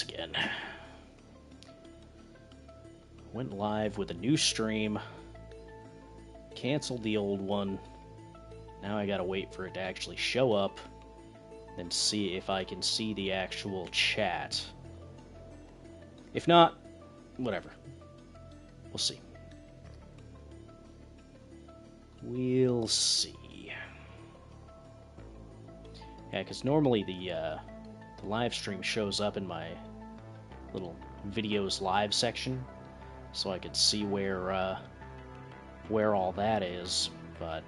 again. Went live with a new stream, canceled the old one. Now I gotta wait for it to actually show up and see if I can see the actual chat. If not, whatever. We'll see. We'll see. Yeah, because normally the live stream shows up in my little videos live section, so I could see where all that is, but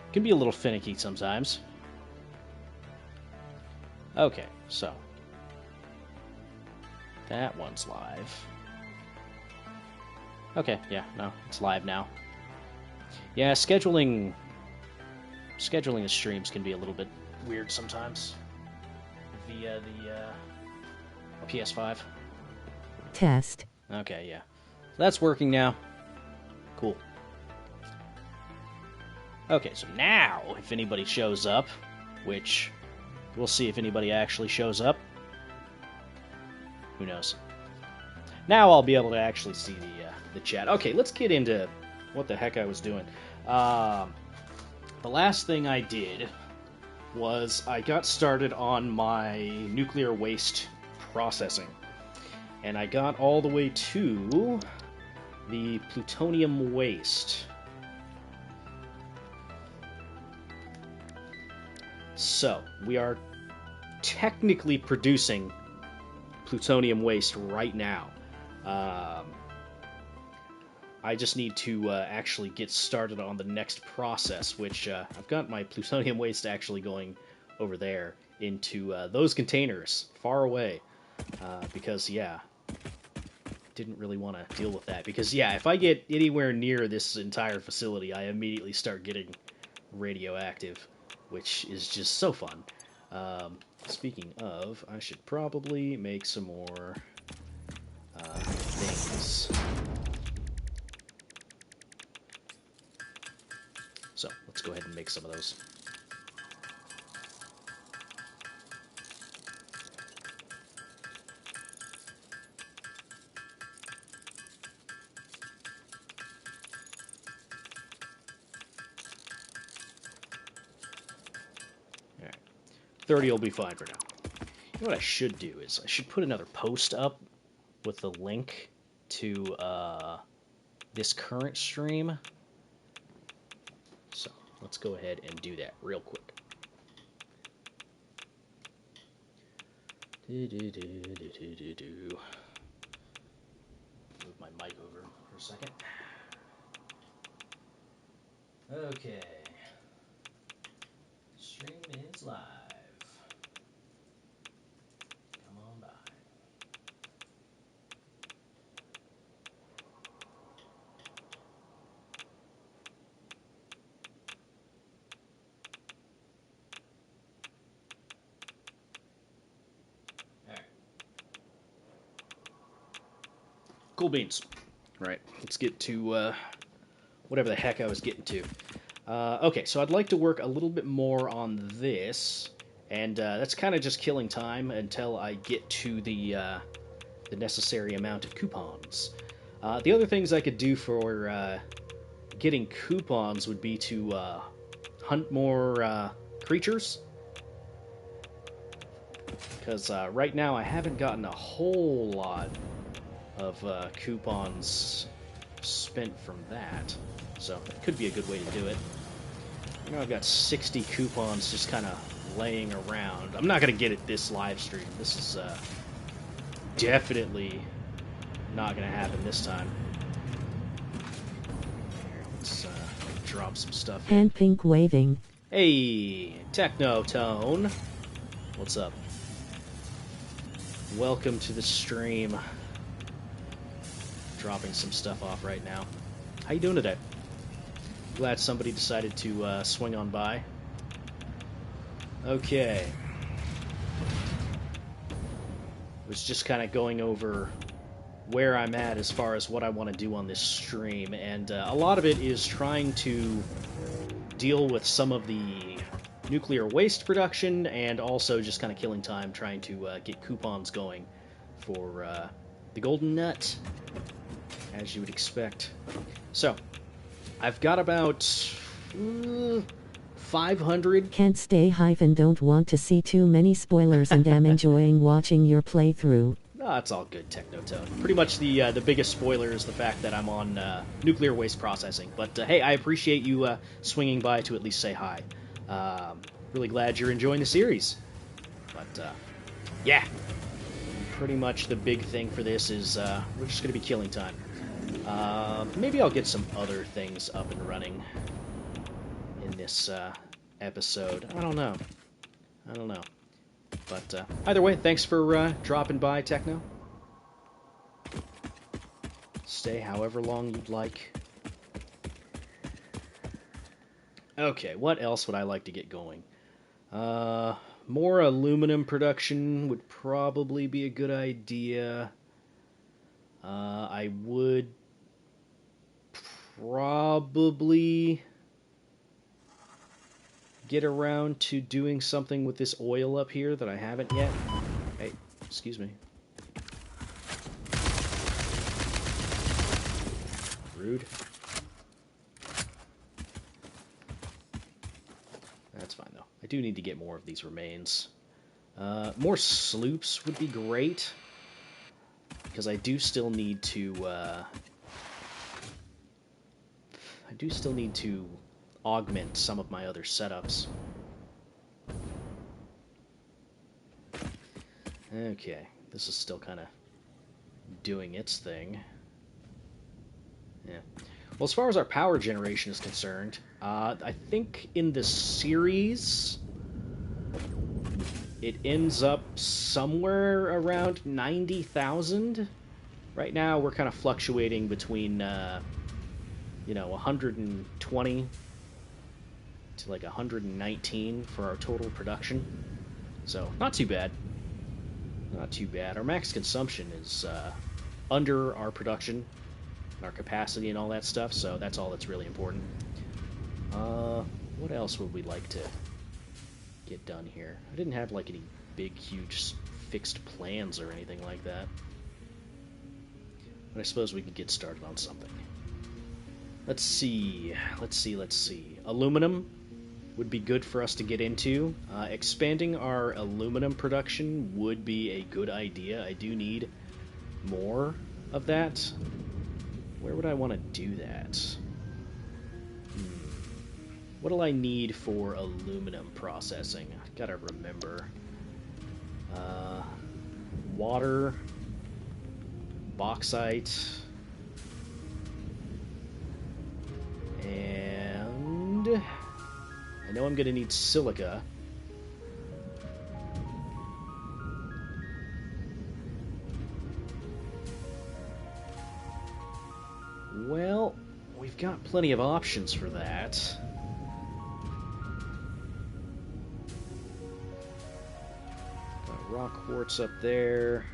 it can be a little finicky sometimes. Okay, so that one's live. Okay, yeah, no, it's live now. Yeah, scheduling the streams can be a little bit weird sometimes via the PS5. Test. Okay, yeah. So that's working now. Cool. Okay, so now, if anybody shows up, which we'll see if anybody actually shows up. Who knows? Now I'll be able to actually see the chat. Okay, let's get into what the heck I was doing. The last thing I did was I got started on my nuclear waste processing. And I got all the way to the plutonium waste. So, we are technically producing plutonium waste right now. I just need to actually get started on the next process, which I've got my plutonium waste actually going over there into those containers far away. Because, yeah, didn't really want to deal with that. Because, yeah, if I get anywhere near this entire facility, I immediately start getting radioactive, which is just so fun. Speaking of, I should probably make some more things. So, let's go ahead and make some of those. Alright. 30 will be fine for now. You know what I should do is I should put another post up with the link to this current stream. So let's go ahead and do that real quick. Move my mic over for a second. Okay. Stream is live. Come on by. Cool beans. Right, let's get to whatever the heck I was getting to. Okay, so I'd like to work a little bit more on this, and that's kind of just killing time until I get to the necessary amount of coupons. The other things I could do for getting coupons would be to hunt more creatures. Because right now I haven't gotten a whole lot of coupons spent from that. So it could be a good way to do it. You know, I've got 60 coupons just kind of laying around. I'm not going to get it this live stream. This is definitely not going to happen this time. Here, let's drop some stuff in. And pink waving. Hey, Technotone. What's up? Welcome to the stream. Dropping some stuff off right now. How you doing today? Glad somebody decided to swing on by. Okay. Was just kind of going over where I'm at as far as what I want to do on this stream, and a lot of it is trying to deal with some of the nuclear waste production, and also just kind of killing time trying to get coupons going for the golden nut, as you would expect. So, I've got about 500. Can't stay hyphen don't want to see too many spoilers and am enjoying watching your playthrough. Oh, it's all good, Technotone. Pretty much the biggest spoiler is the fact that I'm on nuclear waste processing. But hey, I appreciate you swinging by to at least say hi. Really glad you're enjoying the series. But yeah, pretty much the big thing for this is we're just going to be killing time. Maybe I'll get some other things up and running in this episode. I don't know. But either way, thanks for dropping by, Techno. Stay however long you'd like. Okay, what else would I like to get going? More aluminum production would probably be a good idea. I would probably get around to doing something with this oil up here that I haven't yet. Hey, excuse me. Rude. That's fine, though. I do need to get more of these remains. More sloops would be great, because I do still need to, augment some of my other setups. Okay, this is still kind of doing its thing. Yeah. Well, as far as our power generation is concerned, I think in the series it ends up somewhere around 90,000. Right now we're kind of fluctuating between 120 to like 119 for our total production. So, not too bad. Not too bad. Our max consumption is under our production, our capacity and all that stuff, so that's all that's really important. What else would we like to get done here? I didn't have like any big, huge fixed plans or anything like that. But I suppose we could get started on something. Let's see. Aluminum would be good for us to get into. Expanding our aluminum production would be a good idea. I do need more of that. Where would I want to do that? What do I need for aluminum processing? I gotta remember. Water, bauxite, and I know I'm gonna need silica. Well, we've got plenty of options for that. Got rock quartz up there.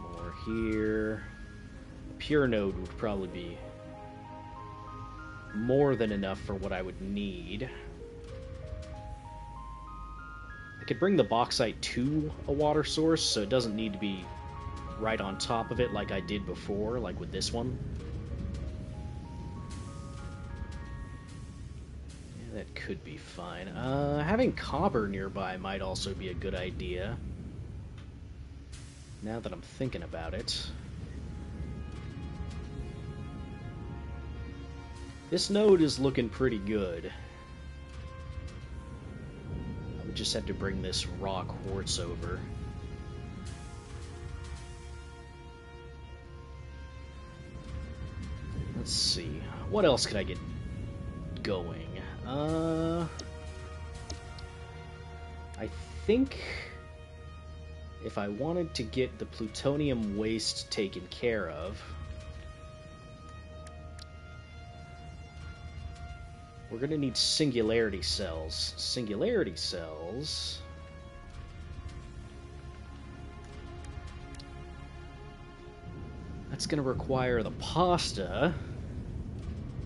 More here. Pure node would probably be more than enough for what I would need. I could bring the bauxite to a water source, so it doesn't need to be right on top of it like I did before, like with this one. Yeah, that could be fine. Having copper nearby might also be a good idea, now that I'm thinking about it. This node is looking pretty good. I would just have to bring this raw quartz over. Let's see. What else could I get going? I think if I wanted to get the plutonium waste taken care of, we're going to need singularity cells. Singularity cells... That's going to require the pasta.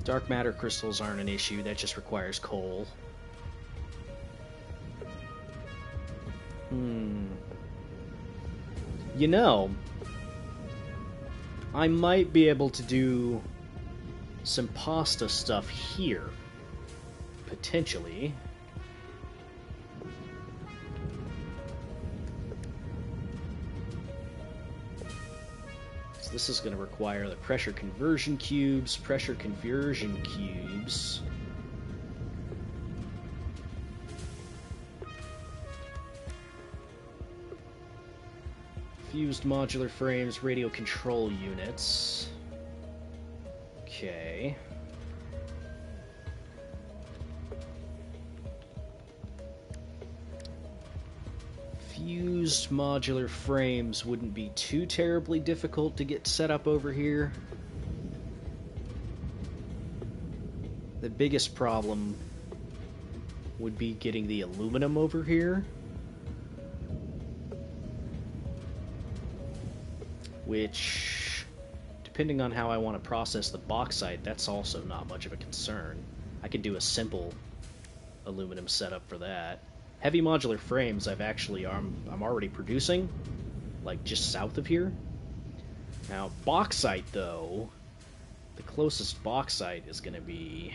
Dark matter crystals aren't an issue, that just requires coal. You know, I might be able to do some pasta stuff here. Potentially. So this is going to require the pressure conversion cubes. Fused modular frames, radio control units. Okay. Fused modular frames wouldn't be too terribly difficult to get set up over here. The biggest problem would be getting the aluminum over here. Which, depending on how I want to process the bauxite, that's also not much of a concern. I could do a simple aluminum setup for that. Heavy modular frames I'm already producing, like just south of here. Now, bauxite though, the closest bauxite is going to be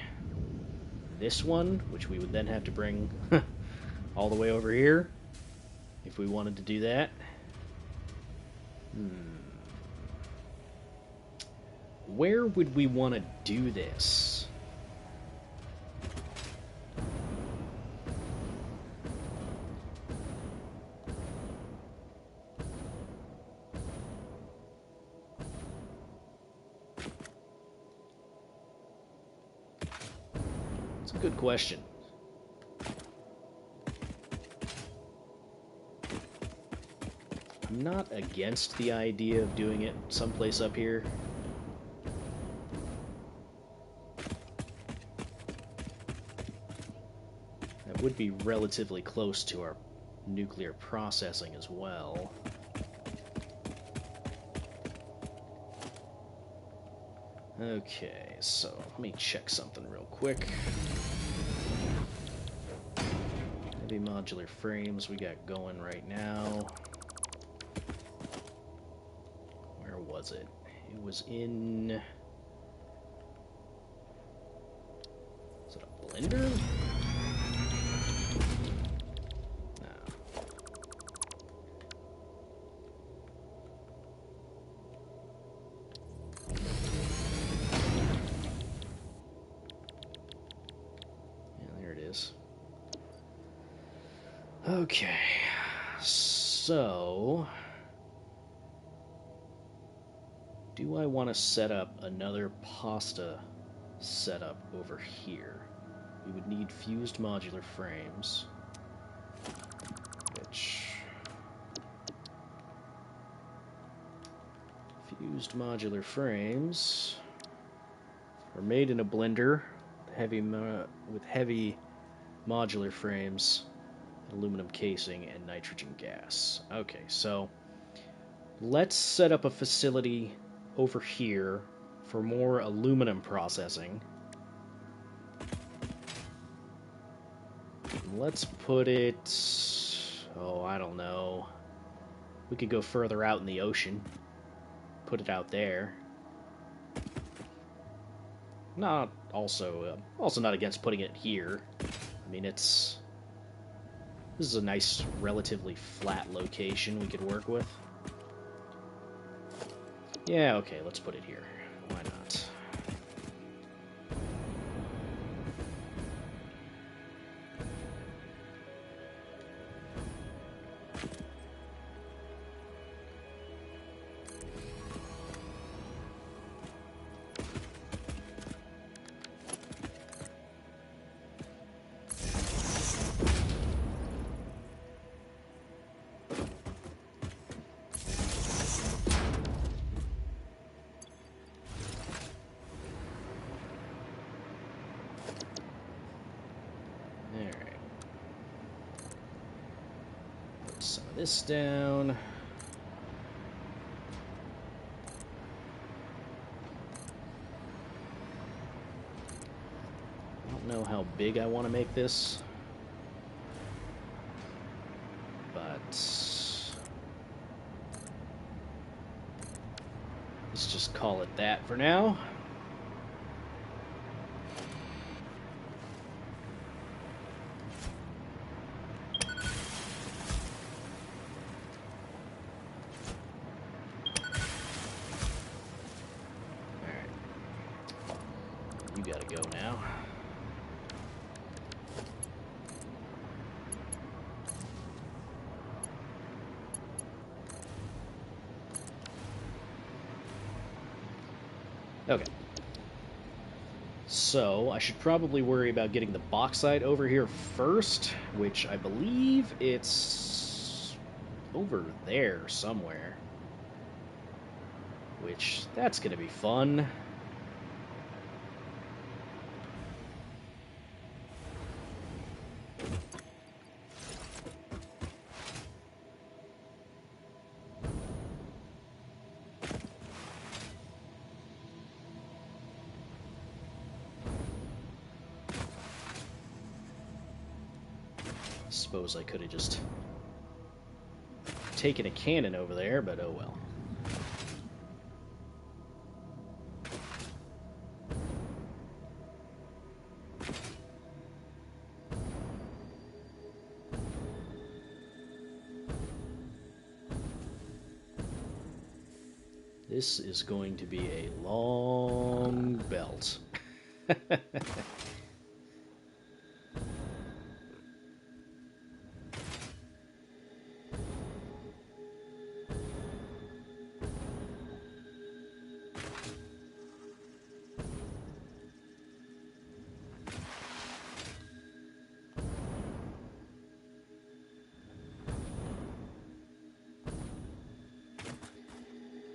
this one, which we would then have to bring all the way over here if we wanted to do that. Where would we want to do this? It's a good question. I'm not against the idea of doing it someplace up here. That would be relatively close to our nuclear processing as well. Okay, so let me check something real quick. Heavy modular frames we got going right now. Where was it? It was in... Is it a blender? Okay, so do I want to set up another pasta setup over here? We would need fused modular frames, which fused modular frames are made in a blender with heavy modular frames, aluminum casing, and nitrogen gas. Okay, so let's set up a facility over here for more aluminum processing. Let's put it... oh, I don't know. We could go further out in the ocean. Put it out there. Also not against putting it here. I mean, this is a nice, relatively flat location we could work with. Yeah, okay, let's put it here. Why not? This down. big I want to make this. But let's just call it that for now. You gotta go now. Okay. So, I should probably worry about getting the bauxite over here first, which I believe it's over there somewhere. Which, that's gonna be fun. Suppose I could have just taken a cannon over there, but oh well. This is going to be a long belt.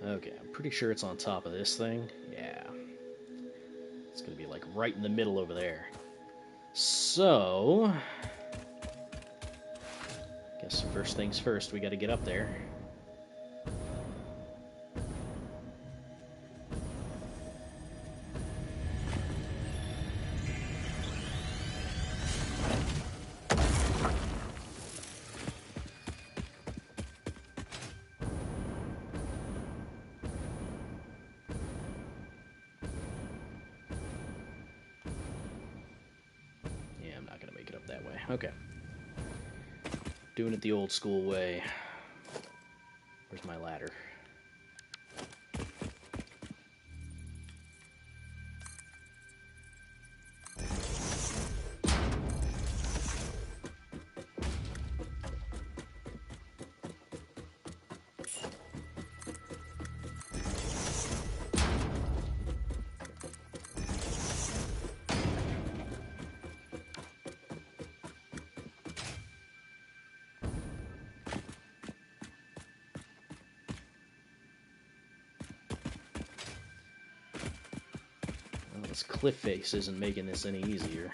Okay, I'm pretty sure it's on top of this thing. Yeah. It's gonna be like right in the middle over there. So, guess first things first, we gotta get up there. That way. Okay. Doing it the old school way. Where's my ladder? This cliff face isn't making this any easier.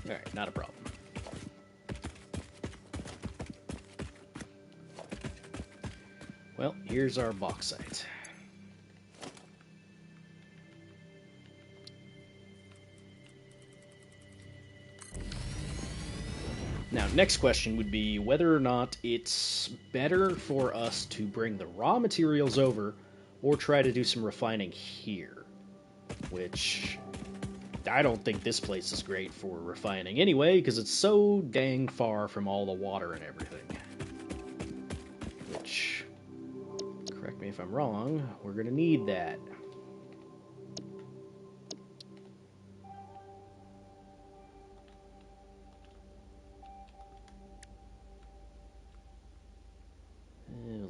Alright, not a problem. Well, here's our bauxite. Now, next question would be whether or not it's better for us to bring the raw materials over or try to do some refining here. Which, I don't think this place is great for refining anyway, because it's so dang far from all the water and everything. Which, correct me if I'm wrong, we're going to need that.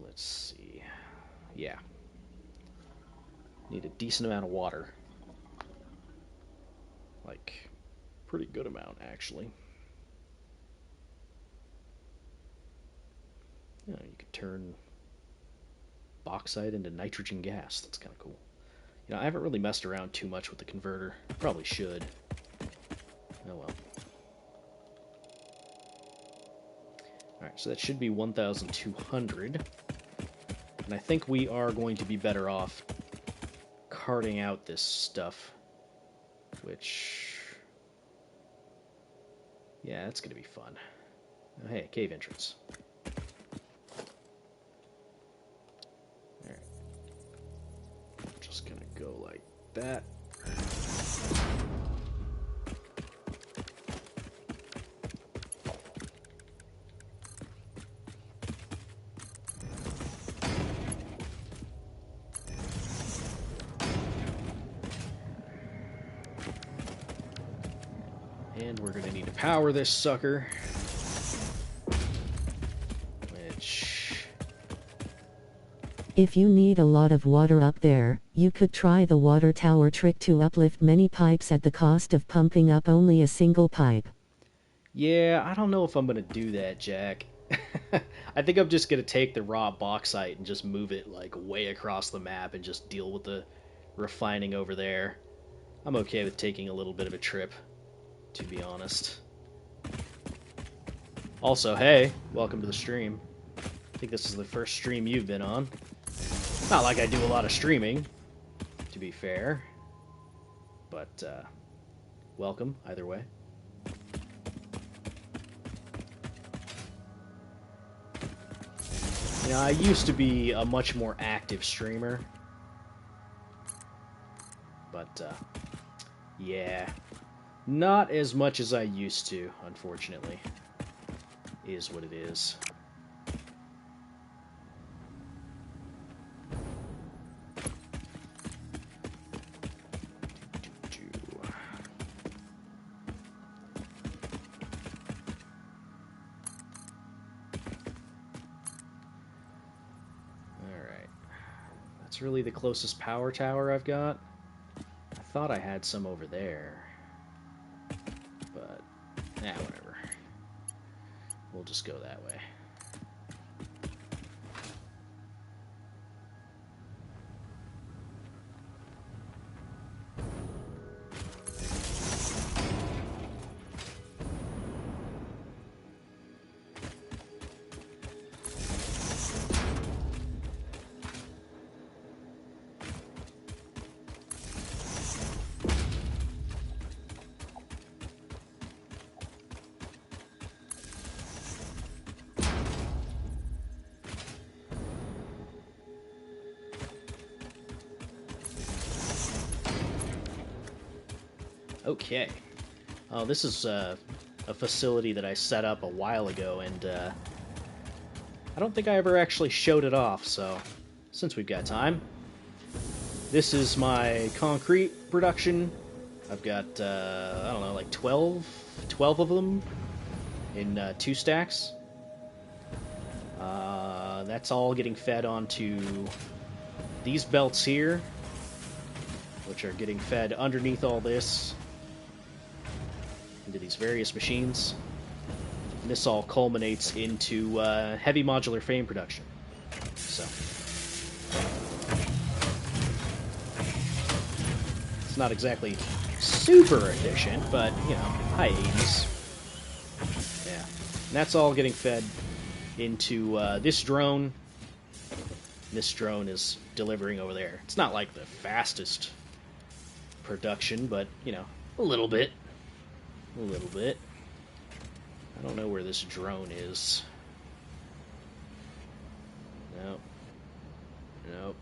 Let's see. Yeah. Need a decent amount of water. Like, pretty good amount, actually. You know, you could turn bauxite into nitrogen gas. That's kind of cool. You know, I haven't really messed around too much with the converter. Probably should. Oh well. Alright, so that should be 1,200. And I think we are going to be better off carting out this stuff. Which... yeah, that's going to be fun. Oh, hey, cave entrance. Alright. Just going to go like that. And we're going to need to power this sucker. Which... if you need a lot of water up there, you could try the water tower trick to uplift many pipes at the cost of pumping up only a single pipe. yeah, I don't know if I'm going to do that, Jack. I think I'm just going to take the raw bauxite and just move it like way across the map and just deal with the refining over there. I'm okay with taking a little bit of a trip, to be honest. Also, hey, welcome to the stream. I think this is the first stream you've been on. Not like I do a lot of streaming, to be fair. But, welcome, either way. You know, I used to be a much more active streamer. But, yeah. Not as much as I used to, unfortunately. Is what it is. Alright. That's really the closest power tower I've got. I thought I had some over there. But, whatever. We'll just go that way. Okay. Oh, this is a facility that I set up a while ago, and I don't think I ever actually showed it off, so since we've got time. This is my concrete production. I've got, I don't know, like 12 of them in 2 stacks. That's all getting fed onto these belts here, which are getting fed underneath all this into these various machines. And this all culminates into heavy modular frame production. So it's not exactly super efficient, but you know, high 80s. Yeah, and that's all getting fed into this drone. This drone is delivering over there. It's not like the fastest production, but you know, a little bit. A little bit. I don't know where this drone is. No. Nope.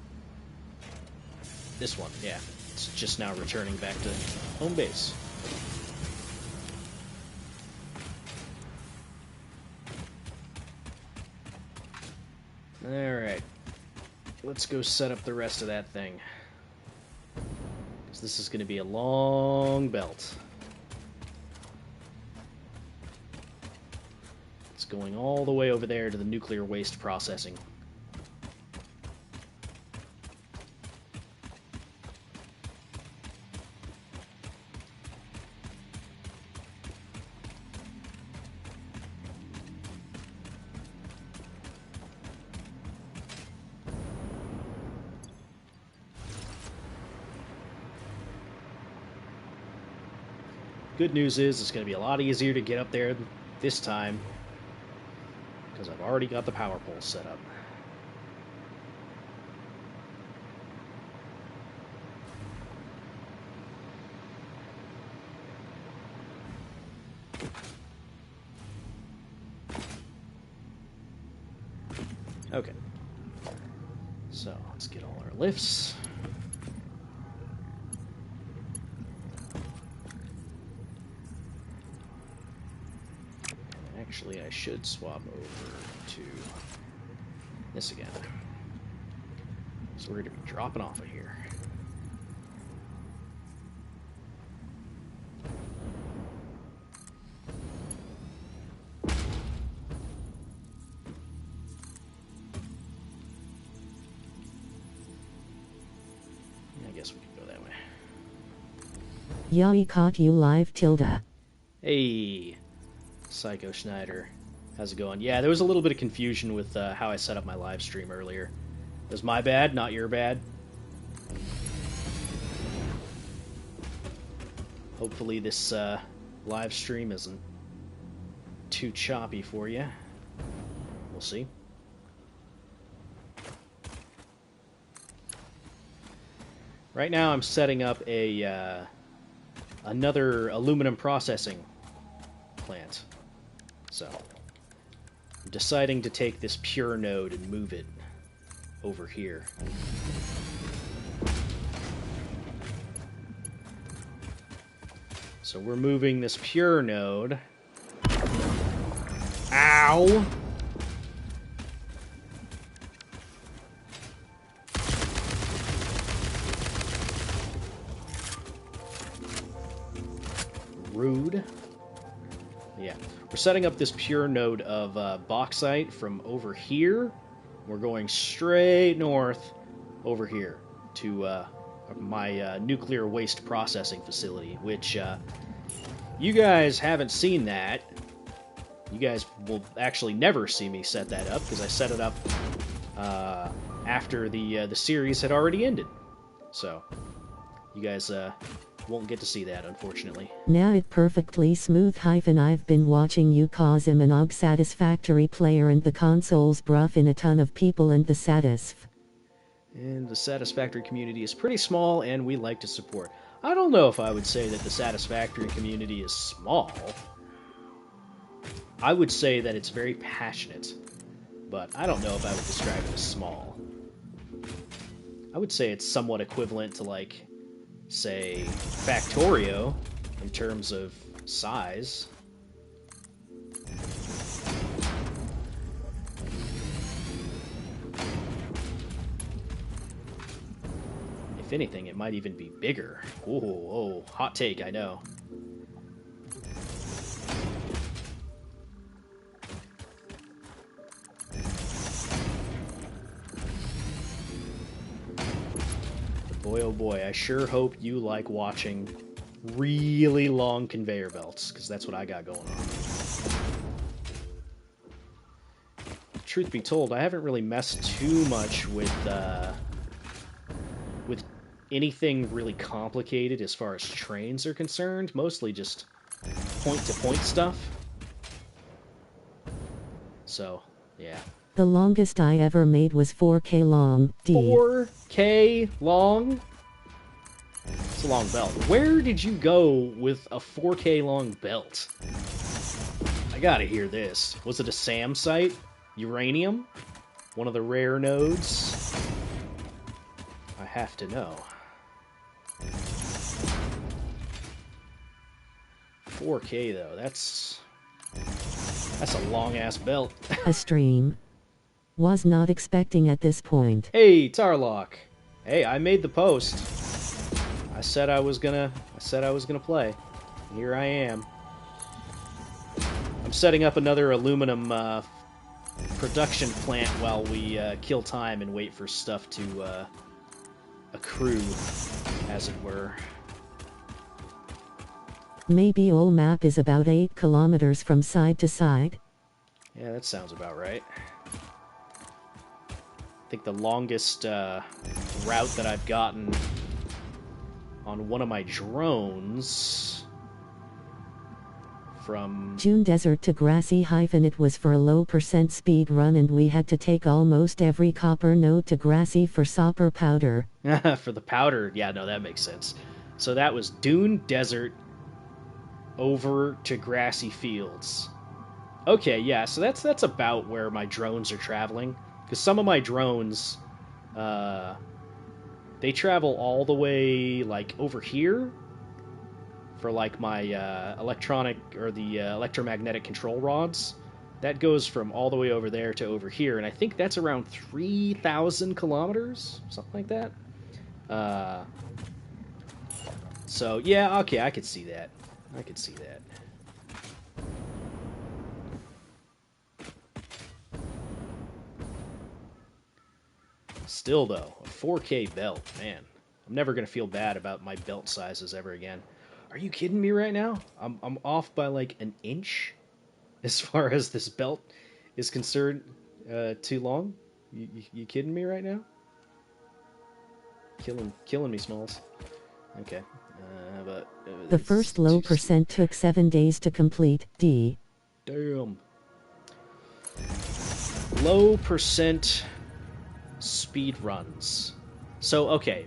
This one, yeah. It's just now returning back to home base. Alright. Let's go set up the rest of that thing. Because this is going to be a long belt. It's going all the way over there to the nuclear waste processing. Good news is it's going to be a lot easier to get up there this time because I've already got the power pole set up. Okay. So let's get all our lifts. Actually, I should swap over to this again. So we're going to be dropping off of here. I guess we can go that way. Yeah, we caught you live, Tilda. Hey! Psycho Schneider. How's it going? Yeah, there was a little bit of confusion with how I set up my live stream earlier. It was my bad, not your bad. Hopefully this live stream isn't too choppy for you. We'll see. Right now I'm setting up a another aluminum processing plant. So, I'm deciding to take this pure node and move it over here. So we're moving this pure node. Ow! Rude. Yeah. We're setting up this pure node of bauxite from over here. We're going straight north over here to my nuclear waste processing facility, which you guys haven't seen that. You guys will actually never see me set that up because I set it up after the series had already ended. So you guys won't get to see that, unfortunately. Now it perfectly smooth hyphen I've been watching you cause him an og satisfactory player and the console's bruff in a ton of people and the satisf. And the Satisfactory community is pretty small and we like to support. I don't know if I would say that the Satisfactory community is small. I would say that it's very passionate, but I don't know if I would describe it as small. I would say it's somewhat equivalent to, like, say, Factorio, in terms of size. If anything, it might even be bigger. Oh, hot take, I know. Boy, oh boy, I sure hope you like watching really long conveyor belts, because that's what I got going on. Truth be told, I haven't really messed too much with anything really complicated as far as trains are concerned. Mostly just point-to-point stuff. So, yeah. The longest I ever made was 4K long. 4K long? It's a long belt. Where did you go with a 4K long belt? I gotta hear this. Was it a SAM site? Uranium? One of the rare nodes? I have to know. 4K though, that's a long-ass belt. A stream. Was not expecting at this point. Hey, Tarlock. Hey, I made the post. I said I was gonna play. Here I am. I'm setting up another aluminum production plant while we kill time and wait for stuff to accrue, as it were. Maybe all map is about 8 kilometers from side to side. Yeah, that sounds about right. I think the longest route that I've gotten on one of my drones from June Desert to Grassy - it was for a low % speed run and we had to take almost every copper node to Grassy for Sopper powder. for the powder. Yeah, no, that makes sense. So that was Dune Desert over to Grassy Fields. Okay, yeah, so that's about where my drones are traveling. Because some of my drones, they travel all the way, like, over here for, like, my electronic, or the electromagnetic control rods. That goes from all the way over there to over here, and I think that's around 3,000 kilometers, something like that. So, yeah, okay, I could see that. I could see that. Still, though, a 4K belt, man. I'm never going to feel bad about my belt sizes ever again. Are you kidding me right now? I'm off by like an inch as far as this belt is concerned. Too long? You kidding me right now? Killing me, Smalls. Okay. The first low % took 7 days to complete. D. Damn. Low % speed runs. So, okay,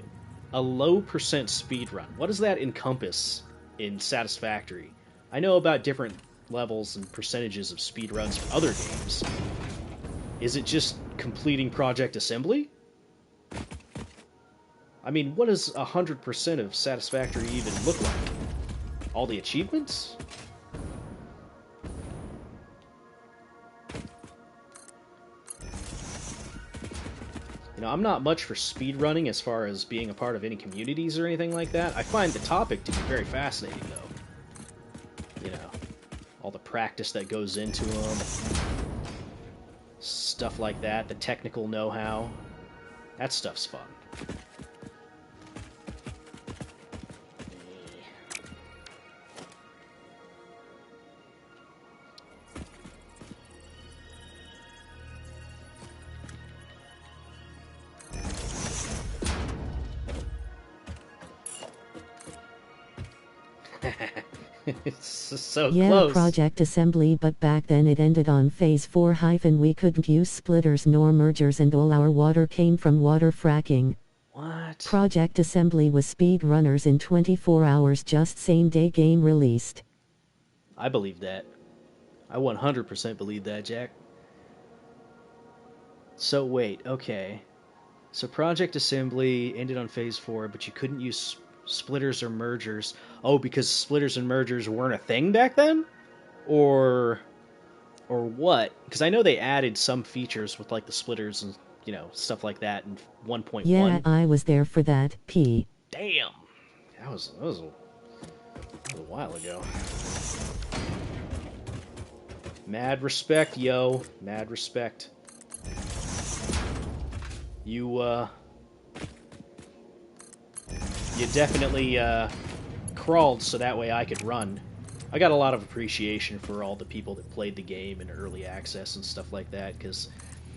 a low % speed run. What does that encompass in Satisfactory? I know about different levels and percentages of speed runs for other games. Is it just completing Project Assembly? I mean, what does 100% of Satisfactory even look like? All the achievements? You know, I'm not much for speedrunning as far as being a part of any communities or anything like that. I find the topic to be very fascinating, though. You know, all the practice that goes into them. Stuff like that, the technical know-how. That stuff's fun. It's so yeah, close. Project Assembly, but back then it ended on phase 4 - we couldn't use splitters nor mergers and all our water came from water fracking. What? Project Assembly was speed runners in 24 hours, just same day game released. I believe that. I 100% believe that, Jack. So wait, okay. So Project Assembly ended on phase 4, but you couldn't use splitters or mergers. Oh, because splitters and mergers weren't a thing back then? Or what? Because I know they added some features with like the splitters and, you know, stuff like that in 1.1. Yeah, I was there for that. P. Damn. That was a while ago. Mad respect, yo. Mad respect. You definitely crawled so that way I could run. I got a lot of appreciation for all the people that played the game in early access and stuff like that, because...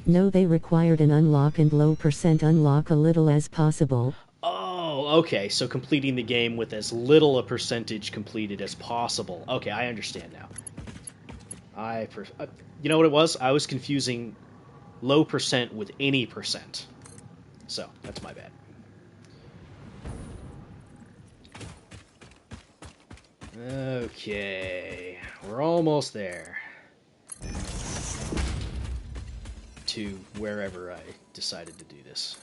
No, they required an unlock and low % unlock a little as possible. Oh, okay, so completing the game with as little a percentage completed as possible. Okay, I understand now. You know what it was? I was confusing low % with any %. So, that's my bad. Okay, we're almost there. to wherever I decided to do this.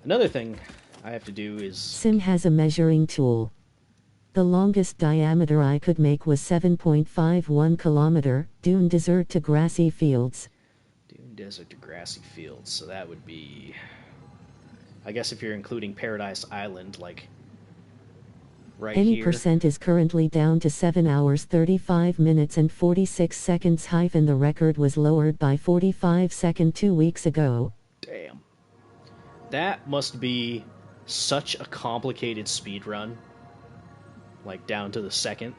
Another thing I have to do is... Sim has a measuring tool. The longest diameter I could make was 7.51 kilometer, dune desert to grassy fields. Dune desert to grassy fields, so that would be... I guess if you're including Paradise Island, like... right Any here. percent is currently down to 7 hours 35 minutes and 46 seconds. The record was lowered by 45 seconds 2 weeks ago. Damn. That must be such a complicated speed run. Like, down to the second.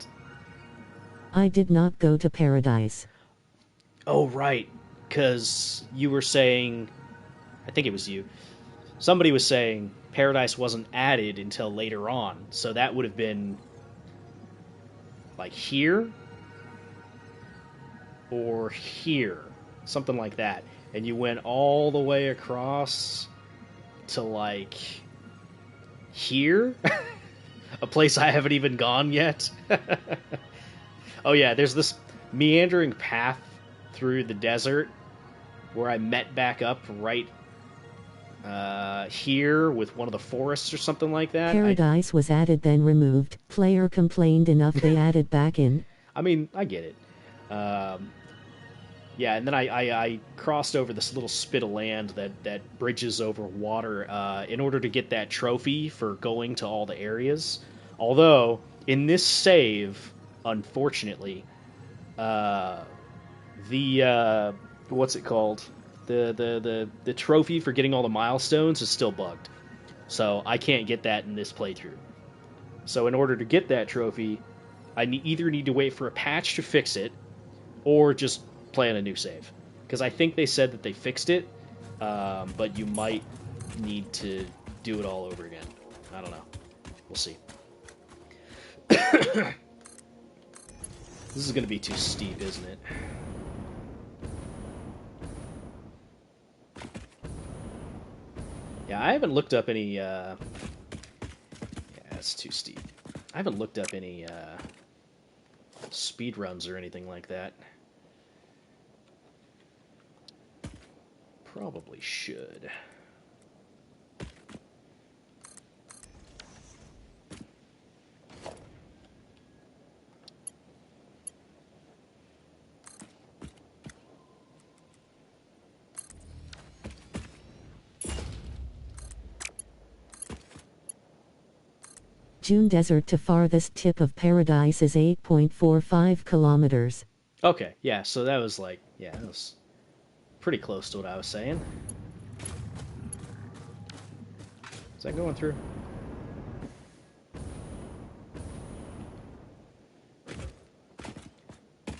I did not go to Paradise. Oh, right. Because you were saying... I think it was you. Somebody was saying Paradise wasn't added until later on. So that would have been... like here? Or here. Something like that. And you went all the way across to, like... here? A place I haven't even gone yet. Oh yeah, there's this meandering path through the desert where I met back up right here with one of the forests or something like that. Paradise was added then removed. Player complained enough they added back in. I mean, I get it. Yeah, and then I crossed over this little spit of land that bridges over water in order to get that trophy for going to all the areas. Although, in this save, unfortunately, what's it called? The trophy for getting all the milestones is still bugged. So I can't get that in this playthrough. So in order to get that trophy, I either need to wait for a patch to fix it, or just play on a new save. Because I think they said that they fixed it, but you might need to do it all over again. I don't know. We'll see. This is going to be too steep, isn't it? Yeah, I haven't looked up any... Yeah, it's too steep. I haven't looked up any speed runs or anything like that. Probably should. Dune Desert to farthest tip of Paradise is 8.45 kilometers. Okay, yeah, so that was like, yeah, that was pretty close to what I was saying. Is that going through? It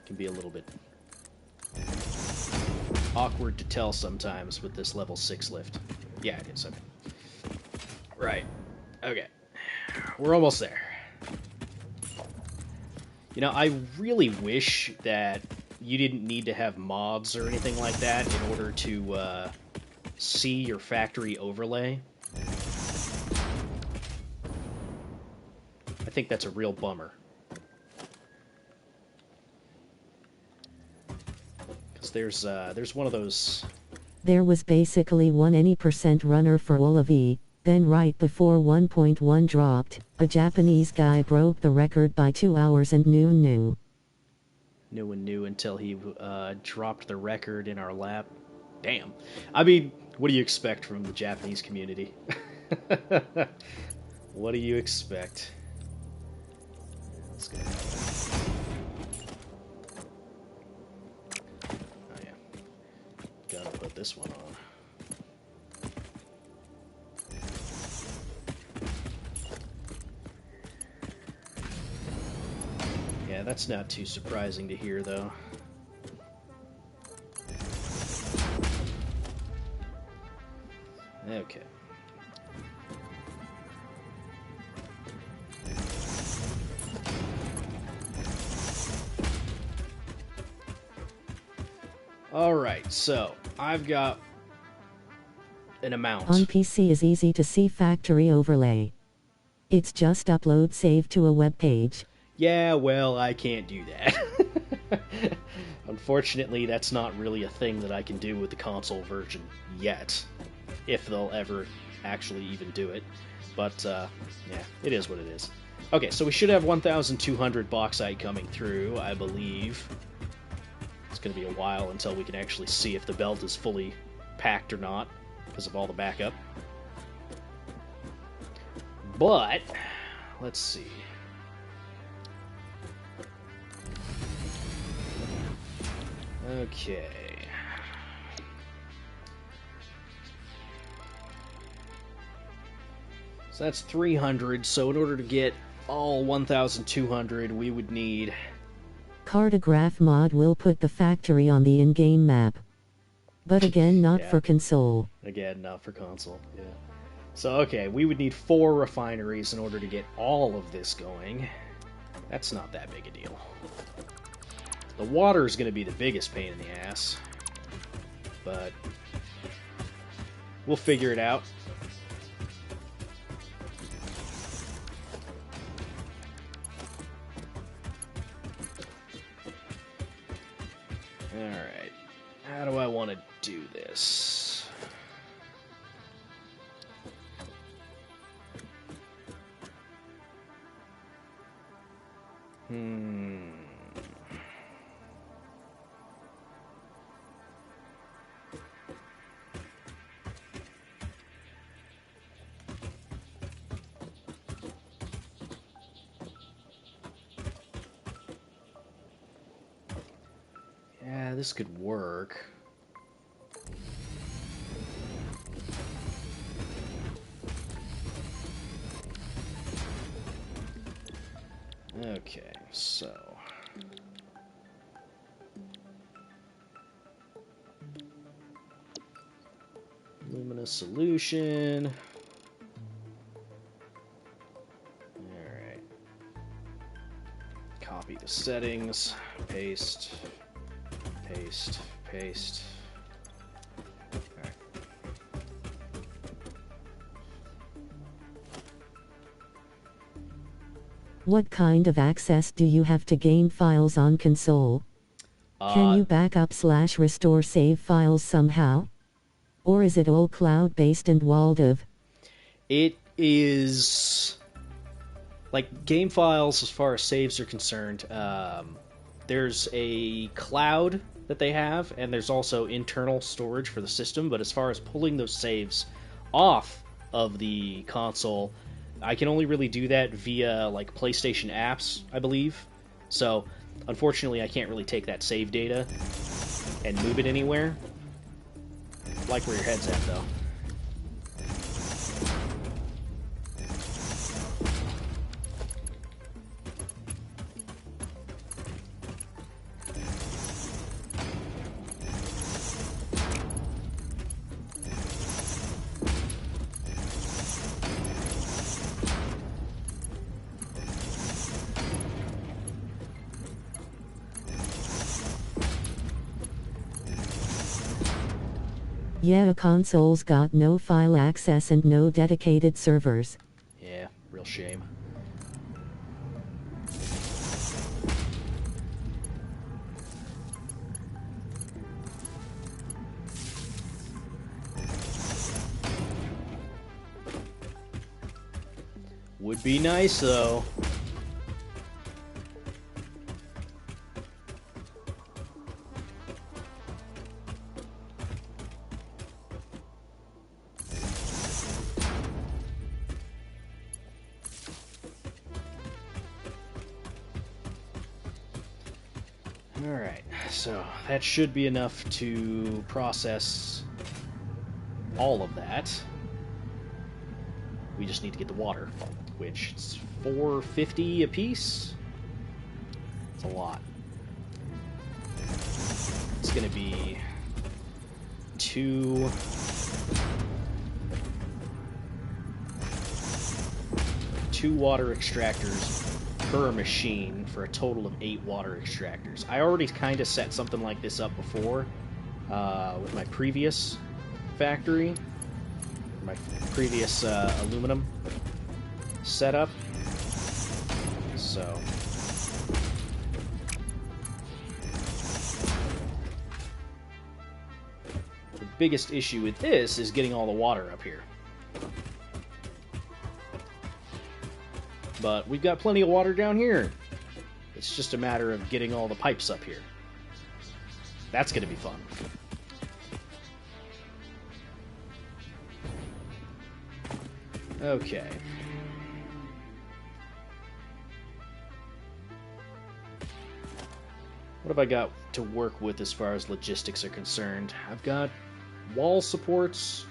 can be a little bit awkward to tell sometimes with this level 6 lift. Yeah, it is, okay. Right. Okay. We're almost there. You know, I really wish that you didn't need to have mods or anything like that in order to see your factory overlay. I think that's a real bummer. Because there's one of those... There was basically one any percent runner for all of E. Then right before 1.1 dropped, a Japanese guy broke the record by 2 hours and knew. No one knew until he dropped the record in our lap. Damn. I mean, what do you expect from the Japanese community? What do you expect? Let's go. Oh yeah. Gotta put this one on. Yeah, that's not too surprising to hear, though. Okay. Alright, so I've got an amount. On PC is easy to see factory overlay. It's just upload save to a web page. Yeah, well, I can't do that. Unfortunately, that's not really a thing that I can do with the console version yet, if they'll ever actually even do it. But, yeah, it is what it is. Okay, so we should have 1,200 bauxite coming through, I believe. It's going to be a while until we can actually see if the belt is fully packed or not, because of all the backup. But, let's see. Okay. So that's 300, so in order to get all 1,200, we would need... Cartograph mod will put the factory on the in-game map. But again, not Yeah. for console. Again, not for console, yeah. So, okay, we would need 4 refineries in order to get all of this going. That's not that big a deal. The water is going to be the biggest pain in the ass. But we'll figure it out. Alright. How do I want to do this? Yeah, this could work. Okay, so... Luminous solution. Alright. Copy the settings. Paste. Paste. Paste. Alright. What kind of access do you have to game files on console? Can you backup/restore save files somehow? Or is it all cloud-based and walled of? It is... Like, game files, as far as saves are concerned, there's a cloud that they have, and there's also internal storage for the system, but as far as pulling those saves off of the console, I can only really do that via, like, PlayStation apps, I believe. So, unfortunately, I can't really take that save data and move it anywhere. I like where your head's at, though. Yeah, console's got no file access and no dedicated servers. Yeah, real shame. Would be nice, though. Alright, so that should be enough to process all of that. We just need to get the water, which is $4.50 a piece. It's a lot. It's gonna be two water extractors per machine for a total of 8 water extractors. I already kind of set something like this up before with my previous factory, my previous aluminum setup. So the biggest issue with this is getting all the water up here. But we've got plenty of water down here. It's just a matter of getting all the pipes up here. That's going to be fun. Okay. What have I got to work with as far as logistics are concerned? I've got wall supports.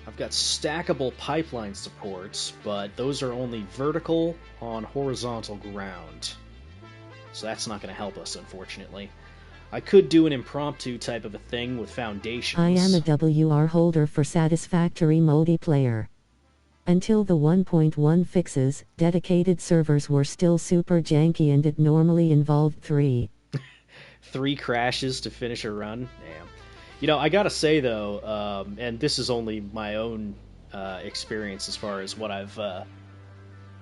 I've got stackable pipeline supports, but those are only vertical on horizontal ground. So that's not going to help us, unfortunately. I could do an impromptu type of a thing with foundations. I am a WR holder for satisfactory multiplayer. Until the 1.1 fixes, dedicated servers were still super janky and it normally involved 3 crashes to finish a run. Damn. You know, I gotta say though, and this is only my own experience as far as what I've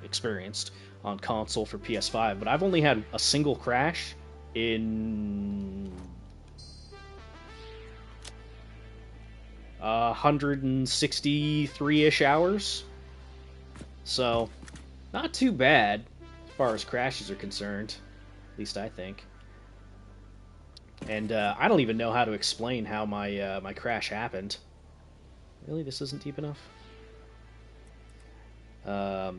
experienced on console for PS5, but I've only had a single crash in 163-ish hours. So, not too bad as far as crashes are concerned. At least I think. And I don't even know how to explain how my my crash happened. Really, this isn't deep enough?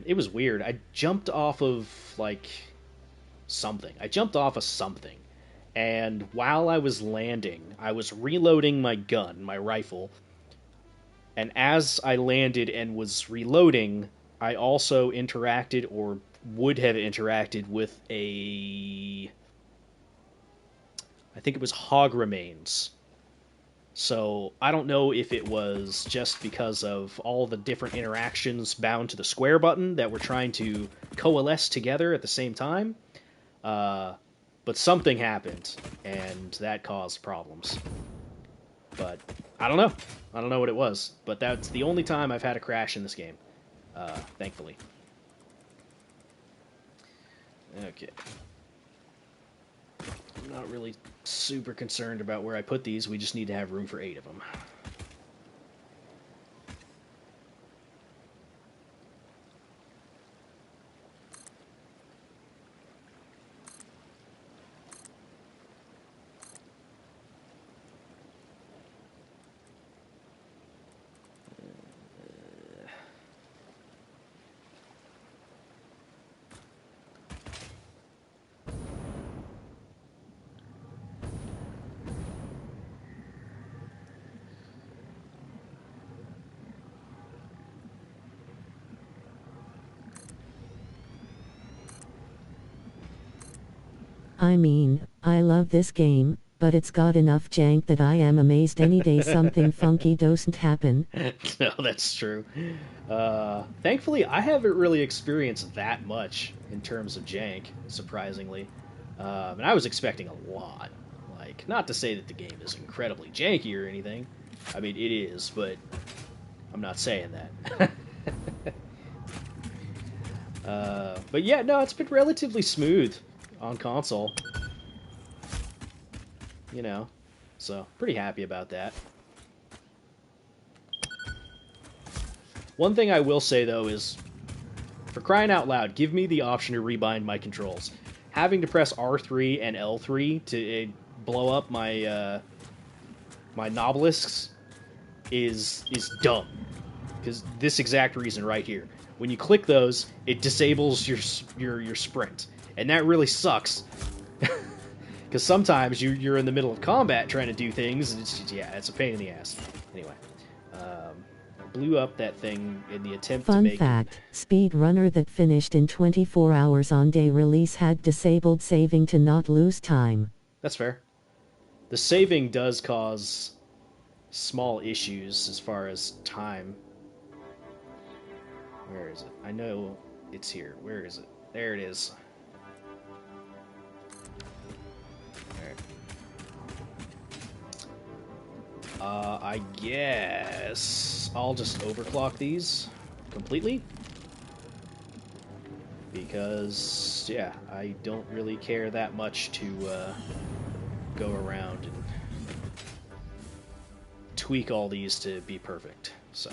It was weird. I jumped off of, like, something. I jumped off of something. And while I was landing, I was reloading my gun, my rifle. And as I landed and was reloading, I also interacted, or would have interacted, with I think it was hog remains. So I don't know if it was just because of all the different interactions bound to the square button that were trying to coalesce together at the same time. But something happened, and that caused problems. But I don't know. I don't know what it was. But that's the only time I've had a crash in this game. Thankfully. Okay. I'm not really super concerned about where I put these. We just need to have room for 8 of them. I mean, I love this game, but it's got enough jank that I am amazed any day something funky doesn't happen. No, that's true. Thankfully, I haven't really experienced that much in terms of jank, surprisingly. And I was expecting a lot. Like, not to say that the game is incredibly janky or anything. I mean, it is, but I'm not saying that. But yeah, no, it's been relatively smooth on console. You know, so pretty happy about that. One thing I will say, though, is, for crying out loud, give me the option to rebind my controls. Having to press R3 and L3 to blow up my my Nobelisks is dumb. Because this exact reason right here. When you click those, it disables your sprint. And that really sucks. Because sometimes you're in the middle of combat trying to do things, and it's a pain in the ass. Anyway, I blew up that thing in the attempt to make... Fun fact, speedrunner that finished in 24 hours on day release had disabled saving to not lose time. That's fair. The saving does cause small issues as far as time. Where is it? I know it's here. Where is it? There it is. I guess I'll just overclock these completely. Because, yeah, I don't really care that much to go around and tweak all these to be perfect. So.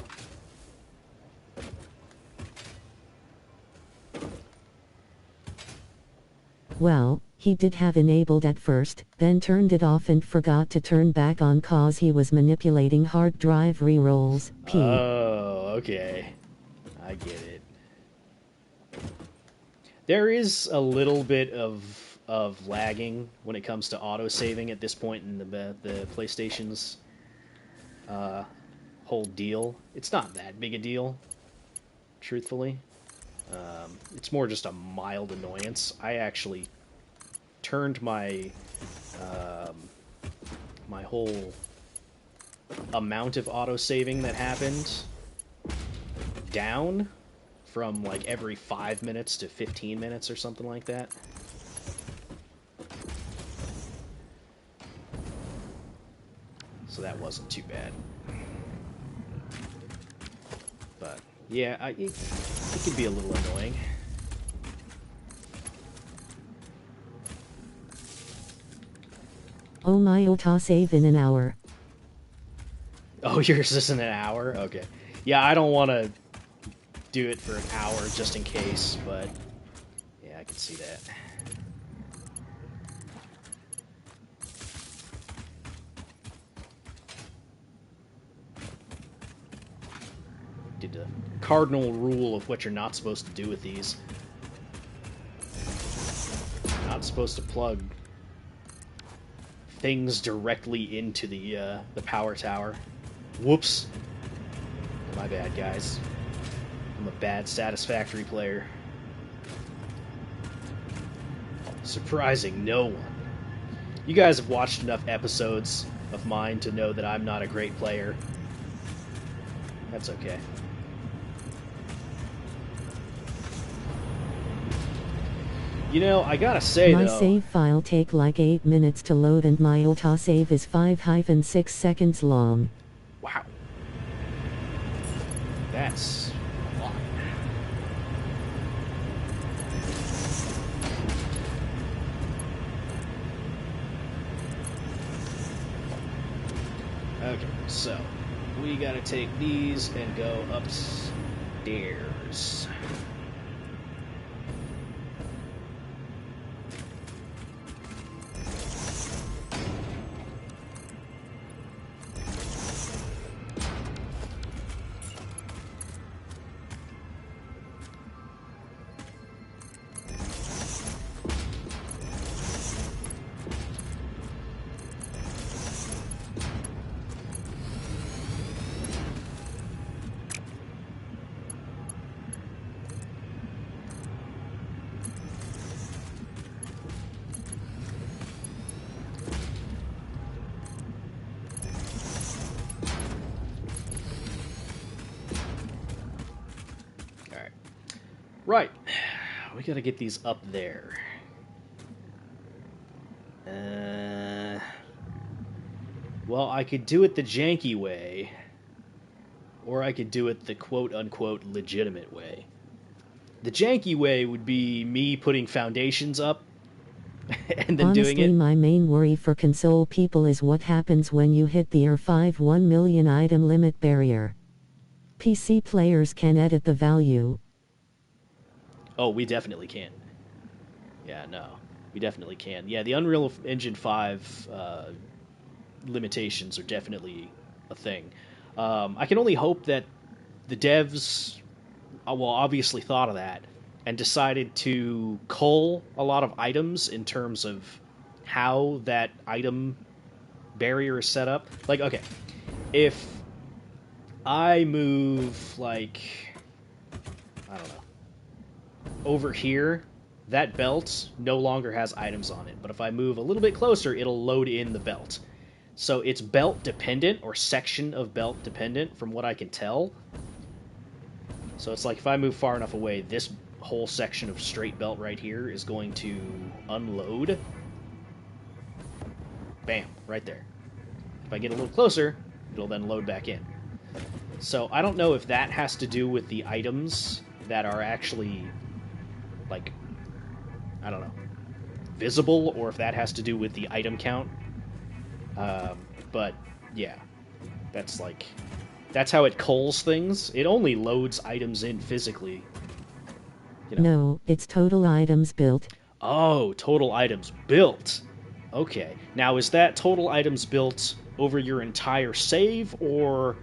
Well, he did have enabled at first, then turned it off and forgot to turn back on cause he was manipulating hard drive rerolls. P. Oh, okay. I get it. There is a little bit of lagging when it comes to auto-saving at this point in the PlayStation's whole deal. It's not that big a deal, truthfully. It's more just a mild annoyance. I actually turned my my whole amount of auto-saving that happened down from like every 5 minutes to 15 minutes or something like that. So that wasn't too bad. But yeah, it could be a little annoying. Oh my autosave in an hour. Oh, yours is in an hour? Okay. Yeah, I don't want to do it for an hour just in case, but yeah, I can see that. Did the cardinal rule of what you're not supposed to do with these. You're not supposed to plug things directly into the power tower. Whoops. My bad, guys. I'm a bad Satisfactory player. Surprising no one. You guys have watched enough episodes of mine to know that I'm not a great player. That's okay. You know, I gotta say, my though... save file take like 8 minutes to load and my autosave is 5-6 seconds long. Wow. That's a lot. Okay, so we gotta take these and go upstairs. Right. We gotta get these up there. Well, I could do it the janky way, or I could do it the quote-unquote legitimate way. The janky way would be me putting foundations up and then Honestly, doing it. my main worry for console people is what happens when you hit the R5 1 million item limit barrier. PC players can edit the value. Oh, we definitely can. Yeah, no. We definitely can. Yeah, the Unreal Engine 5 limitations are definitely a thing. I can only hope that the devs, well, obviously thought of that and decided to cull a lot of items in terms of how that item barrier is set up. Like, okay, if I move, like, I don't know, over here, that belt no longer has items on it. But if I move a little bit closer, it'll load in the belt. So it's belt dependent, or section of belt dependent, from what I can tell. So it's like if I move far enough away, this whole section of straight belt right here is going to unload. Bam, right there. If I get a little closer, it'll then load back in. So I don't know if that has to do with the items that are actually, like, I don't know, visible, or if that has to do with the item count. But yeah, that's how it culls things. It only loads items in physically. You know. No, it's total items built. Oh, total items built. Okay. Now, is that total items built over your entire save, or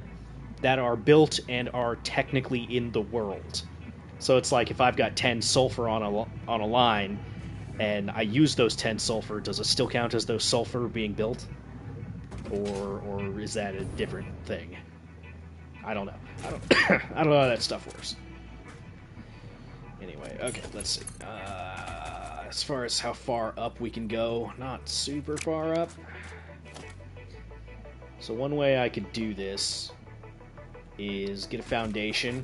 that are built and are technically in the world? So it's like if I've got 10 sulfur on a line, and I use those 10 sulfur, does it still count as those sulfur being built? Or is that a different thing? I don't know. I don't know how that stuff works. Anyway, okay, let's see. As far as how far up we can go, not super far up. So one way I could do this is get a foundation.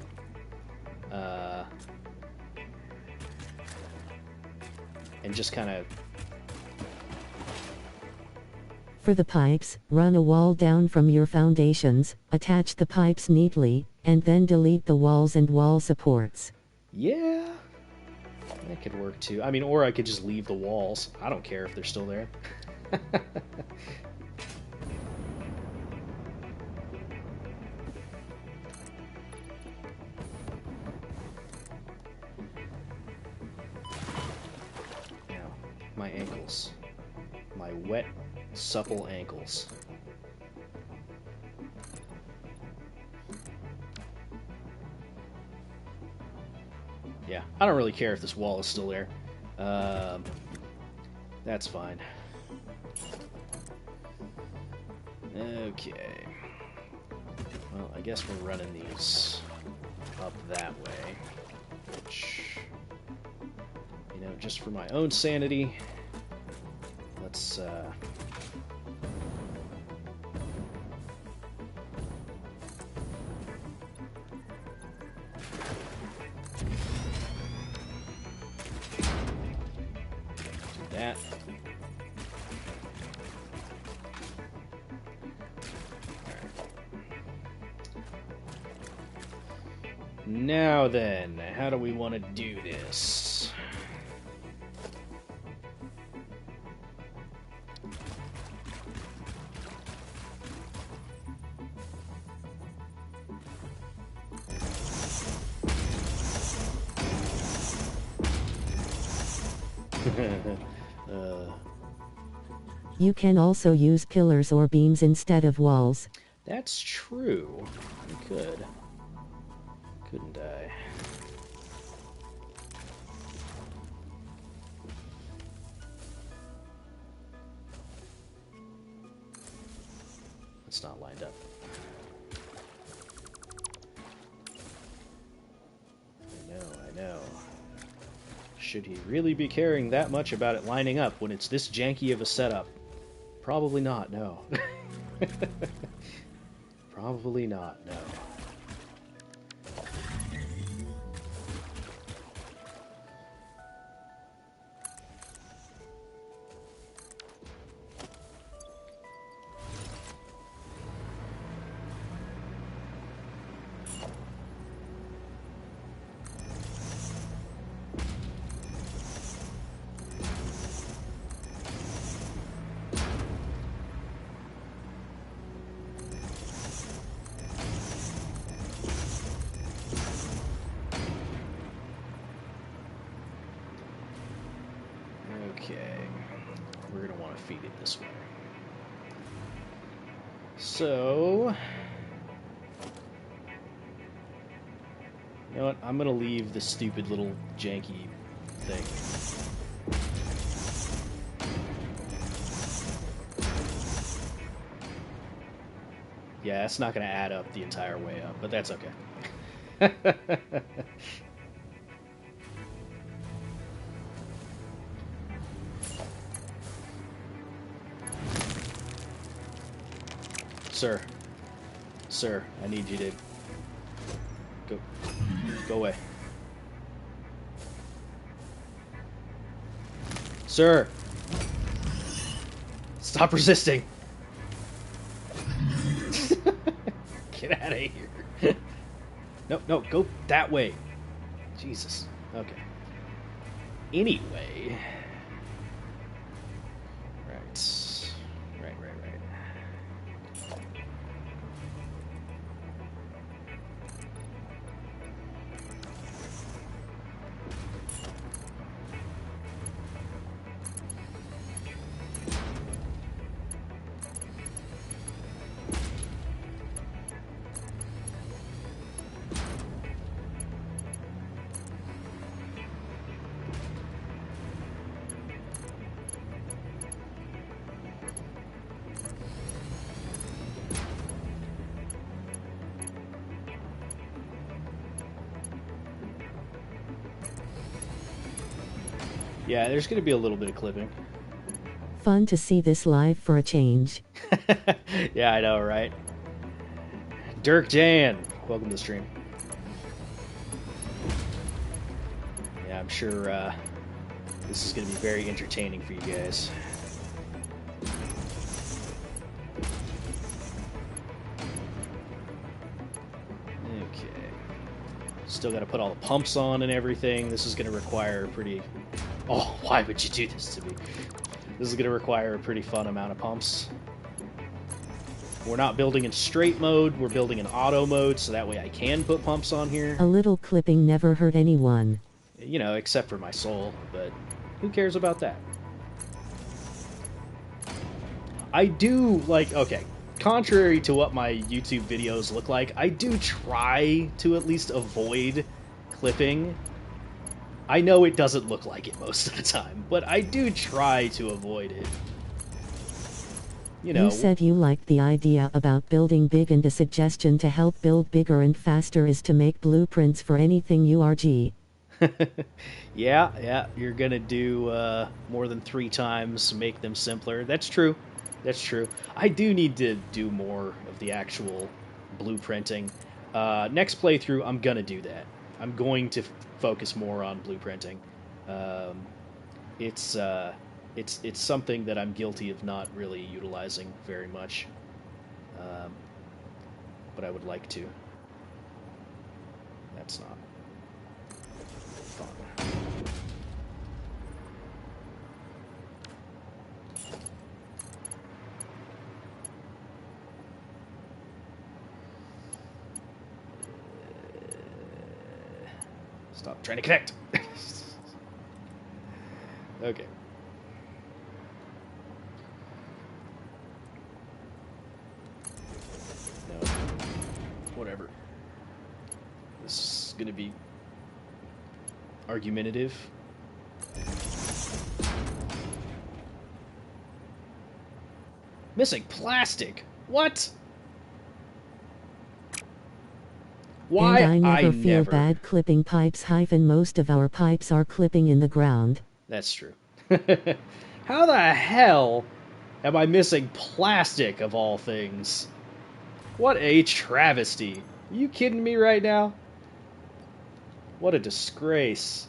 And just kind of... For the pipes, run a wall down from your foundations, attach the pipes neatly, and then delete the walls and wall supports. Yeah, that could work too. I mean, or I could just leave the walls. I don't care if they're still there. Now, my ankles. My wet, supple ankles. Yeah, I don't really care if this wall is still there. That's fine. Okay. Well, I guess we're running these up that way. Which, you know, just for my own sanity, let's... that. Now then, how do we want to do this? You can also use pillars or beams instead of walls. That's true. I could. Couldn't I? It's not lined up. I know. Should he really be caring that much about it lining up when it's this janky of a setup? Probably not, no. Probably not, no. Okay, we're going to want to feed it this way. So, you know what, I'm going to leave the stupid little janky thing. Yeah, it's not going to add up the entire way up, but that's okay. Sir, I need you to go away. Sir, stop resisting. Get out of here. No, no, go that way. Jesus. Okay. Anyway. Right. Right. Yeah, there's going to be a little bit of clipping. Fun to see this live for a change. Yeah, I know, right? Dirk Jan, welcome to the stream. Yeah, I'm sure this is going to be very entertaining for you guys. Okay. Still got to put all the pumps on and everything. This is going to require a pretty... Oh, why would you do this to me? This is going to require a pretty fun amount of pumps. We're not building in straight mode, we're building in auto mode, so that way I can put pumps on here. A little clipping never hurt anyone. You know, except for my soul, but who cares about that? I do, like, okay, contrary to what my YouTube videos look like, I do try to at least avoid clipping. I know it doesn't look like it most of the time, but I do try to avoid it. You said you liked the idea about building big, and a suggestion to help build bigger and faster is to make blueprints for anything URG. Yeah, you're gonna do more than 3 times, make them simpler. That's true. I do need to do more of the actual blueprinting. Next playthrough, I'm gonna do that. I'm going to focus more on blueprinting. It's something that I'm guilty of not really utilizing very much, but I would like to. That's not fun. Stop trying to connect. Okay. No. Whatever. This is gonna be argumentative. Missing plastic? What? Why? And I never feel bad clipping pipes. Most of our pipes are clipping in the ground. That's true. How the hell am I missing plastic, of all things? What a travesty. Are you kidding me right now? What a disgrace.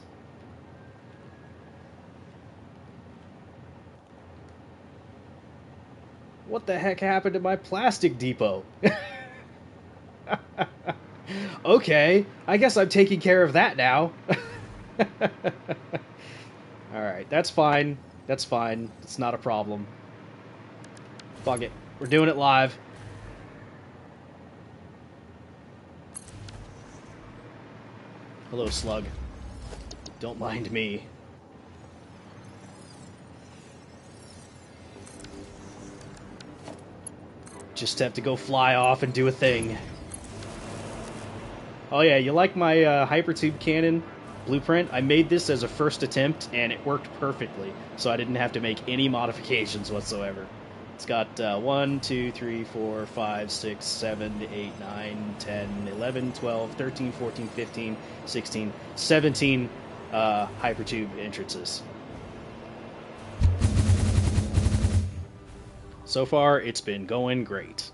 What the heck happened to my plastic depot? Okay, I guess I'm taking care of that now. Alright, that's fine. That's fine. It's not a problem. Fuck it. We're doing it live. Hello, Slug. Don't mind me. Just have to go fly off and do a thing. Oh yeah, you like my hypertube cannon blueprint? I made this as a first attempt, and it worked perfectly, so I didn't have to make any modifications whatsoever. It's got 1, 2, 3, 4, 5, 6, 7, 8, 9, 10, 11, 12, 13, 14, 15, 16, 17 hypertube entrances. So far, it's been going great.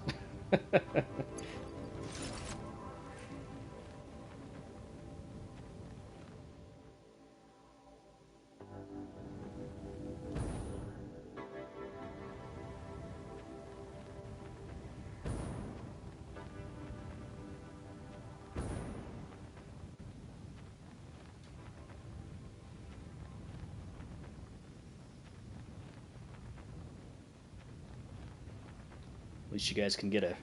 At least you guys can get a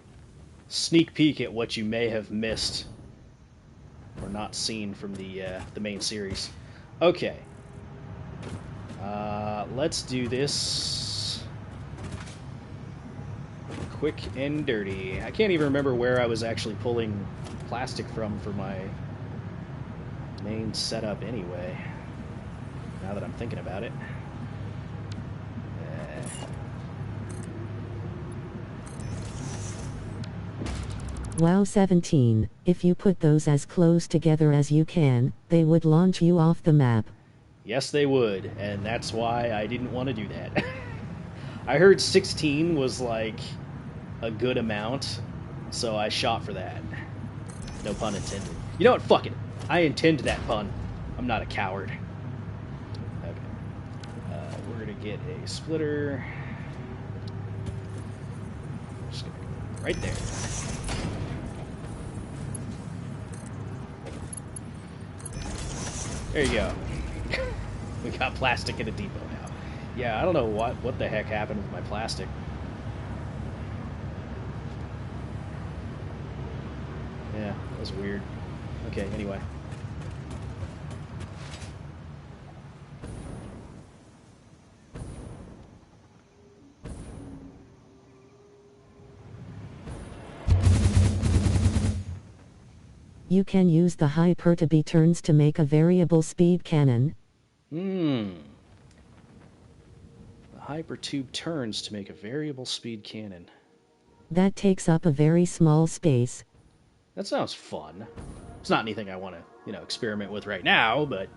sneak peek at what you may have missed or not seen from the main series. Okay. Let's do this quick and dirty. I can't even remember where I was actually pulling plastic from for my main setup anyway, now that I'm thinking about it. WoW 17, if you put those as close together as you can, they would launch you off the map. Yes, they would, and that's why I didn't want to do that. I heard 16 was like a good amount, so I shot for that. No pun intended. You know what? Fuck it. I intend that pun. I'm not a coward. Okay. We're gonna get a splitter. Just gonna go right there. There you go. We got plastic in a depot now. Yeah, I don't know what the heck happened with my plastic. Yeah, that was weird. Okay, anyway. You can use the hypertube turns to make a variable speed cannon. The hypertube turns to make a variable speed cannon. That takes up a very small space. That sounds fun. It's not anything I want to, experiment with right now, but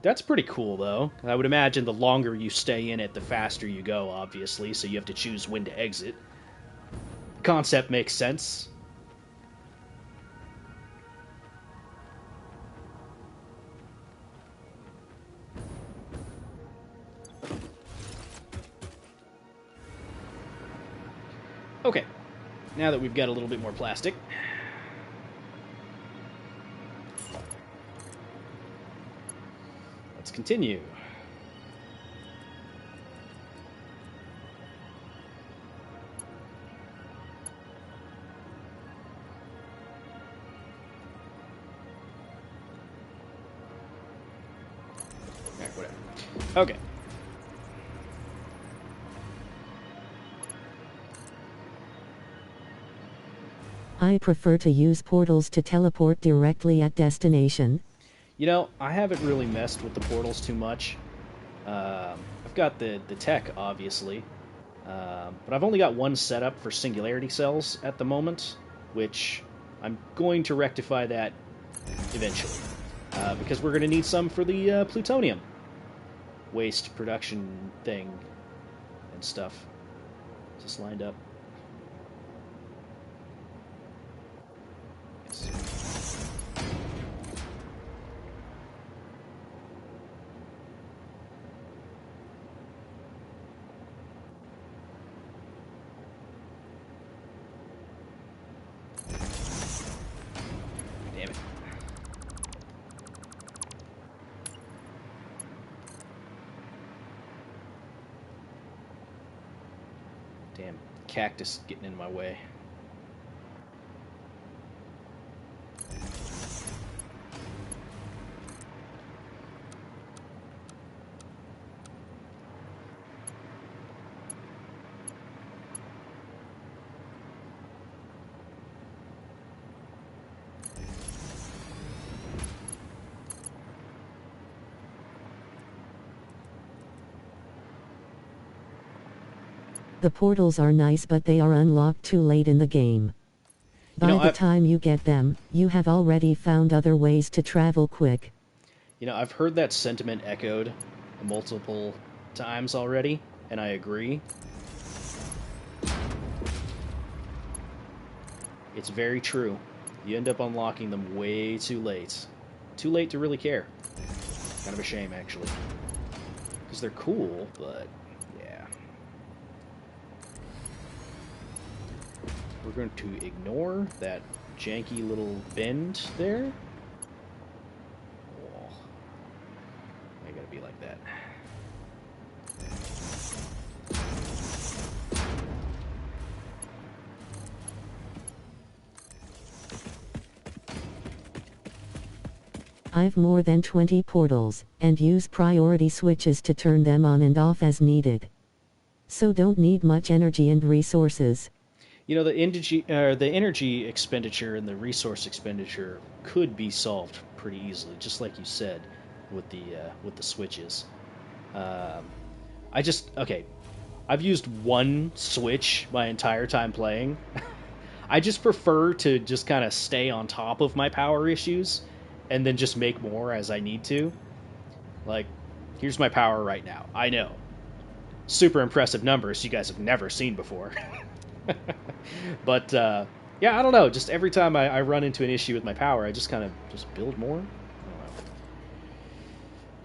that's pretty cool, though. I would imagine the longer you stay in it, the faster you go, obviously, so you have to choose when to exit. The concept makes sense. Okay, now that we've got a little bit more plastic, let's continue. Alright, whatever. Okay. I prefer to use portals to teleport directly at destination. I haven't really messed with the portals too much. I've got the tech, obviously, but I've only got one setup for singularity cells at the moment, which I'm going to rectify that eventually, because we're going to need some for the plutonium waste production thing and stuff. Just lined up. Damn it. Damn cactus getting in my way. The portals are nice, but they are unlocked too late in the game. By the time you get them, you have already found other ways to travel quick. I've heard that sentiment echoed multiple times already, and I agree. It's very true. You end up unlocking them way too late. Too late to really care. Kind of a shame, actually. Because they're cool, but yeah. We're going to ignore that janky little bend there. Oh, I gotta be like that. I've more than 20 portals, and use priority switches to turn them on and off as needed. So don't need much energy and resources. You know, the energy expenditure and the resource expenditure could be solved pretty easily, just like you said, with the switches. Um, okay. I've used one switch my entire time playing. I just prefer to just kind of stay on top of my power issues, and then just make more as I need to. Like, here's my power right now. I know, super impressive numbers you guys have never seen before. But yeah, I don't know. Just every time I run into an issue with my power, I just kind of just build more.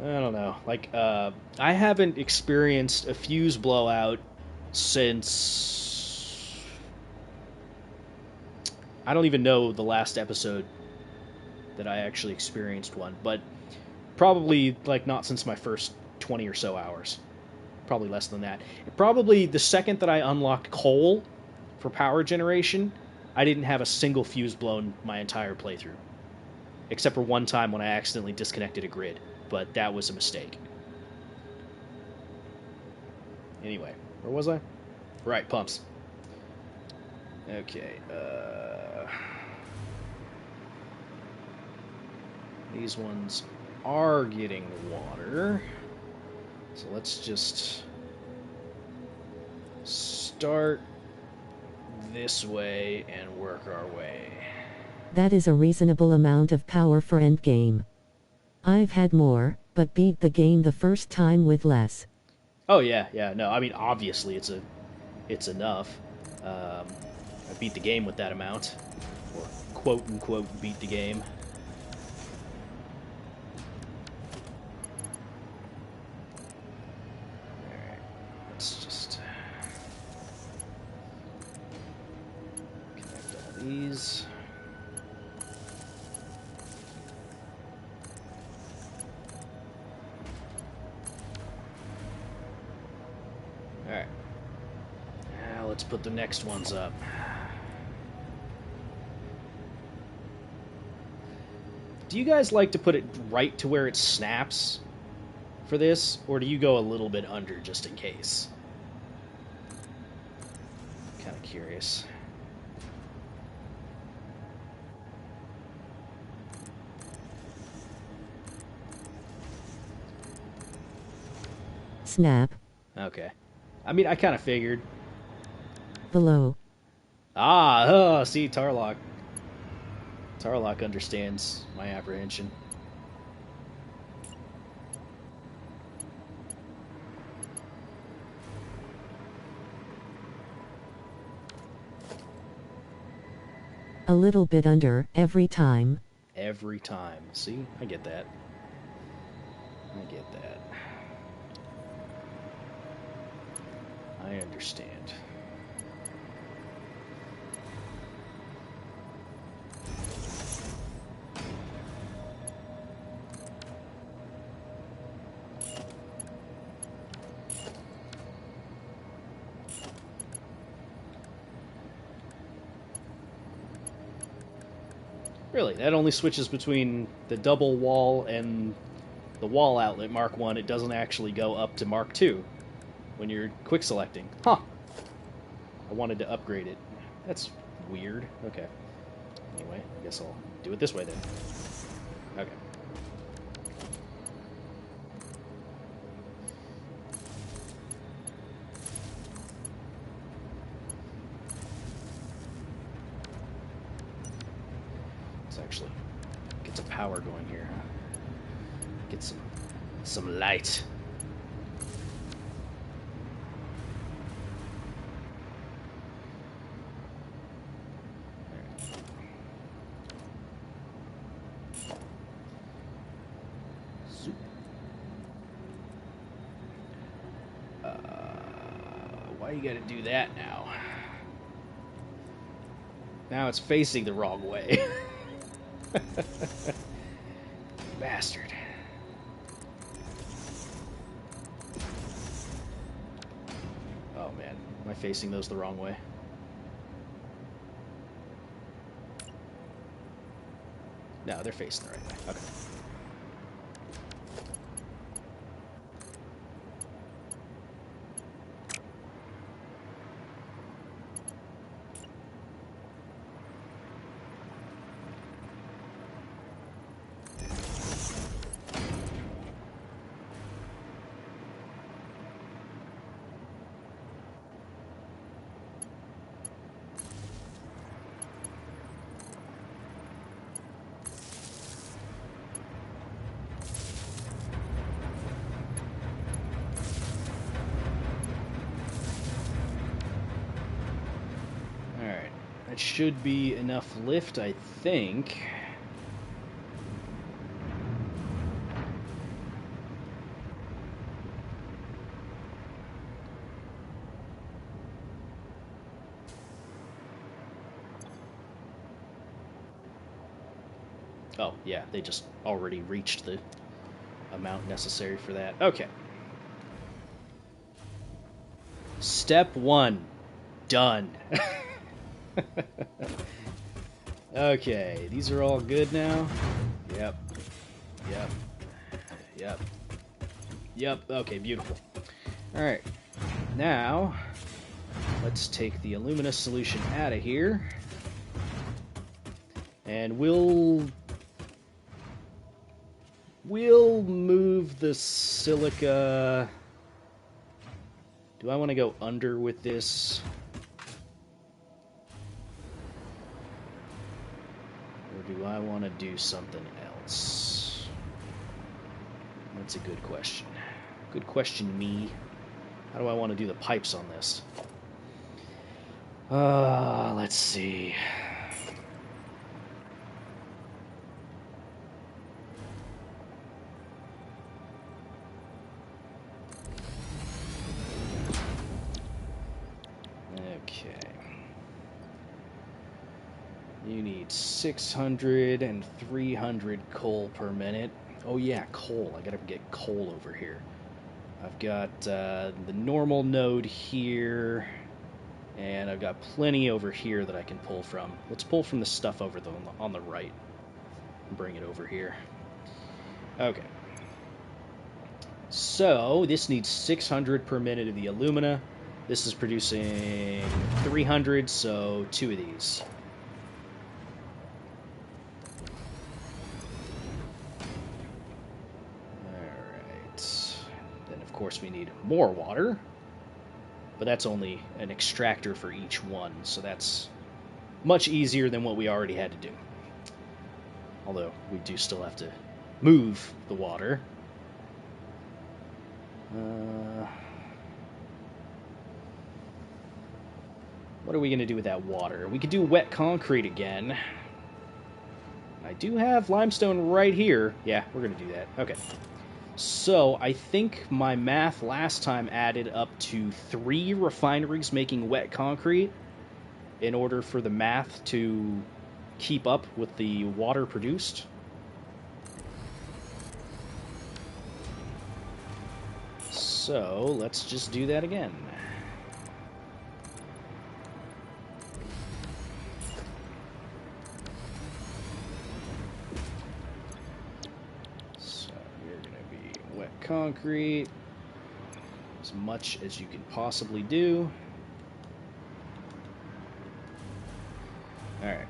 I don't know. Like, I haven't experienced a fuse blowout since I don't even know the last episode that I actually experienced one, but probably like not since my first 20 or so hours. Probably less than that. Probably the second that I unlocked coal for power generation, I didn't have a single fuse blown my entire playthrough. Except for one time when I accidentally disconnected a grid, but that was a mistake. Anyway, where was I? Right, pumps. Okay, these ones are getting water. So let's just start this way and work our way. That is a reasonable amount of power for endgame. I've had more, but beat the game the first time with less. Oh yeah, no, I mean obviously it's enough. I beat the game with that amount, or quote unquote beat the game. Alright, let's just connect all these. Alright. Now let's put the next ones up. Do you guys like to put it right to where it snaps for this, or do you go a little bit under just in case? Kind of curious. Snap. Okay. I mean, I kind of figured. Below. See, Tarlock. Tarlock understands my apprehension. A little bit under, every time. Every time. See? I get that. I get that. I understand. Really, that only switches between the double wall and the wall outlet Mark 1. It doesn't actually go up to Mark 2 when you're quick selecting. Huh. I wanted to upgrade it. That's weird. Okay. Anyway, I guess I'll do it this way then. Okay. Let's actually get some power going here. Get some light. Why you gotta do that now? Now it's facing the wrong way. Bastard. Oh man, am I facing those the wrong way? No, they're facing the right way. Okay. That should be enough lift, I think. Oh, yeah, they just already reached the amount necessary for that. Okay. Step 1. Done. Okay, these are all good now. Yep. Yep. Yep. Yep. Okay, beautiful. Alright. Now, let's take the alumina solution out of here. And we'll move the silica. Do I want to go under with this? Or do I want to do something else? That's a good question. Good question, me. How do I want to do the pipes on this? Let's see. You need 600 and 300 coal per minute. Oh yeah, coal. I gotta get coal over here. I've got the normal node here, and I've got plenty over here that I can pull from. Let's pull from the stuff over on the right and bring it over here. Okay. So this needs 600 per minute of the alumina. This is producing 300, so 2 of these. Of course, we need more water, but that's only an extractor for each one, so that's much easier than what we already had to do. Although, we do still have to move the water. What are we going to do with that water? We could do wet concrete again. I do have limestone right here. Yeah, we're going to do that. Okay. So, I think my math last time added up to 3 refineries making wet concrete in order for the math to keep up with the water produced. So, let's just do that again. Concrete, as much as you can possibly do. Alright.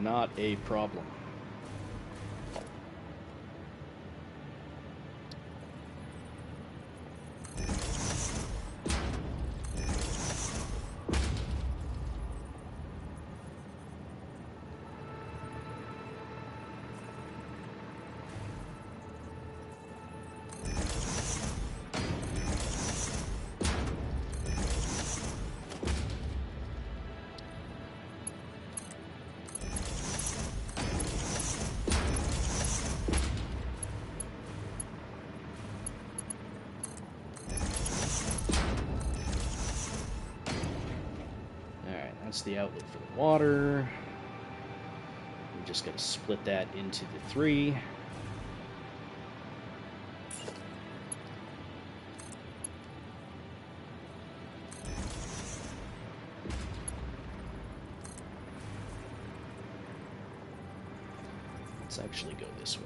Not a problem. That's the outlet for the water. We just got to split that into the 3. Let's actually go this way.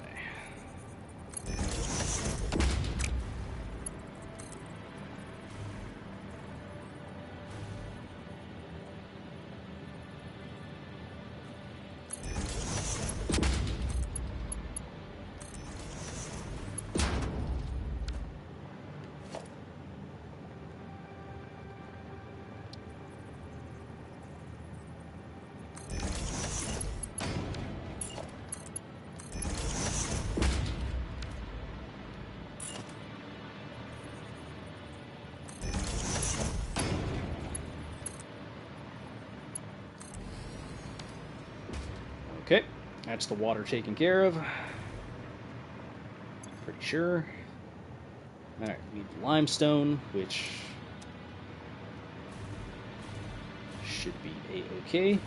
Okay, that's the water taken care of. Pretty sure. Alright, we need the limestone, which should be a-okay.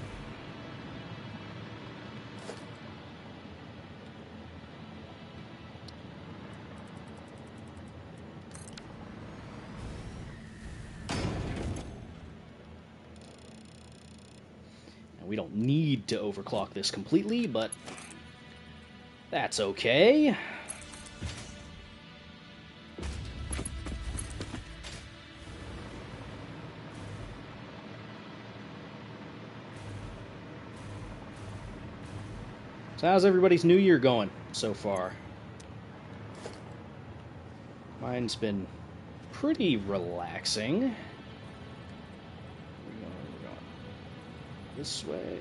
We don't need to overclock this completely, but that's okay. So how's everybody's new year going so far? Mine's been pretty relaxing. We're going this way.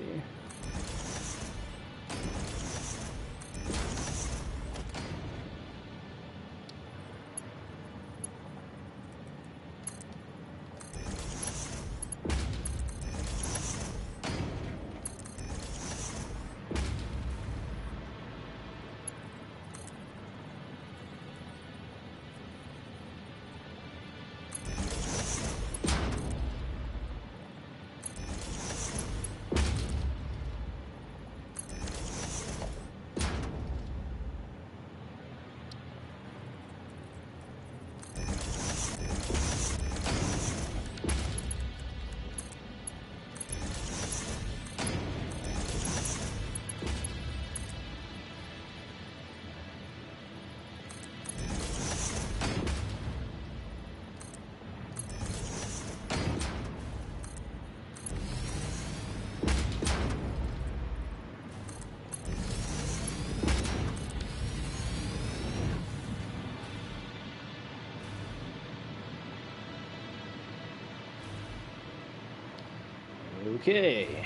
Okay.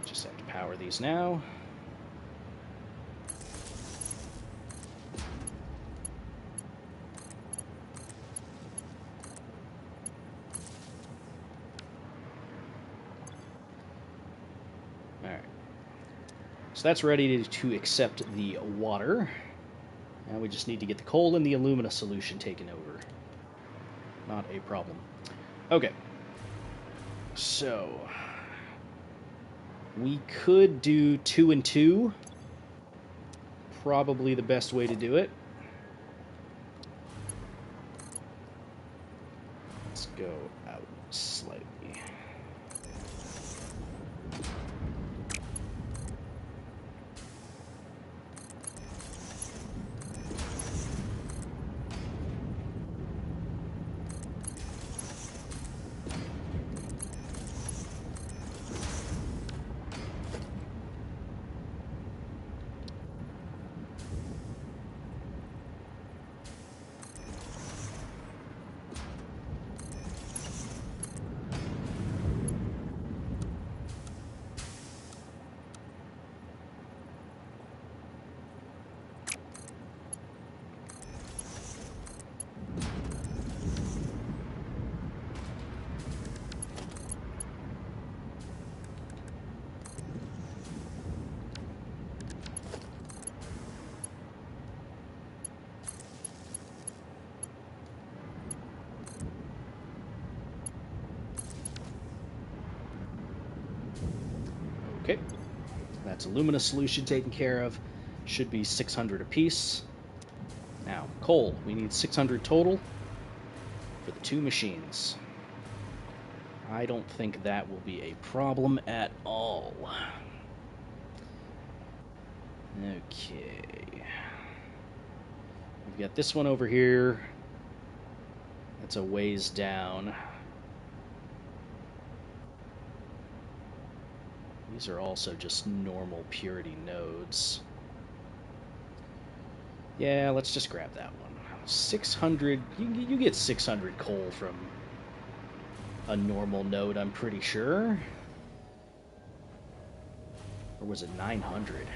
Just have to power these now. Alright. So that's ready to accept the water. Now we just need to get the coal and the alumina solution taken over. Not a problem. Okay. So we could do 2 and 2. Probably the best way to do it. Let's go out slightly. Okay, that's alumina solution taken care of. Should be 600 apiece. Now, coal. We need 600 total for the 2 machines. I don't think that will be a problem at all. Okay. We've got this one over here. That's a ways down. These are also just normal purity nodes. Yeah, let's just grab that one. 600, you get 600 coal from a normal node, I'm pretty sure. Or was it 900?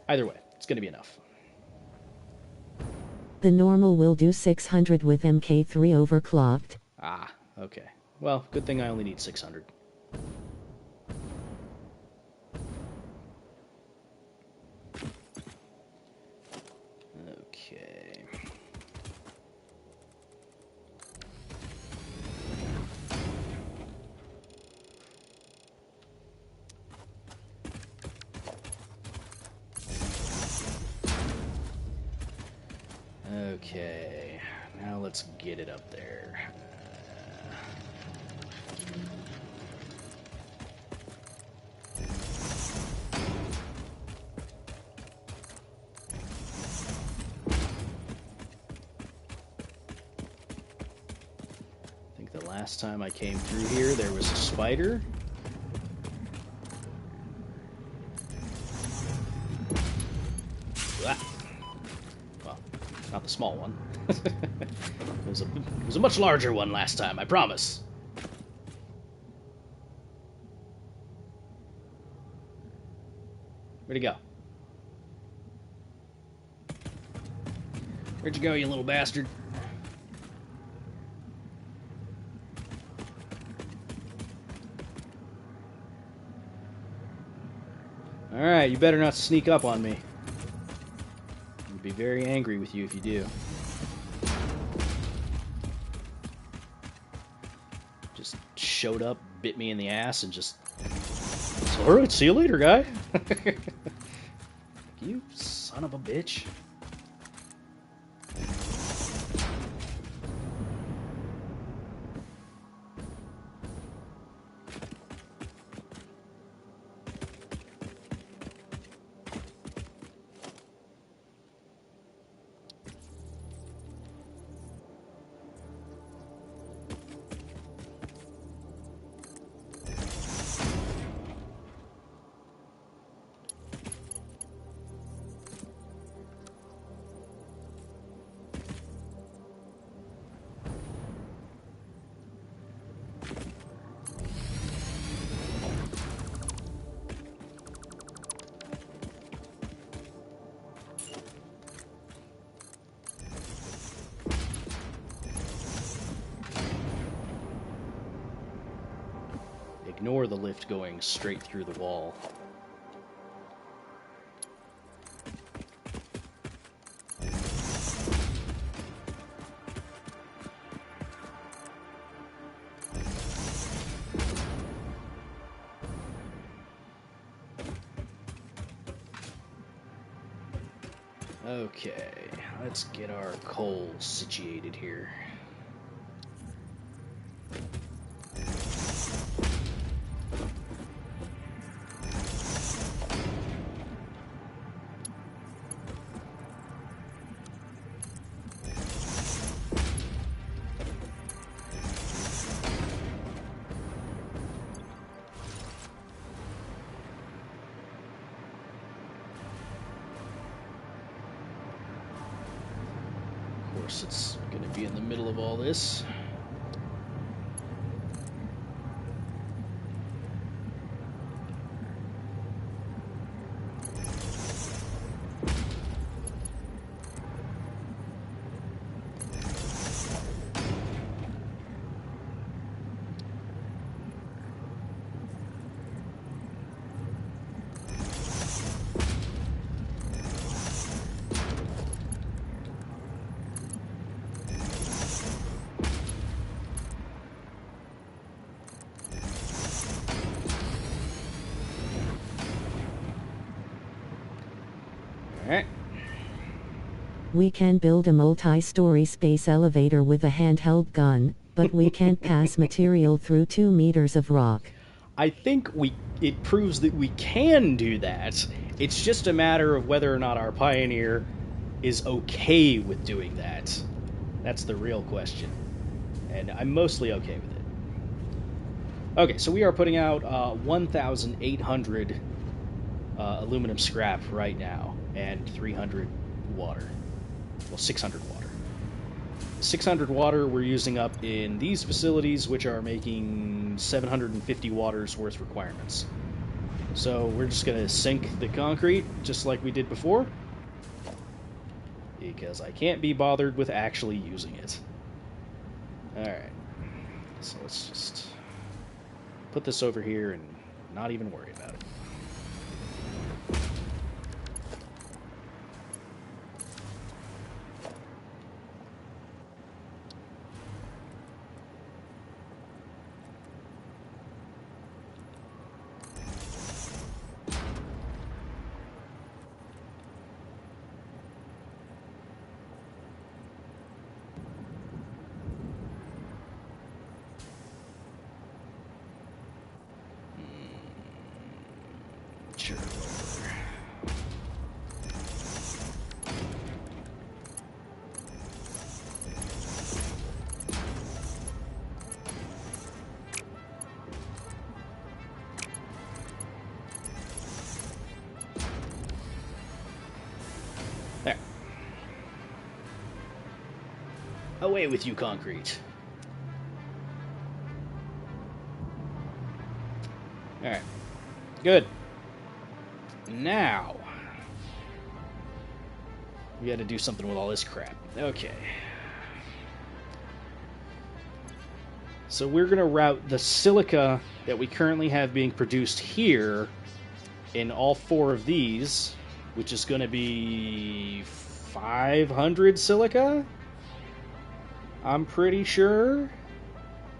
Either way, it's going to be enough. The normal will do 600 with MK3 overclocked. Ah, Okay. Well, good thing I only need 600. Okay. Okay. Now let's get it up there. Last time I came through here, there was a spider. Ah. Well, not the small one. It was a much larger one last time, I promise. Where'd he go? Where'd you go, you little bastard? Alright, you better not sneak up on me. I'd be very angry with you if you do. Just showed up, bit me in the ass, and just... Alright, see you later, guy. You son of a bitch. Ignore the lift going straight through the wall. Okay, let's get our coal situated here. It's going to be in the middle of all this. We can build a multi-story space elevator with a handheld gun, but we can't pass material through 2 meters of rock. I think it proves that we can do that. It's just a matter of whether or not our Pioneer is okay with doing that. That's the real question. And I'm mostly okay with it. Okay, so we are putting out 1,800 aluminum scrap right now, and 300 water. Well, 600 water. 600 water we're using up in these facilities, which are making 750 water's worth requirements. So we're just going to sink the concrete, just like we did before, because I can't be bothered with actually using it. Alright. So let's just put this over here and not even worry about it. Sure. There. Away with you, concrete. Alright. Good. Now, we got to do something with all this crap. Okay. So we're going to route the silica that we currently have being produced here in all 4 of these, which is going to be 500 silica, I'm pretty sure,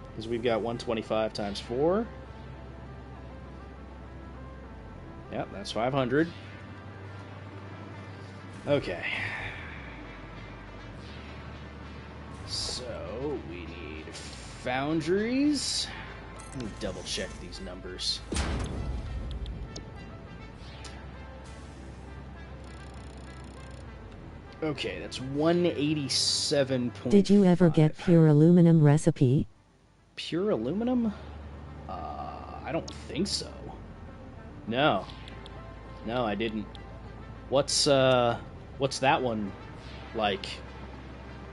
because we've got 125 times 4. Yep, that's 500. Okay. So, we need foundries. Let me double check these numbers. Okay, that's 187. Did you ever get pure aluminum recipe? Pure aluminum? I don't think so. No. No, I didn't. What's that one like?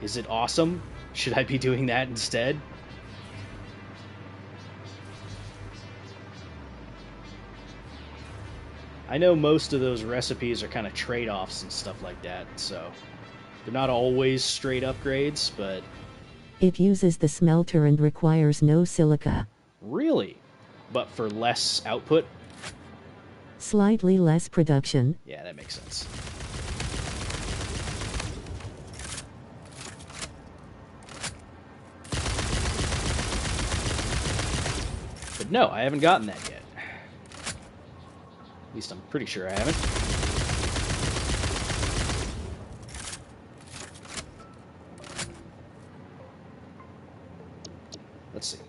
Is it awesome? Should I be doing that instead? I know most of those recipes are kind of trade-offs and stuff like that, so they're not always straight upgrades, but... It uses the smelter and requires no silica. Really? But for less output? Slightly less production. Yeah, that makes sense. But no, I haven't gotten that yet. At least I'm pretty sure I haven't. Let's see.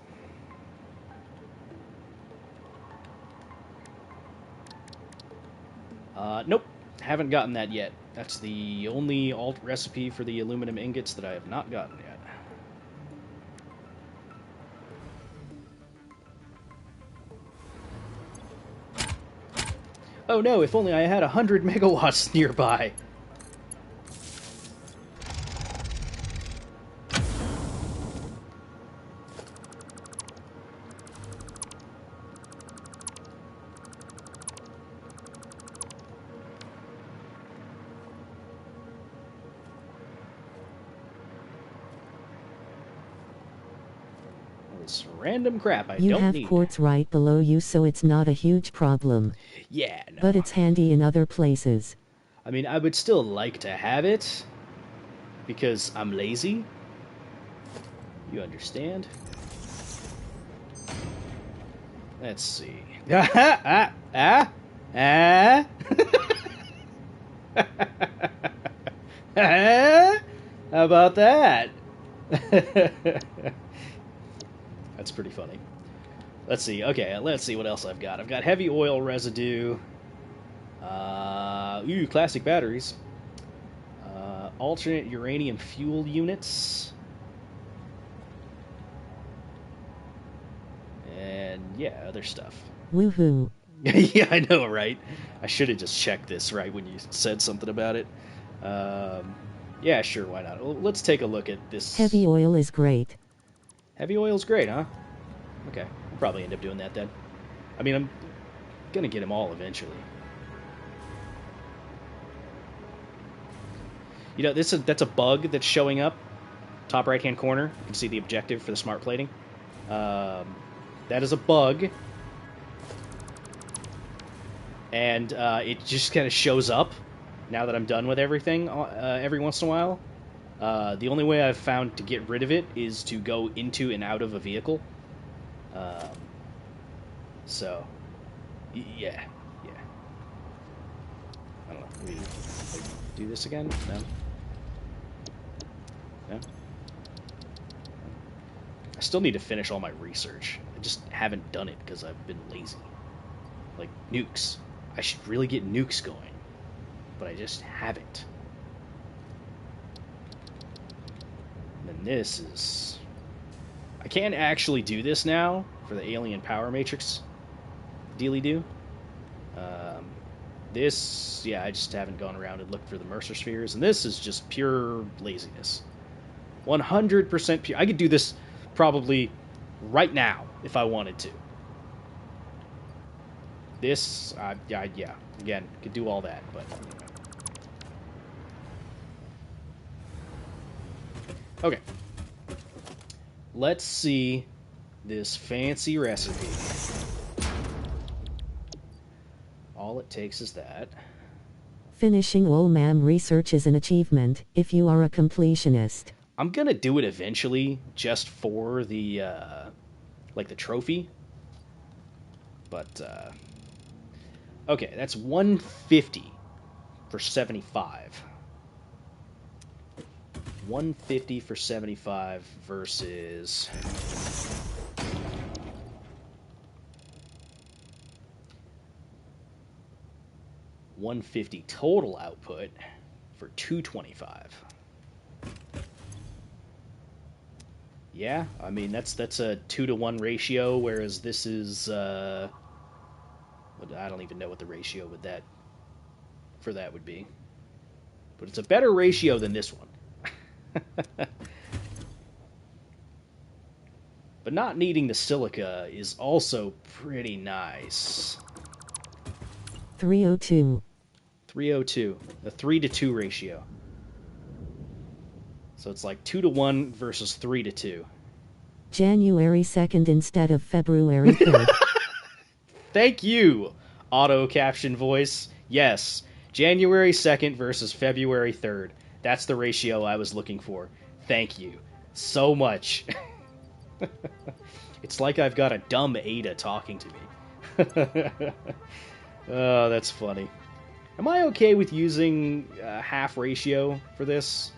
Nope, haven't gotten that yet. That's the only alt recipe for the aluminum ingots that I have not gotten yet. Oh no, if only I had 100 megawatts nearby. Random crap I don't need. You have quartz right below you, so it's not a huge problem. Yeah, no. But it's handy in other places. I mean, I would still like to have it, because I'm lazy. You understand? Let's see. How about that? That's pretty funny. Let's see. Okay, let's see what else I've got. I've got heavy oil residue. Classic batteries. Alternate uranium fuel units. And, yeah, other stuff. Woohoo. Yeah, I know, right? I should have just checked this right when you said something about it. Yeah, sure, why not? Well, let's take a look at this. Heavy oil is great. Heavy oil's great, huh? Okay, I'll probably end up doing that then. I mean, I'm gonna get them all eventually. You know, that's a bug that's showing up. Top right-hand corner, you can see the objective for the smart plating. That is a bug. And it just kind of shows up now that I'm done with everything every once in a while. The only way I've found to get rid of it is to go into and out of a vehicle. So, yeah. I don't know. Maybe do this again? No? No? I still need to finish all my research. I just haven't done it because I've been lazy. Like, nukes. I should really get nukes going. But I just haven't. And then this is... I can actually do this now for the Alien Power Matrix dealy-do. This, yeah, I just haven't gone around and looked for the Mercer Spheres. And this is just pure laziness. 100% pure. I could do this probably right now if I wanted to. This, yeah, again, could do all that, but... Okay. Let's see this fancy recipe. All it takes is that. Finishing all MAM research is an achievement, if you are a completionist. I'm gonna do it eventually, just for the, like the trophy. But, okay, that's 150 for 75. 150 for 75 versus... $150 total output for 225. Yeah, I mean that's a 2-to-1 ratio, whereas this is I don't even know what the ratio with that for that would be, but it's a better ratio than this one. But not needing the silica is also pretty nice. 302. 302, a 3-to-2 ratio. So it's like 2-to-1 versus 3-to-2. January 2nd instead of February 3rd. Thank you, auto caption voice. Yes, January 2nd versus February 3rd. That's the ratio I was looking for. Thank you so much. It's like I've got a dumb Ada talking to me. Oh, that's funny. Am I okay with using half ratio for this?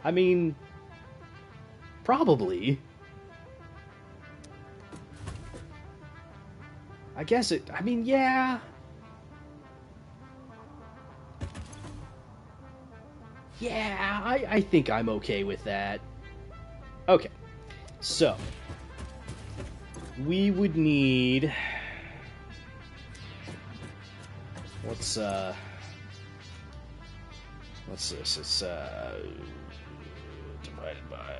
I mean, probably. I guess it... I mean, yeah. Yeah, I think I'm okay with that. Okay. So, we would need... What's this? It's divided by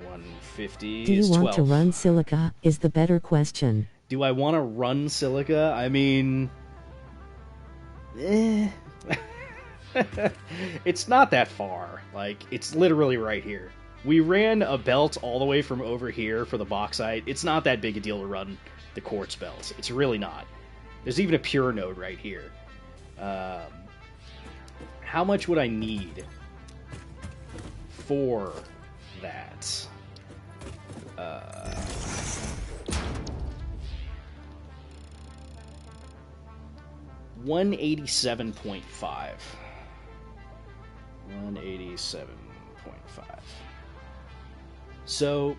150. Do you want to run silica? Is the better question. Do I want to run silica? I mean, it's not that far. Like, it's literally right here. We ran a belt all the way from over here for the bauxite. It's not that big a deal to run the quartz belt. It's really not. There's even a pure node right here. How much would I need for that? 187.5. 187.5. So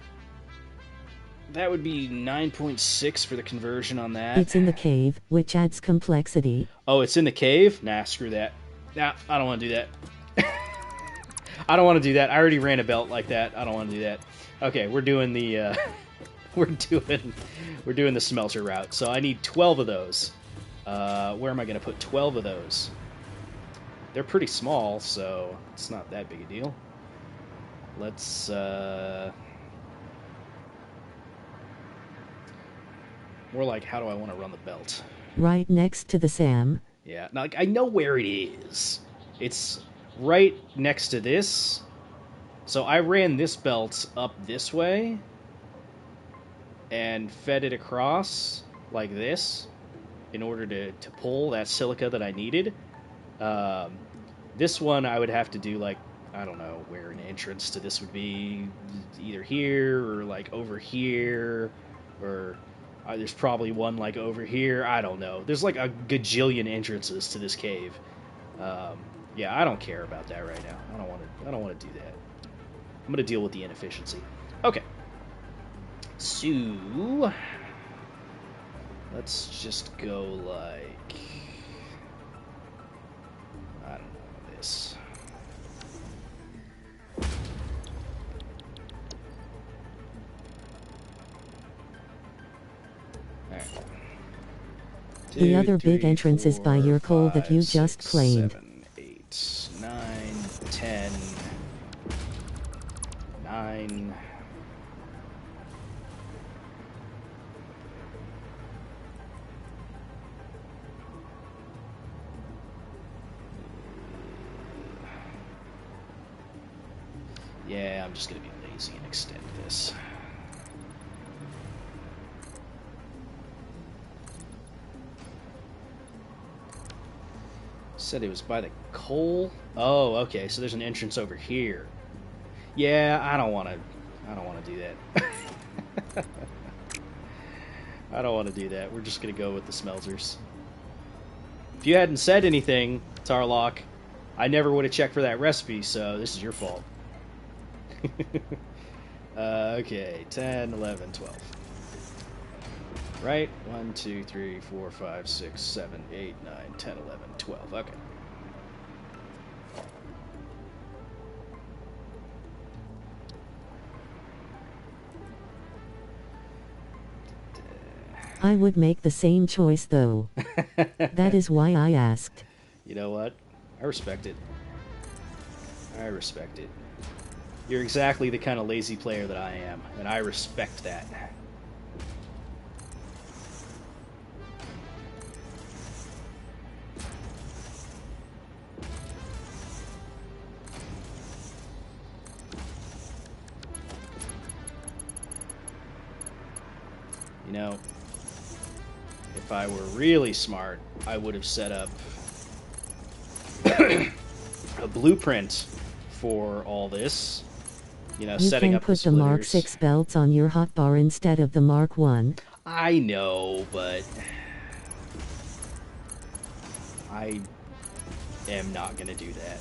that would be 9.6 for the conversion on that. It's in the cave, which adds complexity. Oh, it's in the cave? Nah, screw that. Nah, I don't want to do that. I don't want to do that. I already ran a belt like that. I don't want to do that. Okay, we're doing the we're doing the smelter route. So I need 12 of those. Where am I going to put 12 of those? They're pretty small, so it's not that big a deal. Let's more like, how do I want to run the belt? Right next to the SAM. Yeah, now, like, I know where it is. It's right next to this. So I ran this belt up this way. and fed it across like this in order to pull that silica that I needed. This one I would have to do like, I don't know where an entrance to this would be, either here or like over here, or there's probably one like over here. I don't know. There's like a gajillion entrances to this cave. Yeah, I don't care about that right now. I don't want to do that. I'm gonna deal with the inefficiency. Okay. So let's just go like, I don't know, this. Alright. The other big entrance is by your coal that you just claimed. 7, 8, 9, 10, 9. Yeah, I'm just going to be lazy and extend this. Said it was by the coal. Oh, okay. So there's an entrance over here. Yeah, I don't want to do that. I don't want to do that. We're just going to go with the smelters. If you hadn't said anything, Tarlock, I never would have checked for that recipe, so this is your fault. Okay, 10, 11, 12. Right? 1, 2, 3, 4, 5, 6, 7, 8, 9, 10, 11, 12. Okay. I would make the same choice though. That is why I asked. You know what? I respect it. I respect it. You're exactly the kind of lazy player that I am, and I respect that. You know, if I were really smart, I would have set up a blueprint for all this. You know, you setting can up put the Mark 6 belts on your hotbar instead of the Mark 1. I know, but I am not going to do that.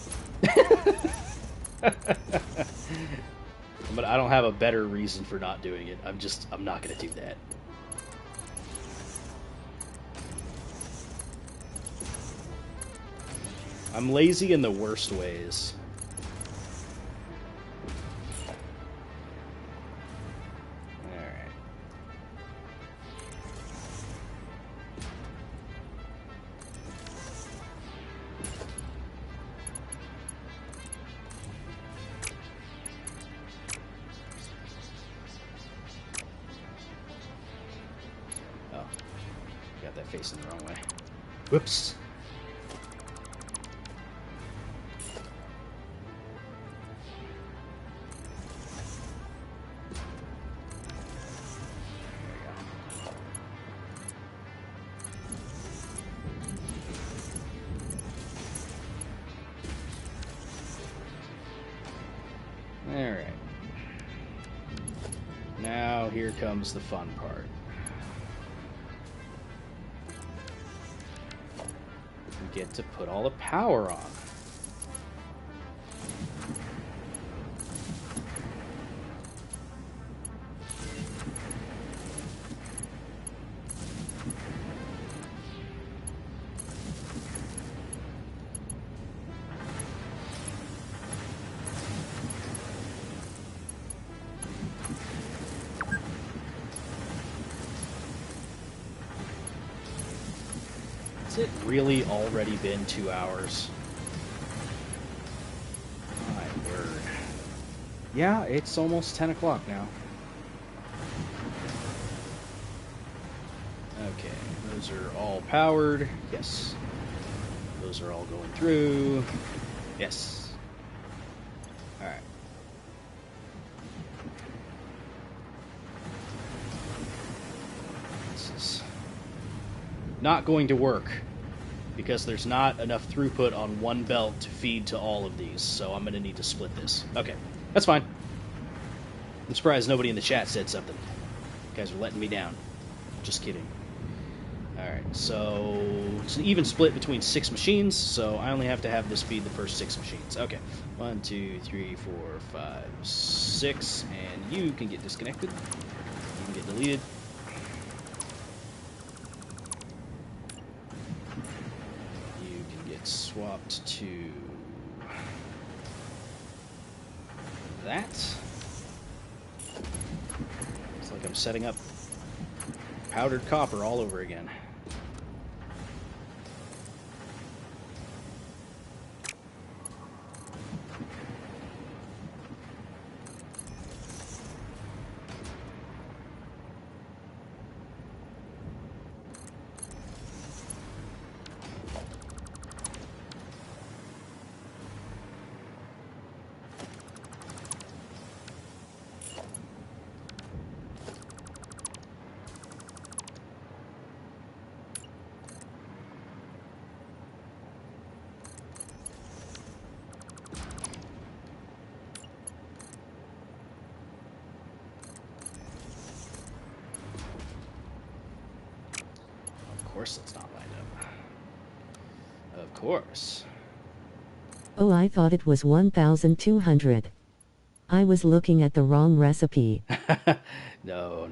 But I don't have a better reason for not doing it. I'm not going to do that. I'm lazy in the worst ways. Alright. Oh. Got that facing the wrong way. Whoops. Alright. Now here comes the fun part. We get to put all the power on. Has it really already been 2 hours? My word. Yeah, it's almost 10 o'clock now. Okay, those are all powered. Yes. Those are all going through. Yes. Alright. not going to work because there's not enough throughput on one belt to feed to all of these, so I'm going to need to split this. Okay, that's fine. I'm surprised nobody in the chat said something. You guys are letting me down. Just kidding. Alright, so it's an even split between 6 machines, so I only have to have this feed the first 6 machines. Okay, 1, 2, 3, 4, 5, 6, and you can get disconnected. You can get deleted. You can get swapped to that. It's like I'm setting up powdered copper all over again. Of course it's not lined up. Of course. Oh, I thought it was 1,200. I was looking at the wrong recipe. No.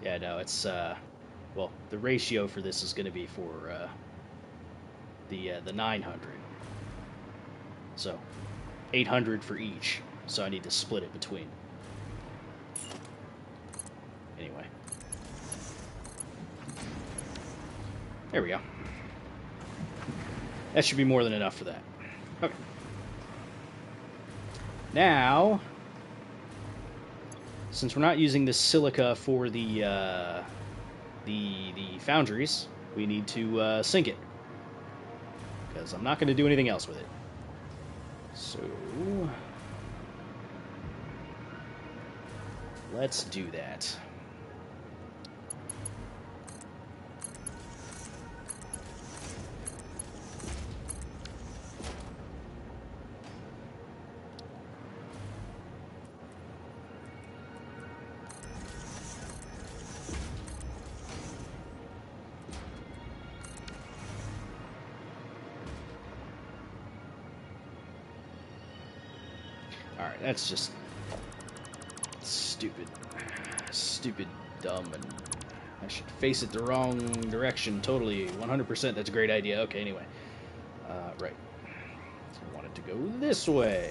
Yeah, no, it's, well, the ratio for this is going to be for, the 900. So, 800 for each. So I need to split it between. Anyway. There we go. That should be more than enough for that. Okay. Now, since we're not using this silica for the foundries, we need to sink it. Because I'm not going to do anything else with it. So, let's do that. Alright, that's just stupid, dumb, and I should face it the wrong direction, totally, 100%, that's a great idea. Okay, anyway. Right. I want it to go this way.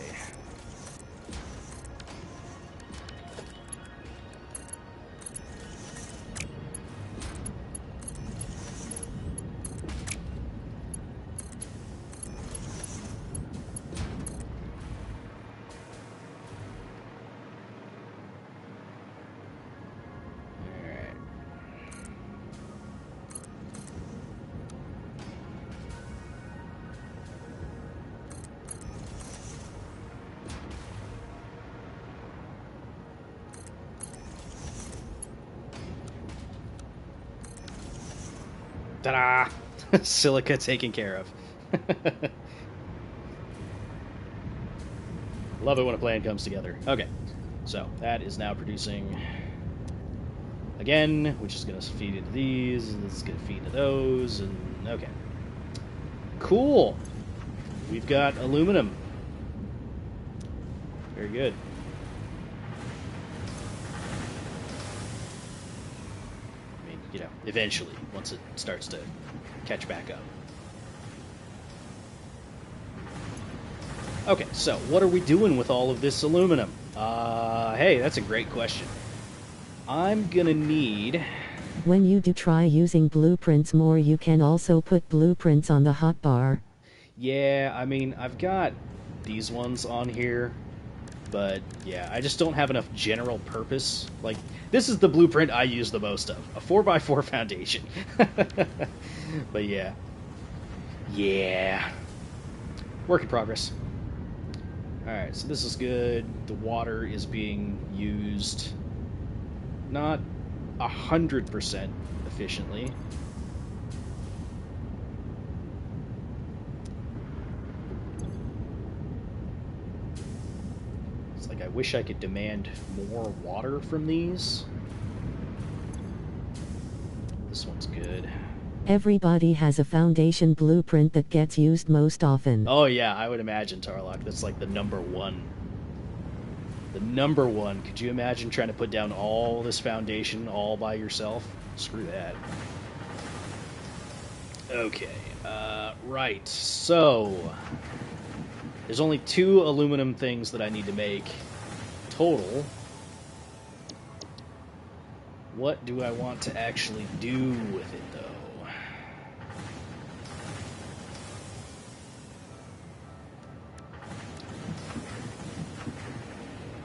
Ta-da! Silica taken care of. Love it when a plan comes together. Okay, so that is now producing again, which is going to feed into these, and it's going to feed into those, and okay. Cool! We've got aluminum. Very good. You know, eventually, once it starts to catch back up. Okay, so what are we doing with all of this aluminum? Hey, that's a great question. I'm gonna need... When you do try using blueprints more, you can also put blueprints on the hotbar. Yeah, I mean, I've got these ones on here, but yeah, I just don't have enough general purpose. Like, this is the blueprint I use the most of, a 4x4 foundation. But yeah. Work in progress. Alright, so this is good. The water is being used not 100% efficiently. It's like I wish I could demand more water from these. This one's good. Everybody has a foundation blueprint that gets used most often. Oh yeah, I would imagine, Tarlock. That's like the number one. The number one. Could you imagine trying to put down all this foundation all by yourself? Screw that. Okay, right. So, there's only 2 aluminum things that I need to make total. What do I want to actually do with it, though?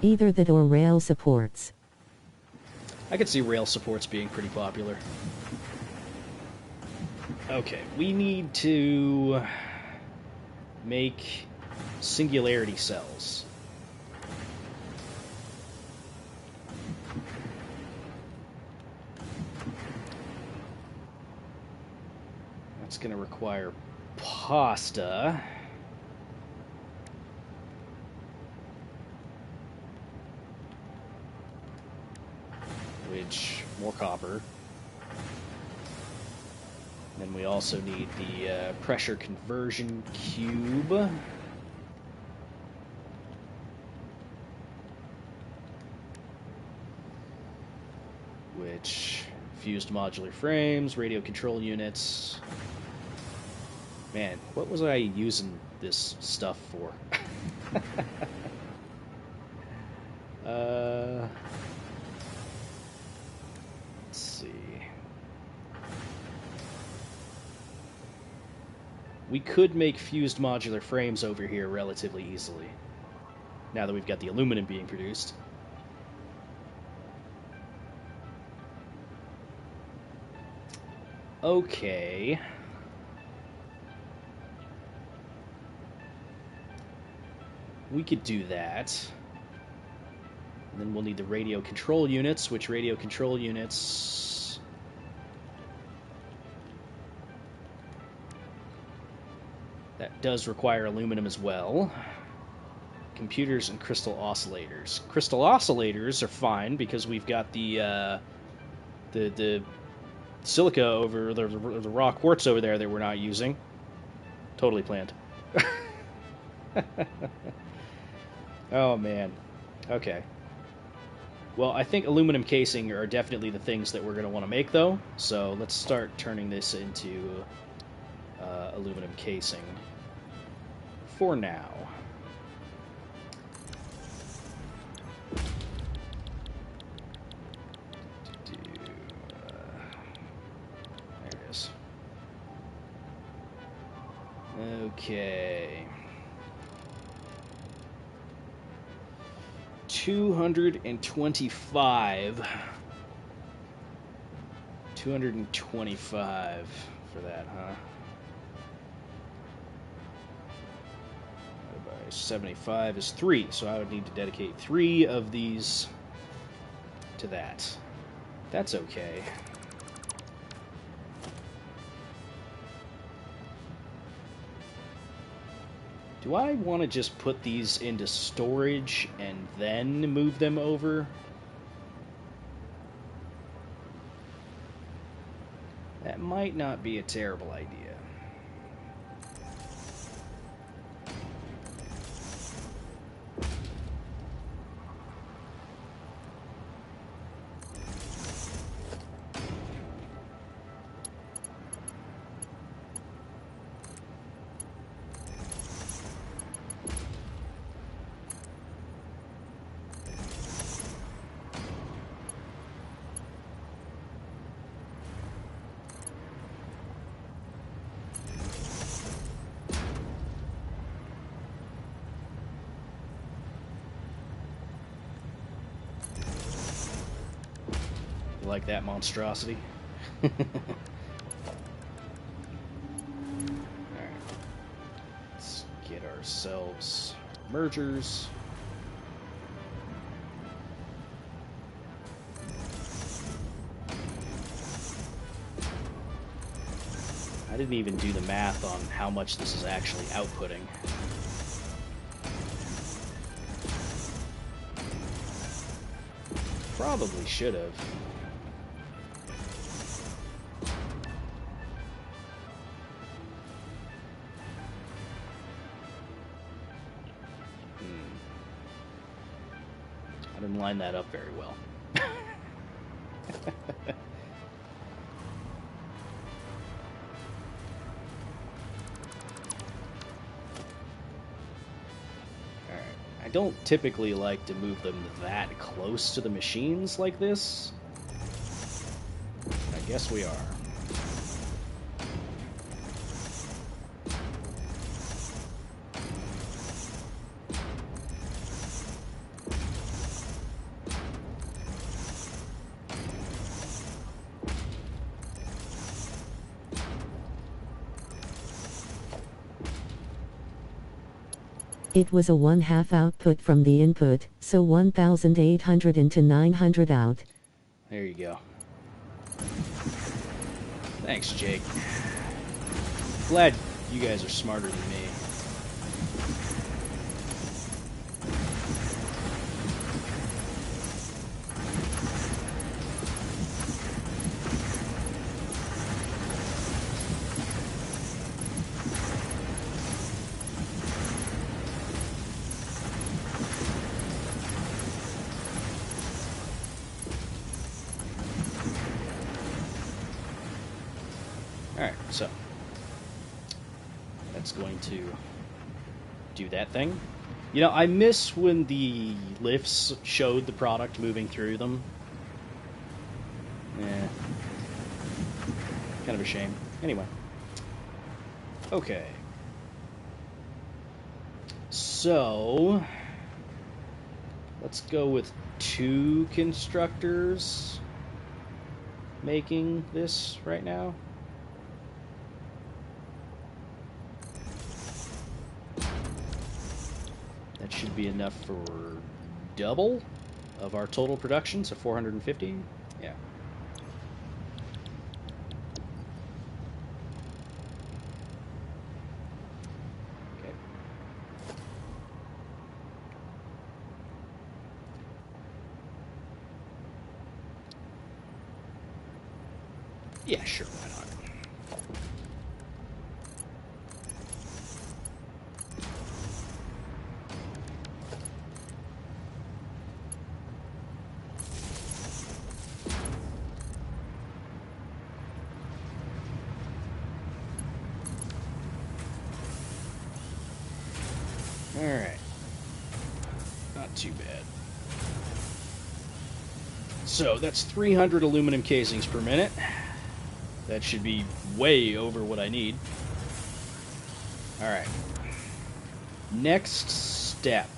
Either that or rail supports. I could see rail supports being pretty popular. Okay, we need to make singularity cells. That's going to require pasta. Which, more copper. Then we also need the pressure conversion cube. Which, fused modular frames, radio control units. Man, what was I using this stuff for? Let's see. We could make fused modular frames over here relatively easily, now that we've got the aluminum being produced. Okay. We could do that. And then we'll need the radio control units, which radio control units... that does require aluminum as well. Computers and crystal oscillators. Crystal oscillators are fine because we've got the silica over the raw quartz over there that we're not using. Totally planned. Oh man. Okay. Well, I think aluminum casing are definitely the things that we're going to want to make, though. So let's start turning this into aluminum casing for now. There it is. Okay. 225. 225 for that, huh? 75 is 3, so I would need to dedicate 3 of these to that. That's okay. Do I want to just put these into storage and then move them over? That might not be a terrible idea. Like that monstrosity. Alright. Let's get ourselves mergers. I didn't even do the math on how much this is actually outputting. Probably should have. I didn't line that up very well. I don't typically like to move them that close to the machines like this. I guess we are. It was a 1/2 output from the input, so 1,800 into 900 out. There you go. Thanks, Jake. Glad you guys are smarter than me. Alright, so that's going to do that thing. You know, I miss when the lifts showed the product moving through them. Yeah. Kind of a shame. Anyway. Okay. So, let's go with 2 constructors making this right now. That should be enough for double of our total production, so 450. Yeah. Okay. Yeah, sure, why not? Alright. Not too bad. So, that's 300 aluminum casings per minute. That should be way over what I need. Alright. Next step.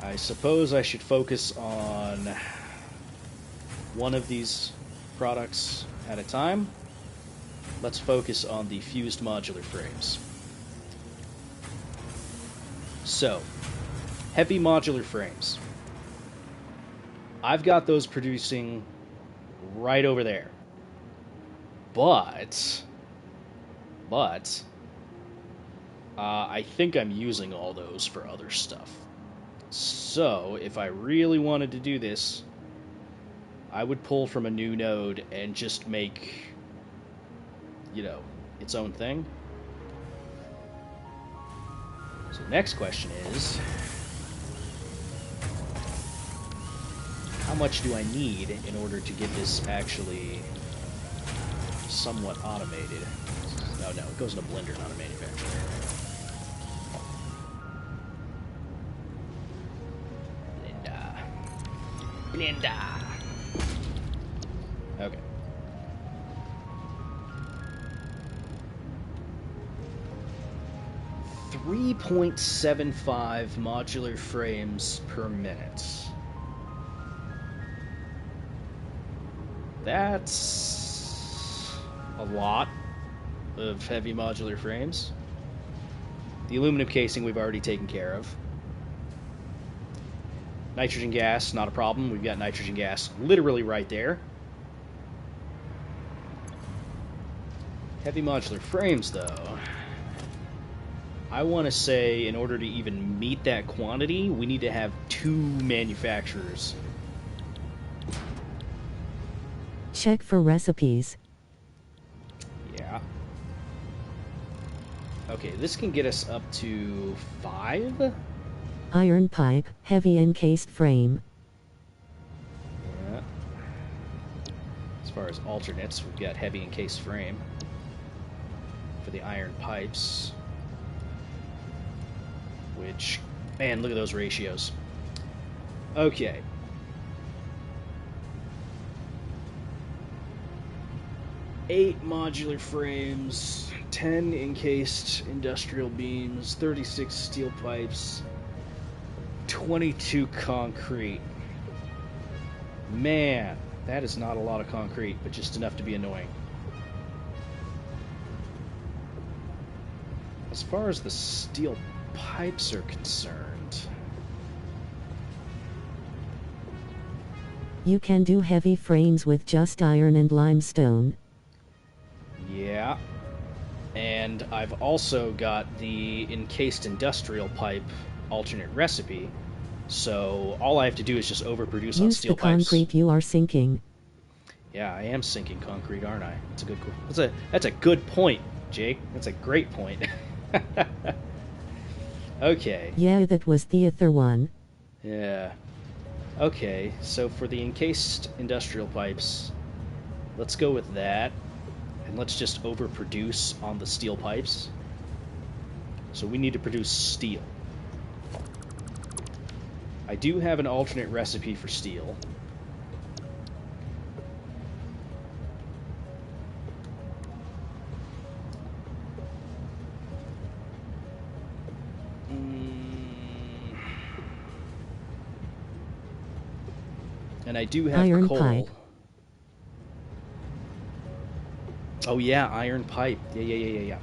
I suppose I should focus on one of these products at a time. Let's focus on the fused modular frames. So, heavy modular frames. I've got those producing right over there. But I think I'm using all those for other stuff. So, if I really wanted to do this, I would pull from a new node and just make, you know, its own thing. So the next question is, how much do I need in order to get this actually somewhat automated? Oh no, it goes in a blender, not a manufacturer. Blender. Okay. .75 modular frames per minute. That's a lot. of heavy modular frames. The aluminum casing we've already taken care of. Nitrogen gas, not a problem. We've got nitrogen gas literally right there. Heavy modular frames, though. I want to say in order to even meet that quantity, we need to have 2 manufacturers. Check for recipes. Yeah. Okay, this can get us up to 5? Iron pipe, heavy encased frame. Yeah. As far as alternates, we've got heavy encased frame for the iron pipes. Which, man, look at those ratios. Okay. Eight modular frames, 10 encased industrial beams, 36 steel pipes, 22 concrete. Man, that is not a lot of concrete, but just enough to be annoying. As far as the steel pipes are concerned, You can do heavy frames with just iron and limestone. yeah. And I've also got the encased industrial pipe alternate recipe, so all I have to do is just overproduce on Use steel the pipes. concrete you are sinking. Yeah, I am sinking concrete, aren't I? That's a good point, Jake. That's a great point. Okay. Yeah, that was the other one. Yeah. Okay, so for the encased industrial pipes, let's go with that. And let's just overproduce on the steel pipes. So we need to produce steel. I do have an alternate recipe for steel. And I do have Iron coal. pipe. Oh yeah, iron pipe. Yeah.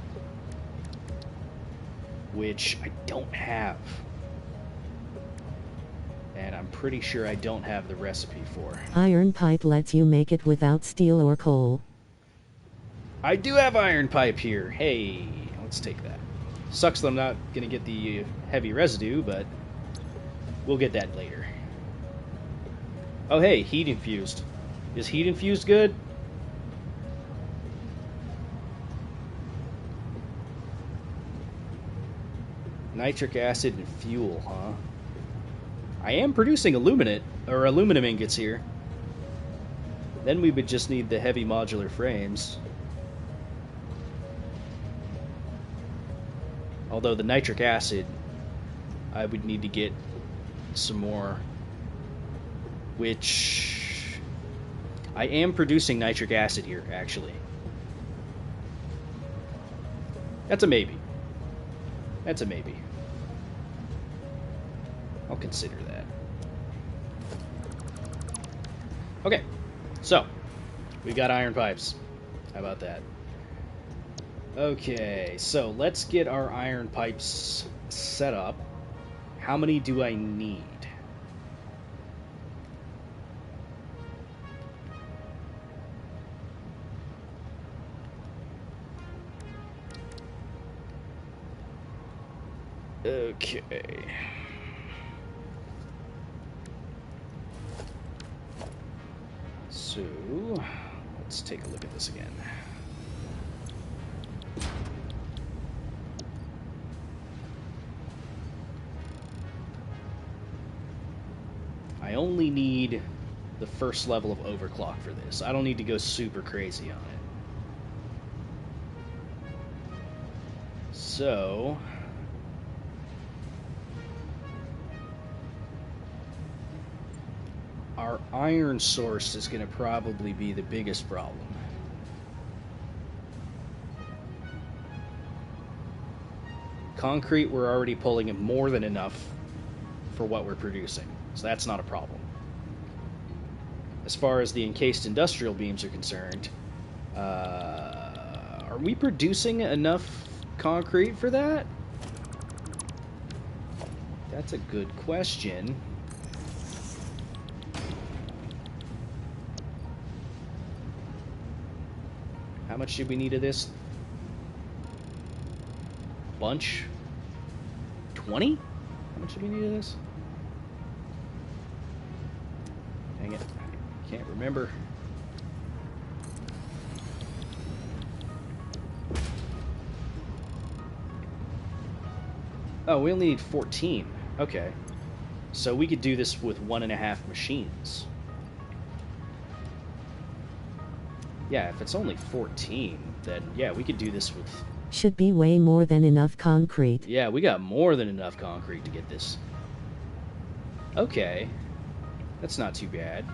Which I don't have. And I'm pretty sure I don't have the recipe for. Iron pipe lets you make it without steel or coal. I do have iron pipe here. Hey, let's take that. Sucks that I'm not going to get the heavy residue, but we'll get that later. Oh hey, heat infused. Is heat infused good? Nitric acid and fuel, huh? I am producing aluminum ingots here. Then we would just need the heavy modular frames. Although the nitric acid, I would need to get some more. Which I am producing nitric acid here, actually. That's a maybe. That's a maybe. I'll consider that. Okay, so we've got iron pipes. How about that? Okay, so let's get our iron pipes set up. How many do I need? Okay. So, let's take a look at this again. I only need the first level of overclock for this. I don't need to go super crazy on it. So, our iron source is going to probably be the biggest problem. Concrete, we're already pulling in more than enough for what we're producing, so that's not a problem. As far as the encased industrial beams are concerned, our Are we producing enough concrete for that? That's a good question. How much did we need of this? Bunch? 20? How much did we need of this? Dang it. I can't remember. Oh, we only need 14. Okay. So we could do this with 1.5 machines. Yeah, if it's only 14, then yeah, we could do this with... Should be way more than enough concrete. Yeah, we got more than enough concrete to get this. Okay. That's not too bad.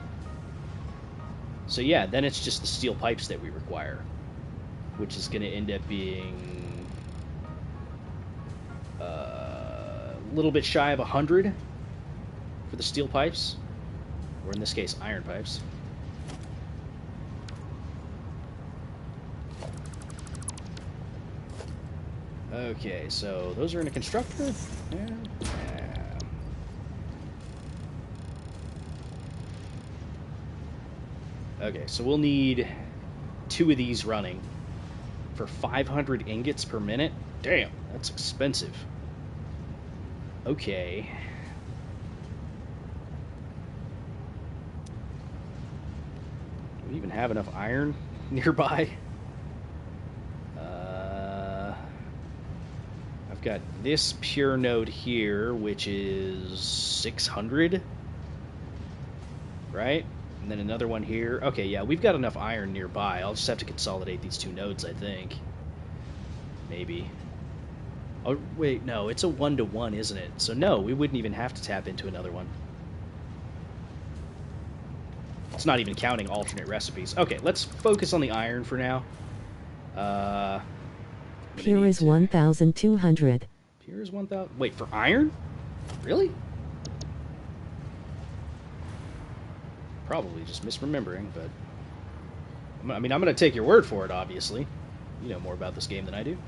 So yeah, then it's just the steel pipes that we require, which is going to end up being a little bit shy of 100 for the steel pipes, or in this case, iron pipes. Okay, so those are in a constructor? Yeah. Okay, so we'll need 2 of these running for 500 ingots per minute. Damn, that's expensive. Okay. Do we even have enough iron nearby? I've got this pure node here, which is 600, right? And then another one here. Okay, yeah, we've got enough iron nearby. I'll just have to consolidate these 2 nodes, I think. Maybe. Oh, wait, no, it's a 1-to-1, isn't it? So no, we wouldn't even have to tap into another one. It's not even counting alternate recipes. Okay, let's focus on the iron for now. Pure is 1,200. Pure is 1,000. Wait, for iron? Really? Probably just misremembering, but... I mean, I'm going to take your word for it, obviously. You know more about this game than I do.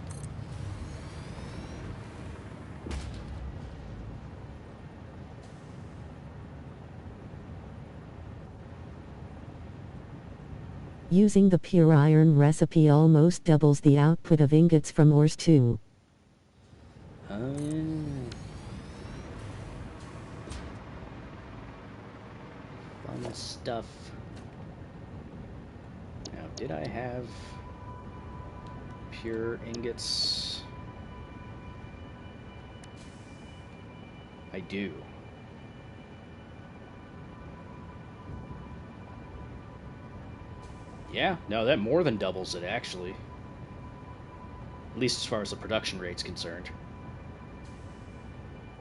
Using the pure iron recipe almost doubles the output of ingots from ores too. Fun stuff. Now, did I have pure ingots? I do. Yeah, no, that more than doubles it, actually. At least as far as the production rate's concerned.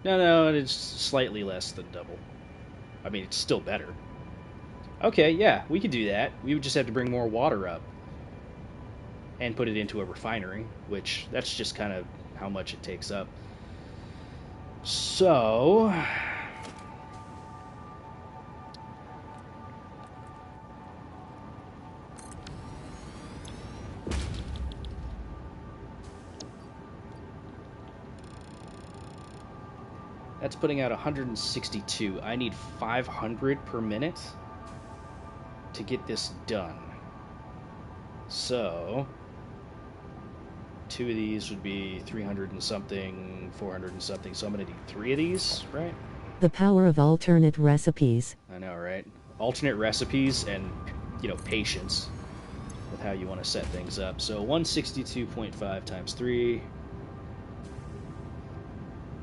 No, it's slightly less than double. I mean, it's still better. Okay, yeah, we could do that. We would just have to bring more water up. And put it into a refinery, which that's just kind of how much it takes up. So... that's putting out 162. I need 500 per minute to get this done. So, 2 of these would be 300 and something, 400 and something. So I'm going to need 3 of these, right? The power of alternate recipes. I know, right? Alternate recipes and, patience with how you want to set things up. So 162.5 times 3...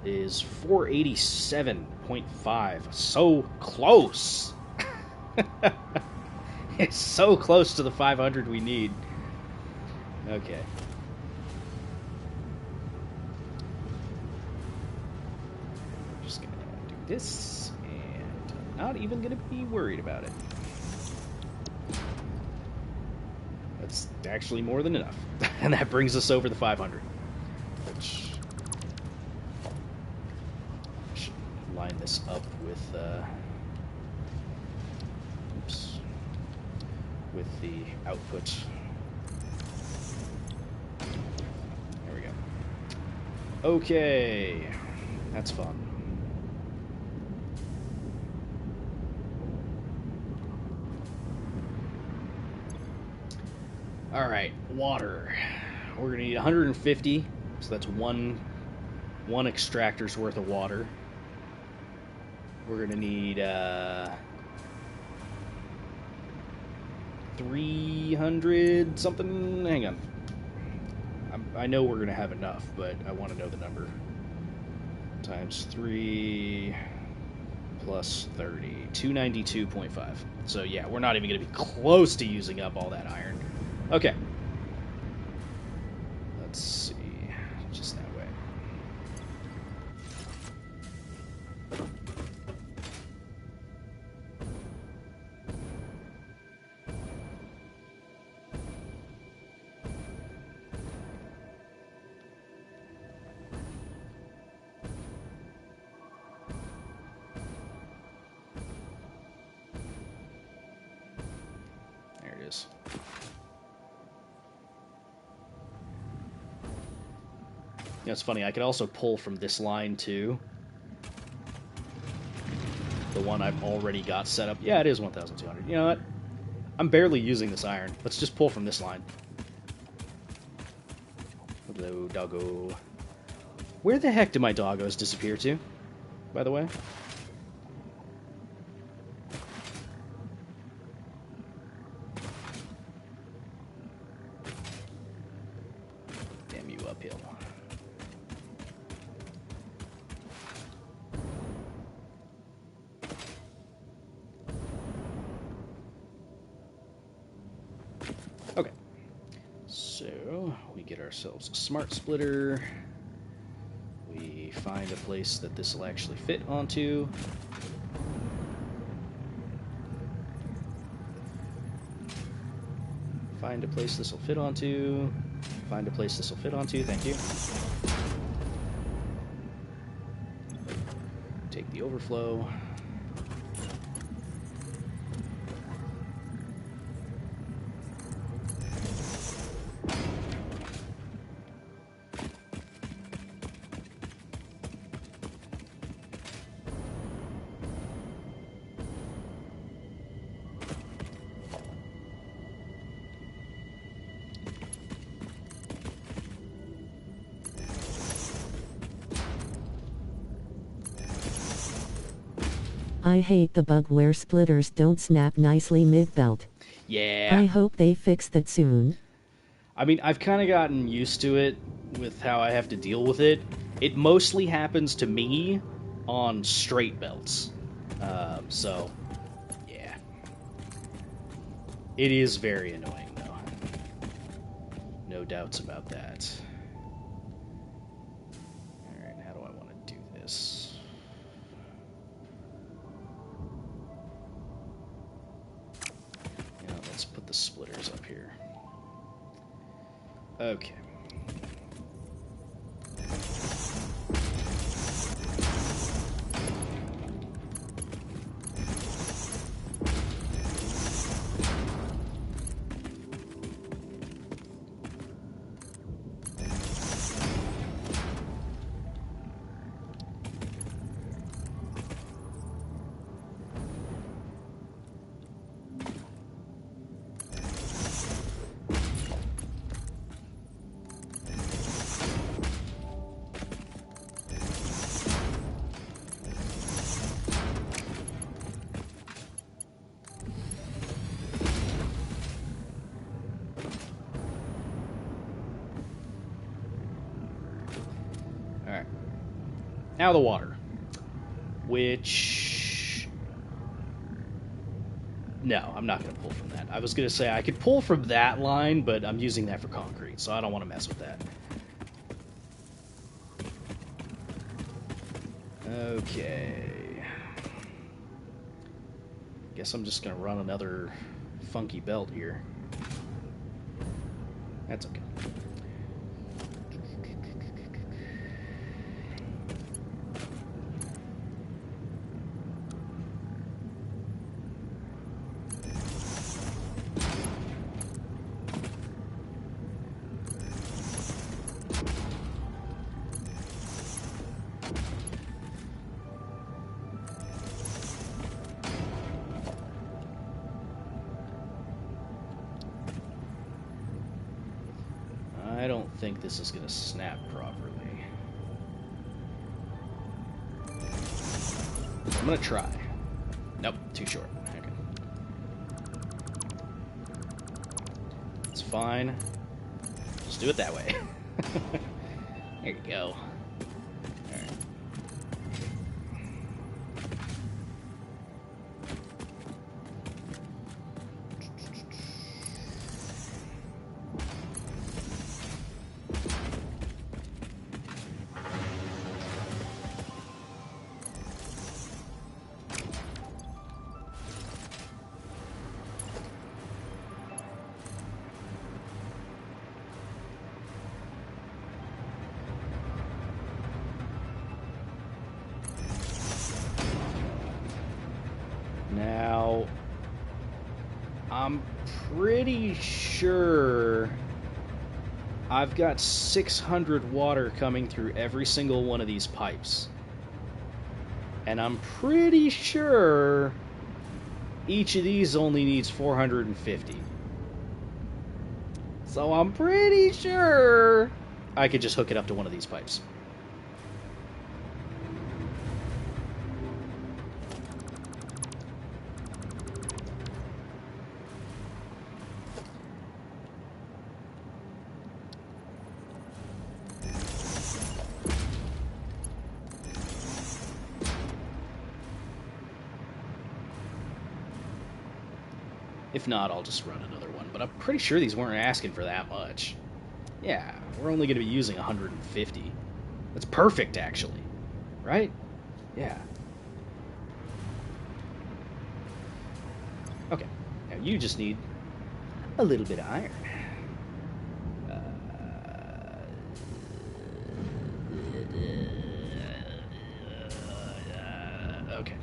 is 487.5. So close. It's so close to the 500 we need. Okay. I'm just gonna do this, and I'm not even gonna be worried about it. That's actually more than enough. And that brings us over the 500. Which... line this up with with the output Okay. That's fun. Alright, water. We're going to need 150, so that's one extractor's worth of water. We're going to need 300 something. Hang on. I know we're going to have enough, but I want to know the number. Times 3 plus 30. 292.5. So yeah, we're not even going to be close to using up all that iron. Okay. Let's see. Just that way. There it is. You know, it's funny, I could also pull from this line too. The one I've already got set up. Yeah, it is 1,200. You know what? I'm barely using this iron. Let's just pull from this line. Hello, doggo. Where the heck do my doggos disappear to, by the way? Damn you, uphill. Okay. So, we get ourselves a smart splitter. We find a place that this will actually fit onto. Find a place this will fit onto. Find a place this will fit onto. Thank you. Take the overflow. I hate the bug where splitters don't snap nicely mid-belt. Yeah. I hope they fix that soon. I mean, I've kind of gotten used to it with how I have to deal with it. It mostly happens to me on straight belts. So, yeah. It is very annoying, though. No doubts about that. Alright, how do I want to do this? Let's put the splitters up here. Okay. Alright. Now the water. Which... No, I'm not going to pull from that. I was going to say I could pull from that line, but I'm using that for concrete, so I don't want to mess with that. Okay. Guess I'm just going to run another funky belt here. That's okay. I don't think this is going to snap properly. I'm going to try. Nope, too short. Okay. It's fine. Just do it that way. There you go. Alright. Now, I'm pretty sure I've got 600 water coming through every single one of these pipes. And I'm pretty sure each of these only needs 450. So I'm pretty sure I could just hook it up to one of these pipes. If not, I'll just run another one. But I'm pretty sure these weren't asking for that much. Yeah, we're only going to be using 150. That's perfect, actually. Right? Yeah. Okay. Now you just need a little bit of iron. Okay.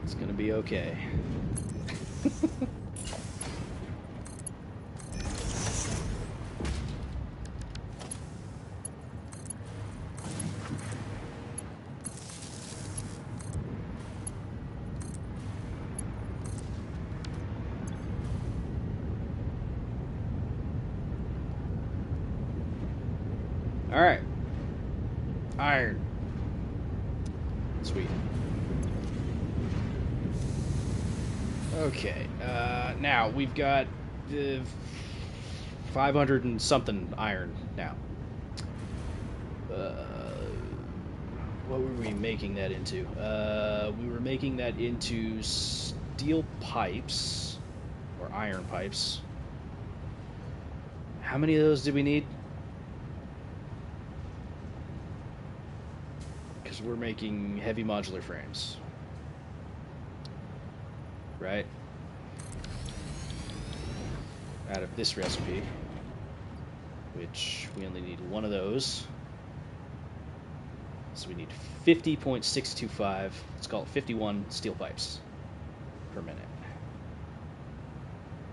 It's gonna be okay. Alright. Iron. Sweet. Okay, now we've got 500 and something iron now. What were we making that into? We were making that into steel pipes, or iron pipes. How many of those did we need? Because we're making heavy modular frames. Right? Out of this recipe, which we only need one of those. So we need 50.625, let's call it 51 steel pipes per minute.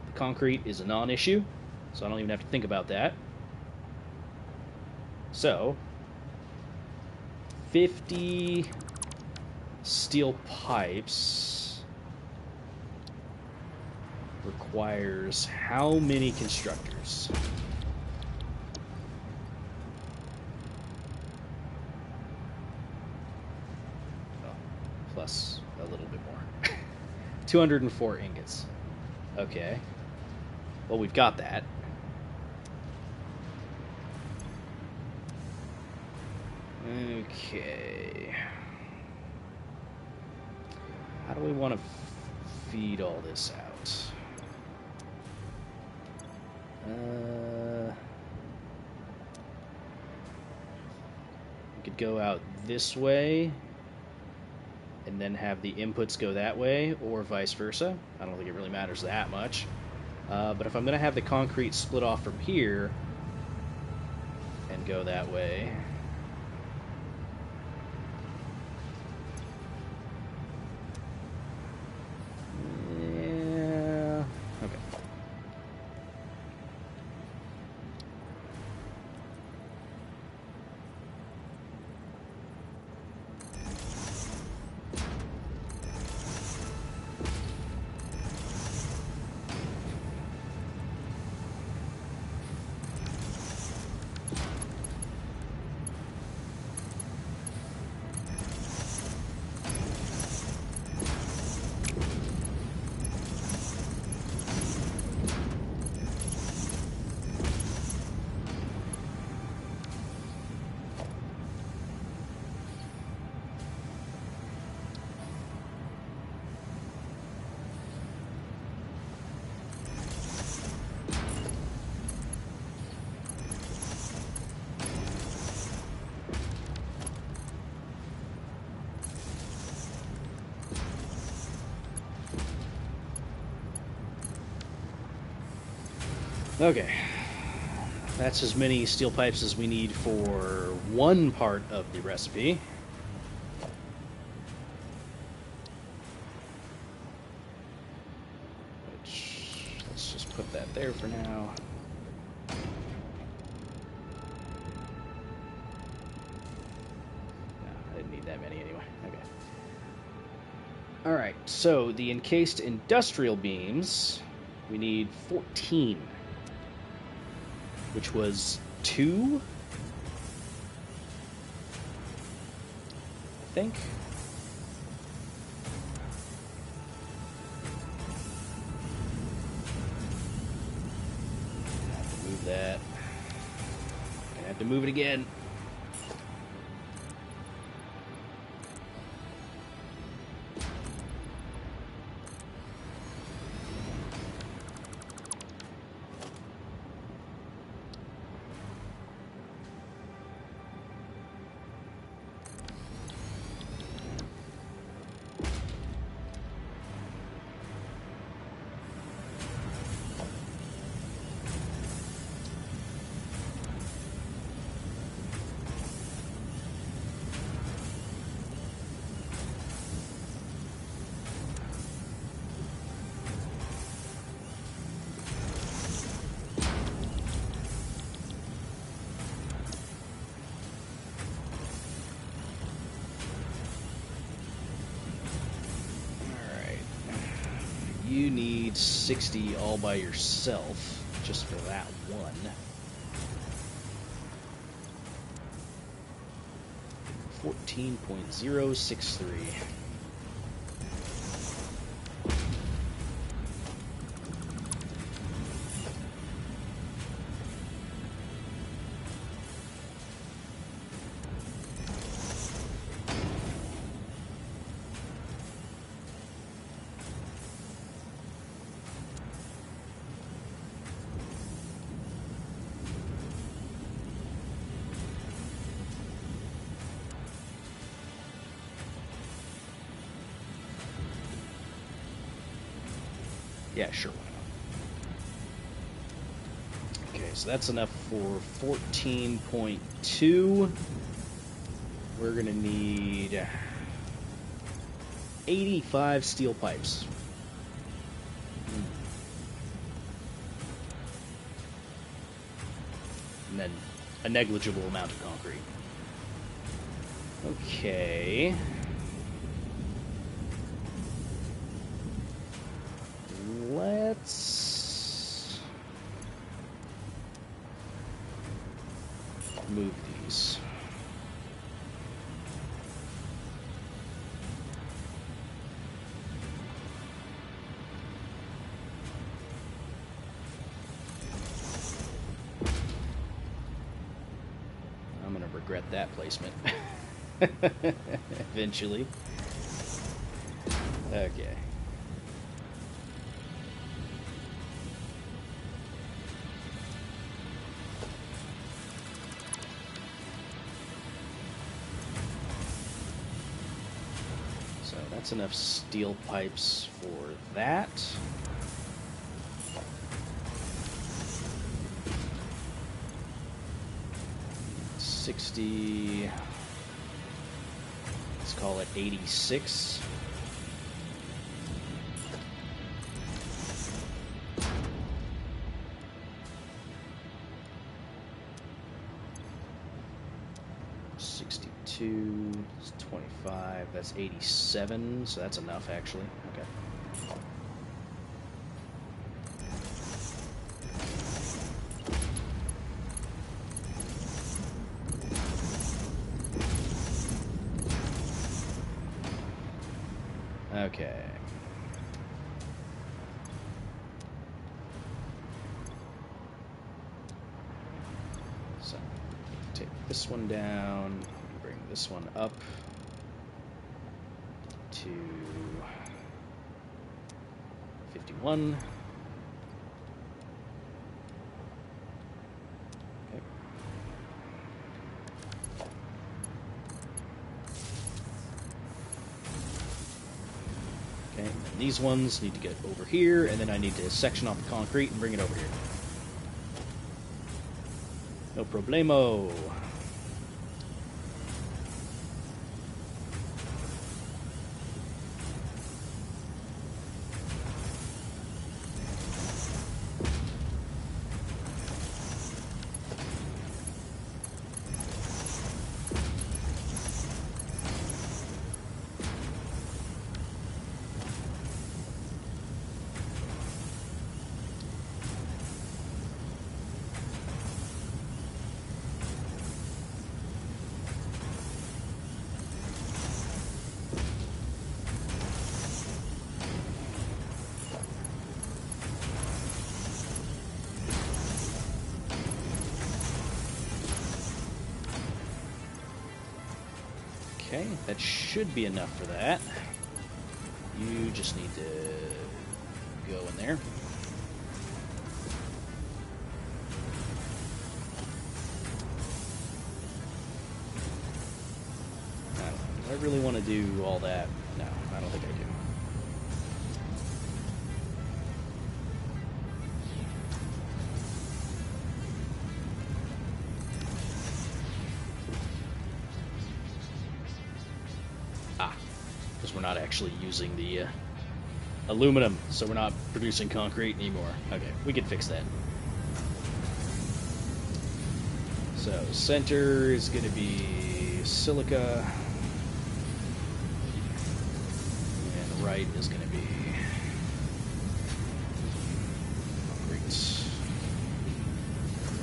The concrete is a non-issue, so I don't even have to think about that. So, 50 steel pipes requires how many constructors? Oh, plus a little bit more. 204 ingots. Okay. Well, we've got that. Okay. How do we want to feed all this out? We could go out this way and then have the inputs go that way, or vice versa. I don't think it really matters that much. But if I'm going to have the concrete split off from here and go that way, Okay. That's as many steel pipes as we need for one part of the recipe. Which, let's just put that there for now. No, I didn't need that many anyway. Okay. Alright, so the encased industrial beams, we need 14. Which was 2, I think. I have to move that. I have to move it again. You need 60 all by yourself, just for that one. 14.063. Yeah, sure, why not? Okay, so that's enough for 14.2. We're gonna need 85 steel pipes. And then a negligible amount of concrete. Okay. Let's move these. I'm gonna regret that placement eventually. Okay. That's enough steel pipes for that. $60. Let's call it 86. It's 25, that's 87, so that's enough actually. Okay. Okay. So, take this one down. This one up to 51. Okay. Okay, and these ones need to get over here, and then I need to section off the concrete and bring it over here. No problemo. Okay, that should be enough for that. You just need to go in there. Do I really want to do all that? No, I don't think I do. Because we're not actually using the aluminum, so we're not producing concrete anymore. Okay, we can fix that. So, center is going to be silica, and right is going to be concrete.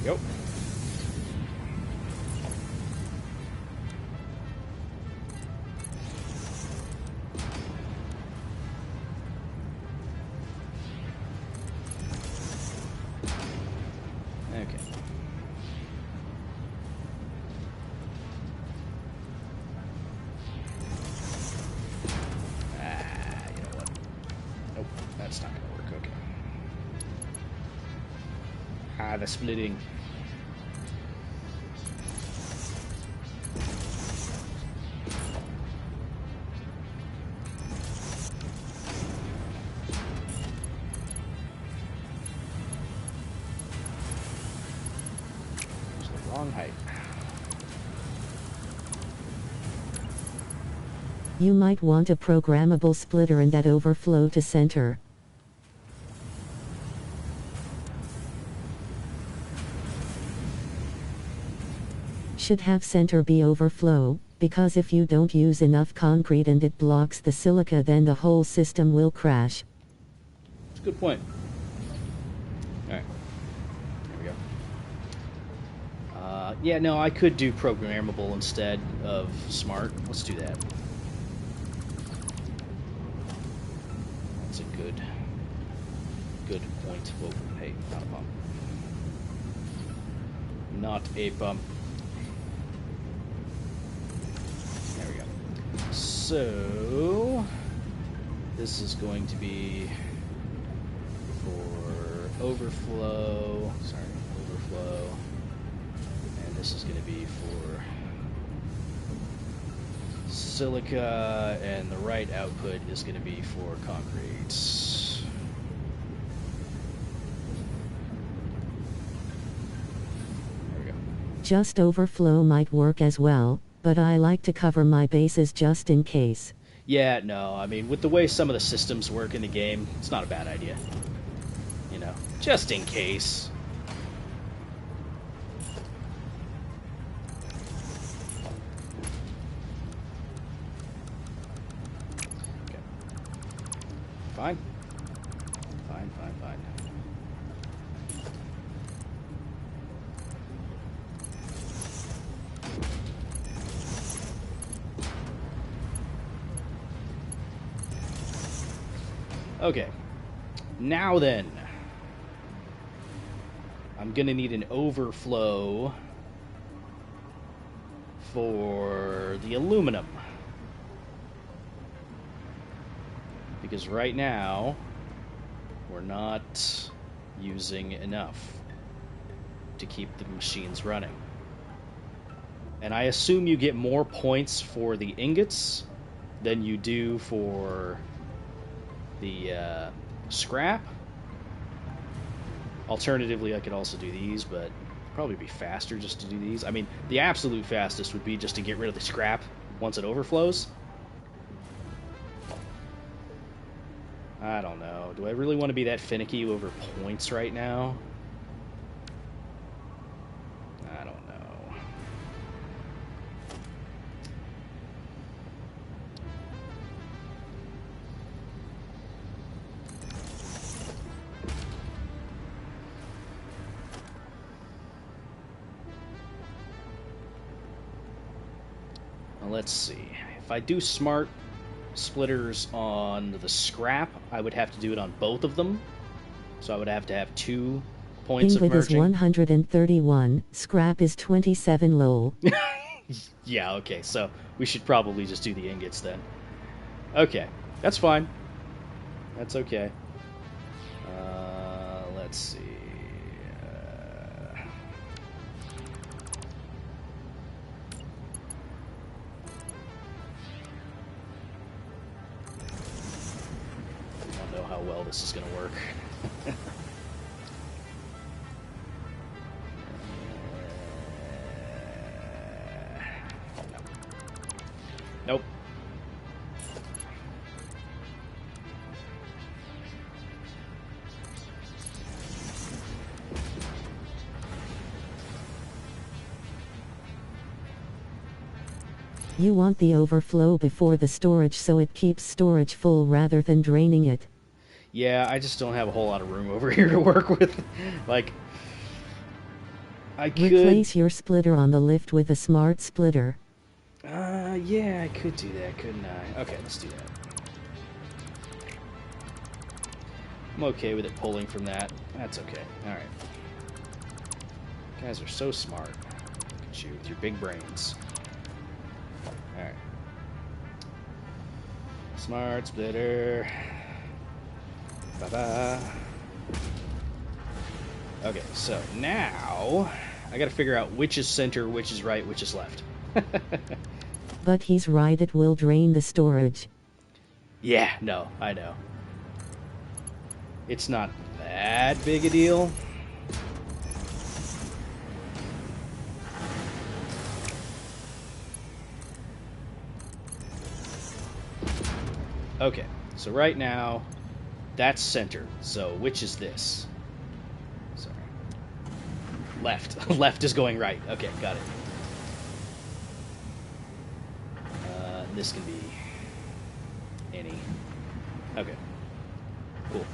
There we go. The splitting. It's the wrong height. You might want a programmable splitter in that overflow to center. Should have center be overflow, because if you don't use enough concrete and it blocks the silica, then the whole system will crash. That's a good point. Alright. There we go. Yeah, no, I could do programmable instead of smart. Let's do that. That's a good point. Whoa, hey, not a pump. Not a pump. So, this is going to be for overflow, and this is going to be for silica, and the right output is going to be for concrete. There we go. Just overflow might work as well, but I like to cover my bases just in case. Yeah, no, I mean, with the way some of the systems work in the game, it's not a bad idea. You know, just in case. Okay. Fine. Fine. Okay, now then, I'm gonna need an overflow for the aluminum, because right now we're not using enough to keep the machines running. And I assume you get more points for the ingots than you do for the scrap. Alternatively, I could also do these, but probably be faster just to do these. I mean, the absolute fastest would be just to get rid of the scrap once it overflows. I don't know. Do I really want to be that finicky over points right now? I don't know. Well, let's see. If I do smart splitters on the scrap, I would have to do it on both of them. So I would have to have 2 points of Ingot is merging. 131, scrap is 27 lol. Yeah, okay, so we should probably just do the ingots then. Okay, that's fine. That's okay. Let's see. I don't know how well this is going to work. Nope. You want the overflow before the storage so it keeps storage full rather than draining it. Yeah, I just don't have a whole lot of room over here to work with. Like, I could... Replace your splitter on the lift with a smart splitter. Yeah, I could do that, couldn't I? Okay, let's do that. I'm okay with it pulling from that. That's okay. Alright. You guys are so smart. Look at you with your big brains. Alright. Smart splitter. Ba-ba. Okay, so now I gotta figure out which is center, which is right, which is left. But he's right, it will drain the storage. Yeah, no, I know. It's not that big a deal. Okay, so right now, that's center. So which is this? Sorry. Left. Left is going right. Okay, got it. This can be any. Okay. Cool.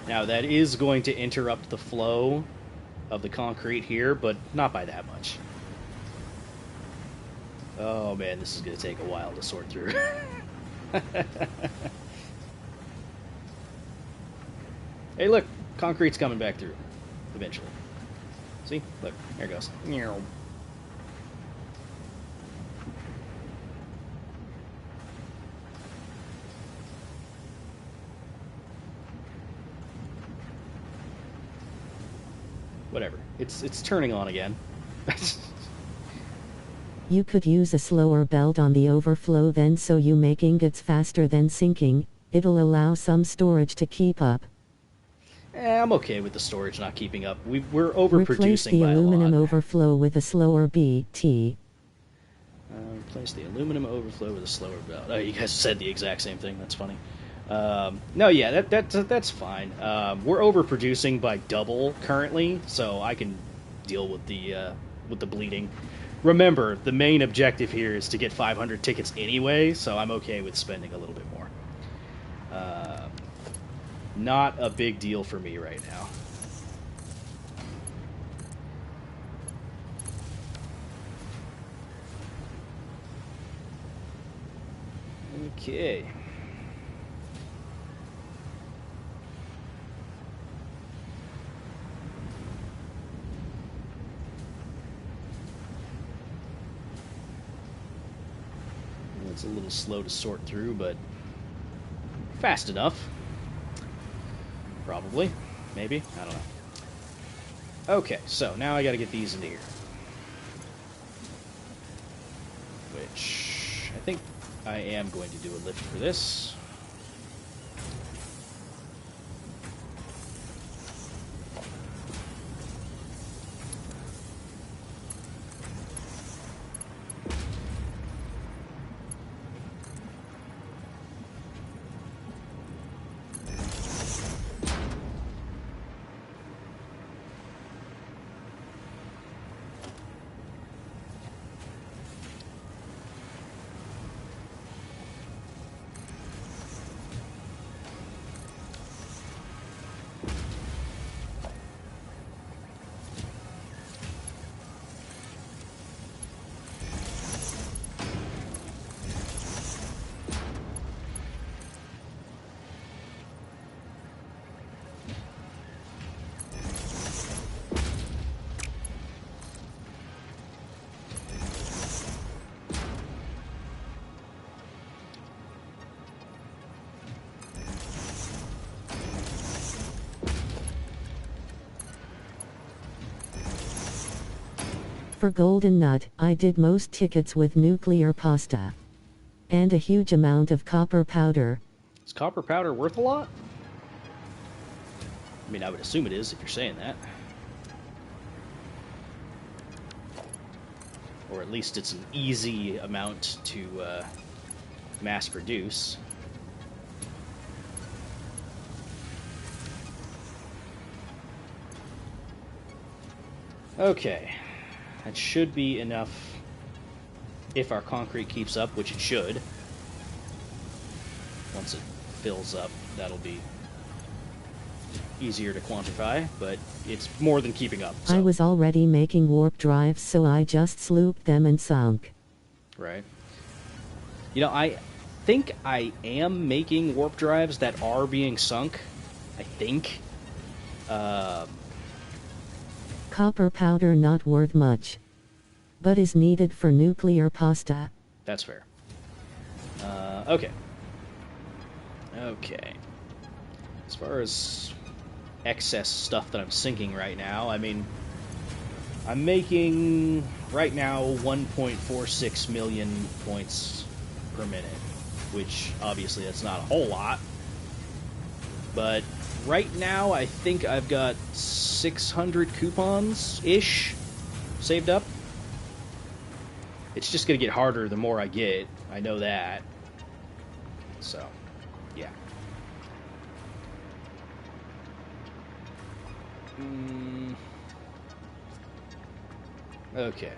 Now that is going to interrupt the flow of the concrete here, but not by that much. Oh man, this is going to take a while to sort through. Hey look, concrete's coming back through, eventually. See? Look, there it goes. Whatever. It's turning on again. You could use a slower belt on the overflow then, so you make ingots faster than sinking. It'll allow some storage to keep up. I'm okay with the storage not keeping up. We're overproducing Replace the by a lot. aluminum overflow with a slower BT. Replace the aluminum overflow with a slower belt. Oh, you guys said the exact same thing. That's funny. No, yeah, that's fine. We're overproducing by double currently, so I can deal with the bleeding. Remember, the main objective here is to get 500 tickets anyway, so I'm okay with spending a little bit more. Not a big deal for me right now. Okay. It's a little slow to sort through, but fast enough. Probably. Maybe. I don't know. Okay, so now I gotta get these into here. Which, I think... I am going to do a lift for this. For Golden Nut, I did most tickets with nuclear pasta. And a huge amount of copper powder. Is copper powder worth a lot? I mean, I would assume it is if you're saying that. Or at least it's an easy amount to mass produce. Okay. That should be enough if our concrete keeps up, which it should. Once it fills up, that'll be easier to quantify, but it's more than keeping up. So. I was already making warp drives, so I just slooped them and sunk. Right. You know, I think I am making warp drives that are being sunk. I think. Copper powder not worth much, but is needed for nuclear pasta. That's fair. Okay. Okay. As far as excess stuff that I'm sinking right now, I mean, I'm making, right now, 1.46 million points per minute, which, obviously, that's not a whole lot. But right now, I think I've got 600 coupons-ish saved up. It's just going to get harder the more I get. I know that. So, yeah. Okay.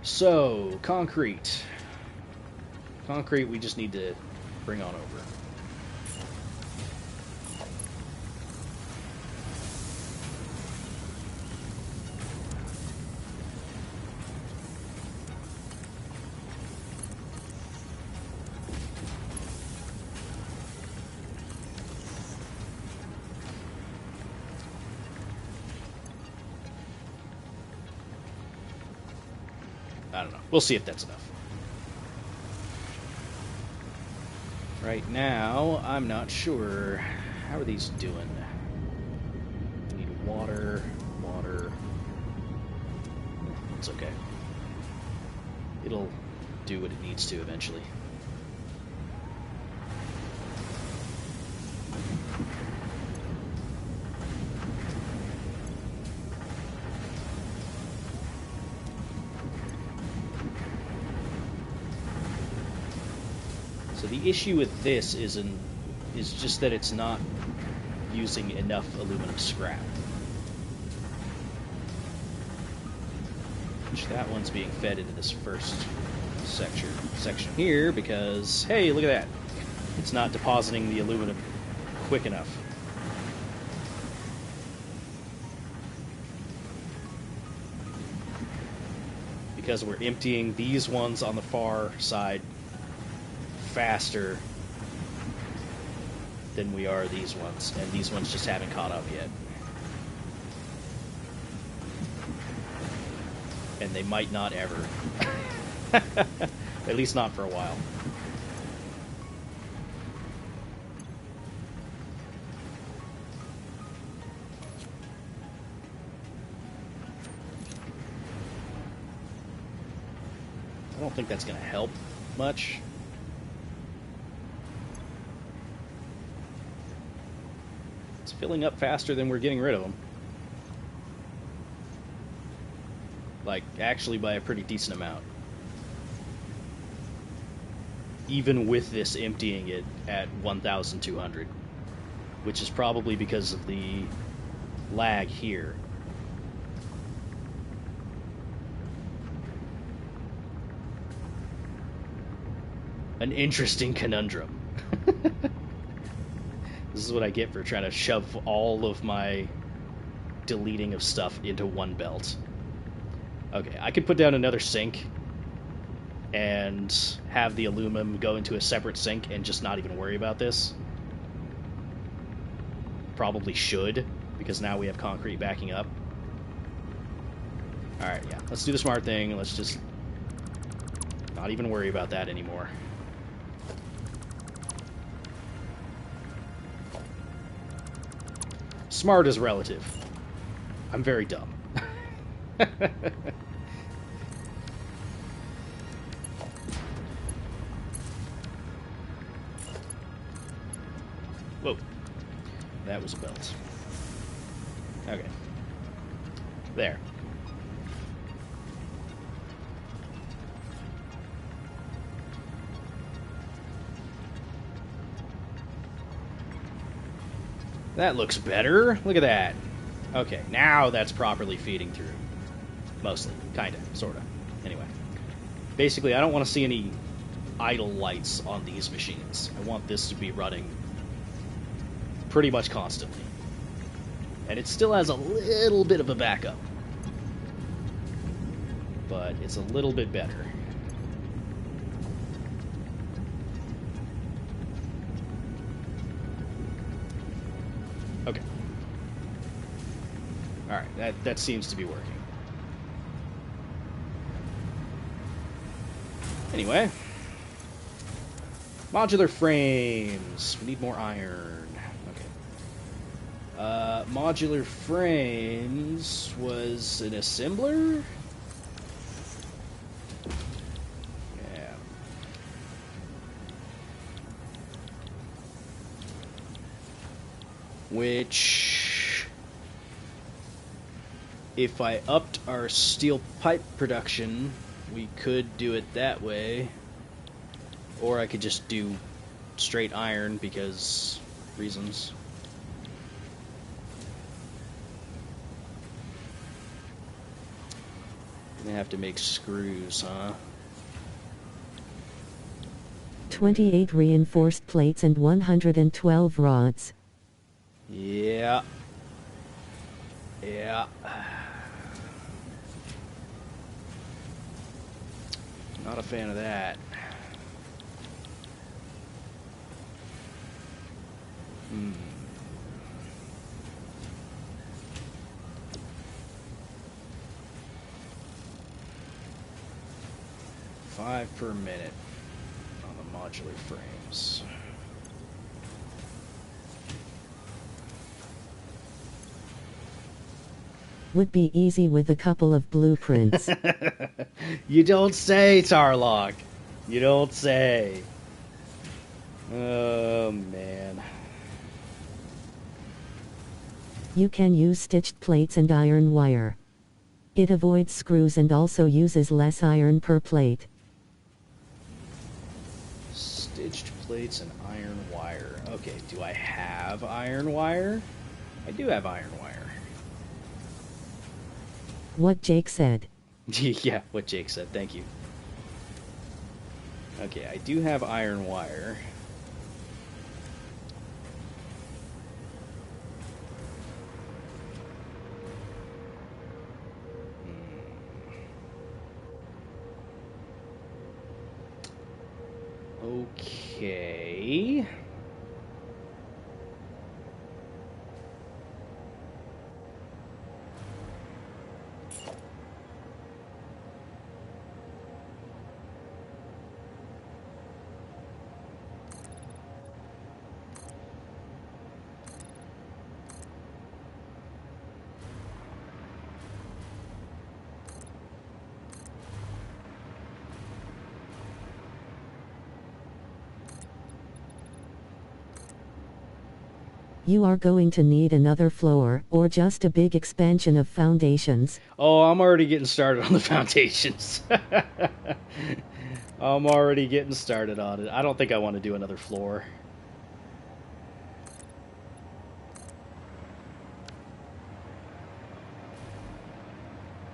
So, concrete. Concrete we just need to bring on over. I don't know. We'll see if that's enough. Right now, I'm not sure. How are these doing? We need water, water. It's okay. It'll do what it needs to eventually. The issue with this is just that it's not using enough aluminum scrap. Which that one's being fed into this first section here because, hey, look at that. It's not depositing the aluminum quick enough. Because we're emptying these ones on the far side faster than we are these ones, and these ones just haven't caught up yet. And they might not ever. At least not for a while. I don't think that's going to help much. It's filling up faster than we're getting rid of them. Like, actually by a pretty decent amount. Even with this emptying it at 1,200. Which is probably because of the lag here. An interesting conundrum. This is what I get for trying to shove all of my deleting of stuff into one belt. Okay, I could put down another sink and have the aluminum go into a separate sink and just not even worry about this. Probably should, because now we have concrete backing up. Alright, yeah, let's do the smart thing. Let's just not even worry about that anymore. Smart is relative. I'm very dumb. Whoa. That was a belt. Okay. There. That looks better. Look at that. Okay, now that's properly feeding through. Mostly. Kinda. Sorta. Anyway. Basically, I don't want to see any idle lights on these machines. I want this to be running pretty much constantly. And it still has a little bit of a backup. But it's a little bit better. Okay. Alright, that seems to be working. Anyway. Modular frames. We need more iron. Okay. Modular frames was an assembler? Yeah. Which, if I upped our steel pipe production, we could do it that way. Or I could just do straight iron because reasons. Gonna have to make screws, huh? 28 reinforced plates and 112 rods. Yeah. Yeah. Not a fan of that. Hmm. $5 per minute on the modular frames. Would be easy with a couple of blueprints. You don't say, Tarlock. You don't say. Oh, man. You can use stitched plates and iron wire. It avoids screws and also uses less iron per plate. Stitched plates and iron wire. Okay, do I have iron wire? I do have iron wire. What Jake said. Yeah, what Jake said. Thank you. Okay, I do have iron wire. Okay. You are going to need another floor, or just a big expansion of foundations. Oh, I'm already getting started on the foundations. I'm already getting started on it. I don't think I want to do another floor.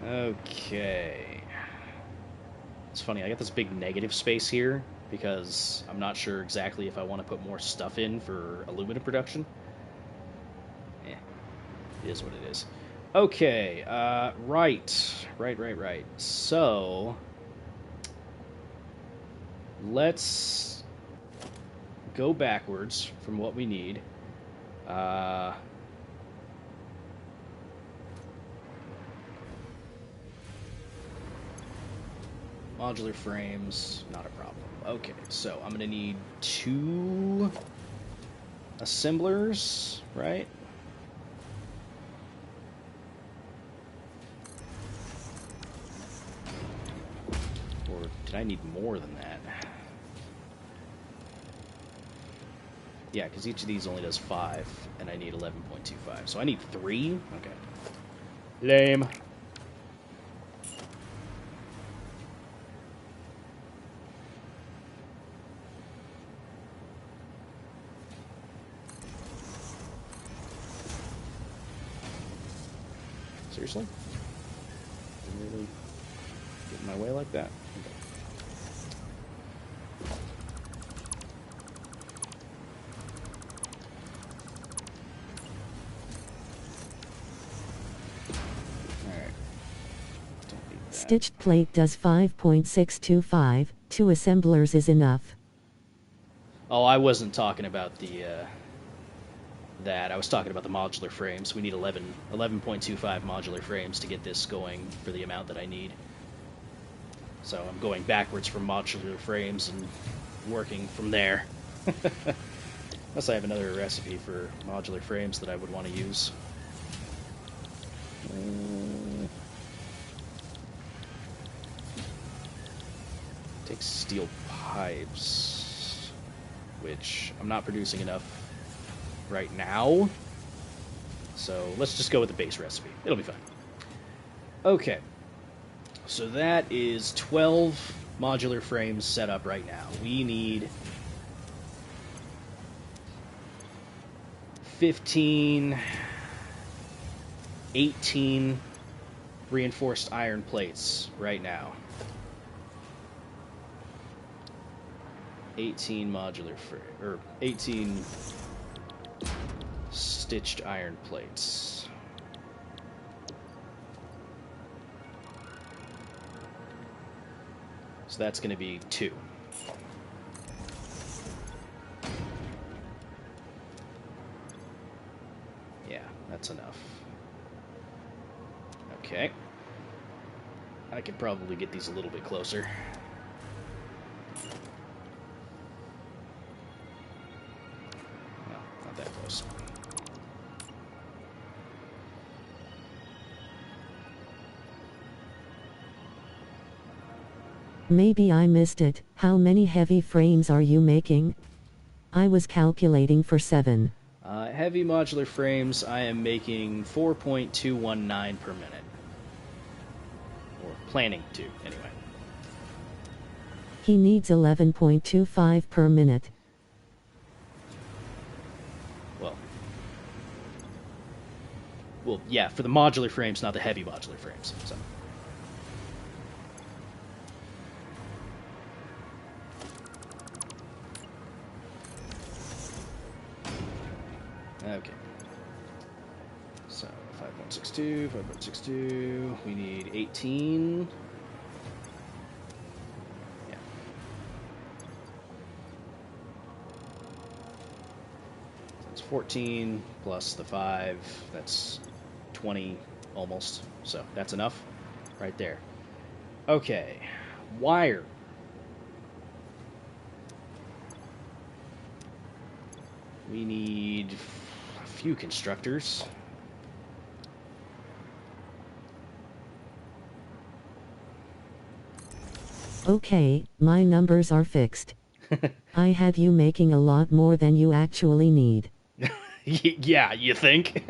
Okay. It's funny, I got this big negative space here because I'm not sure exactly if I want to put more stuff in for aluminum production. Eh, it is what it is. Okay, right. So, let's go backwards from what we need. Modular frames, not a problem. Okay, so I'm gonna need 2 assemblers, right? Or did I need more than that? Yeah, because each of these only does 5, and I need 11.25. So I need 3? Okay. Lame. Seriously? Really get in my way like that? Okay. Stitched plate does 5.625, 2 assemblers is enough. Oh, I wasn't talking about the that. I was talking about the modular frames. We need 11.25 modular frames to get this going for the amount that I need. So I'm going backwards from modular frames and working from there. Unless I have another recipe for modular frames that I would want to use. Take steel pipes, which I'm not producing enough right now. So let's just go with the base recipe. It'll be fine. Okay. So that is 12 modular frames set up right now. We need 15, 18 reinforced iron plates right now. 18 modular or 18 stitched iron plates. So that's going to be 2. Yeah, that's enough. Okay. I could probably get these a little bit closer. No, not that close. Maybe I missed it. How many heavy frames are you making? I was calculating for 7. Heavy modular frames, I am making 4.219 per minute. Or planning to, anyway. He needs 11.25 per minute. Well, yeah, for the modular frames, not the heavy modular frames. So. Okay. So 5.62, we need 18. Yeah. That's 14 plus the 5, that's 20 almost. So that's enough right there. Okay. Wire. We need a few constructors. Okay, my numbers are fixed. I had you making a lot more than you actually need. Yeah, you think?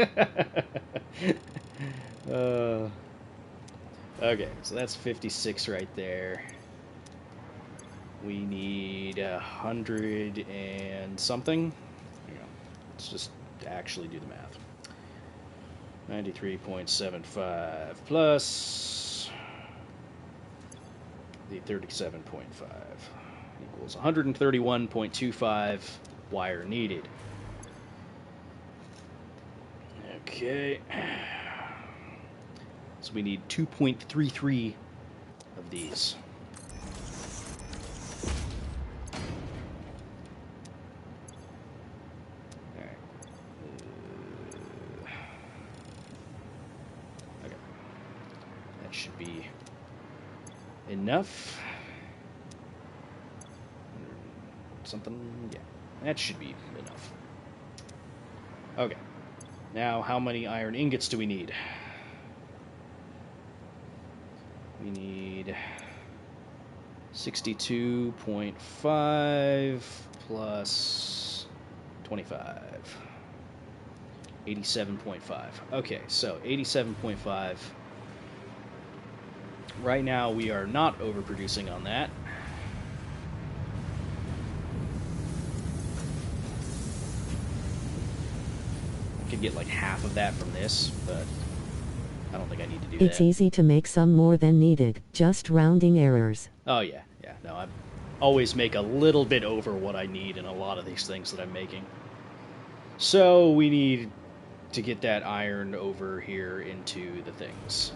uh, okay, so that's 56 right there. We need 100 and something. Yeah, let's just actually do the math. 93.75 plus the 37.5 equals 131.25 wire needed. Okay. So we need 2.33 of these. Alright. Okay. That should be enough. Something, yeah. That should be enough. Okay. Now, how many iron ingots do we need? We need 62.5 plus 25. 87.5. Okay, so 87.5. Right now, we are not overproducing on that. I could get like half of that from this, but I don't think I need to do that. It's easy to make some more than needed, just rounding errors. Oh, yeah. No, I always make a little bit over what I need in a lot of these things that I'm making. So we need to get that iron over here into the things.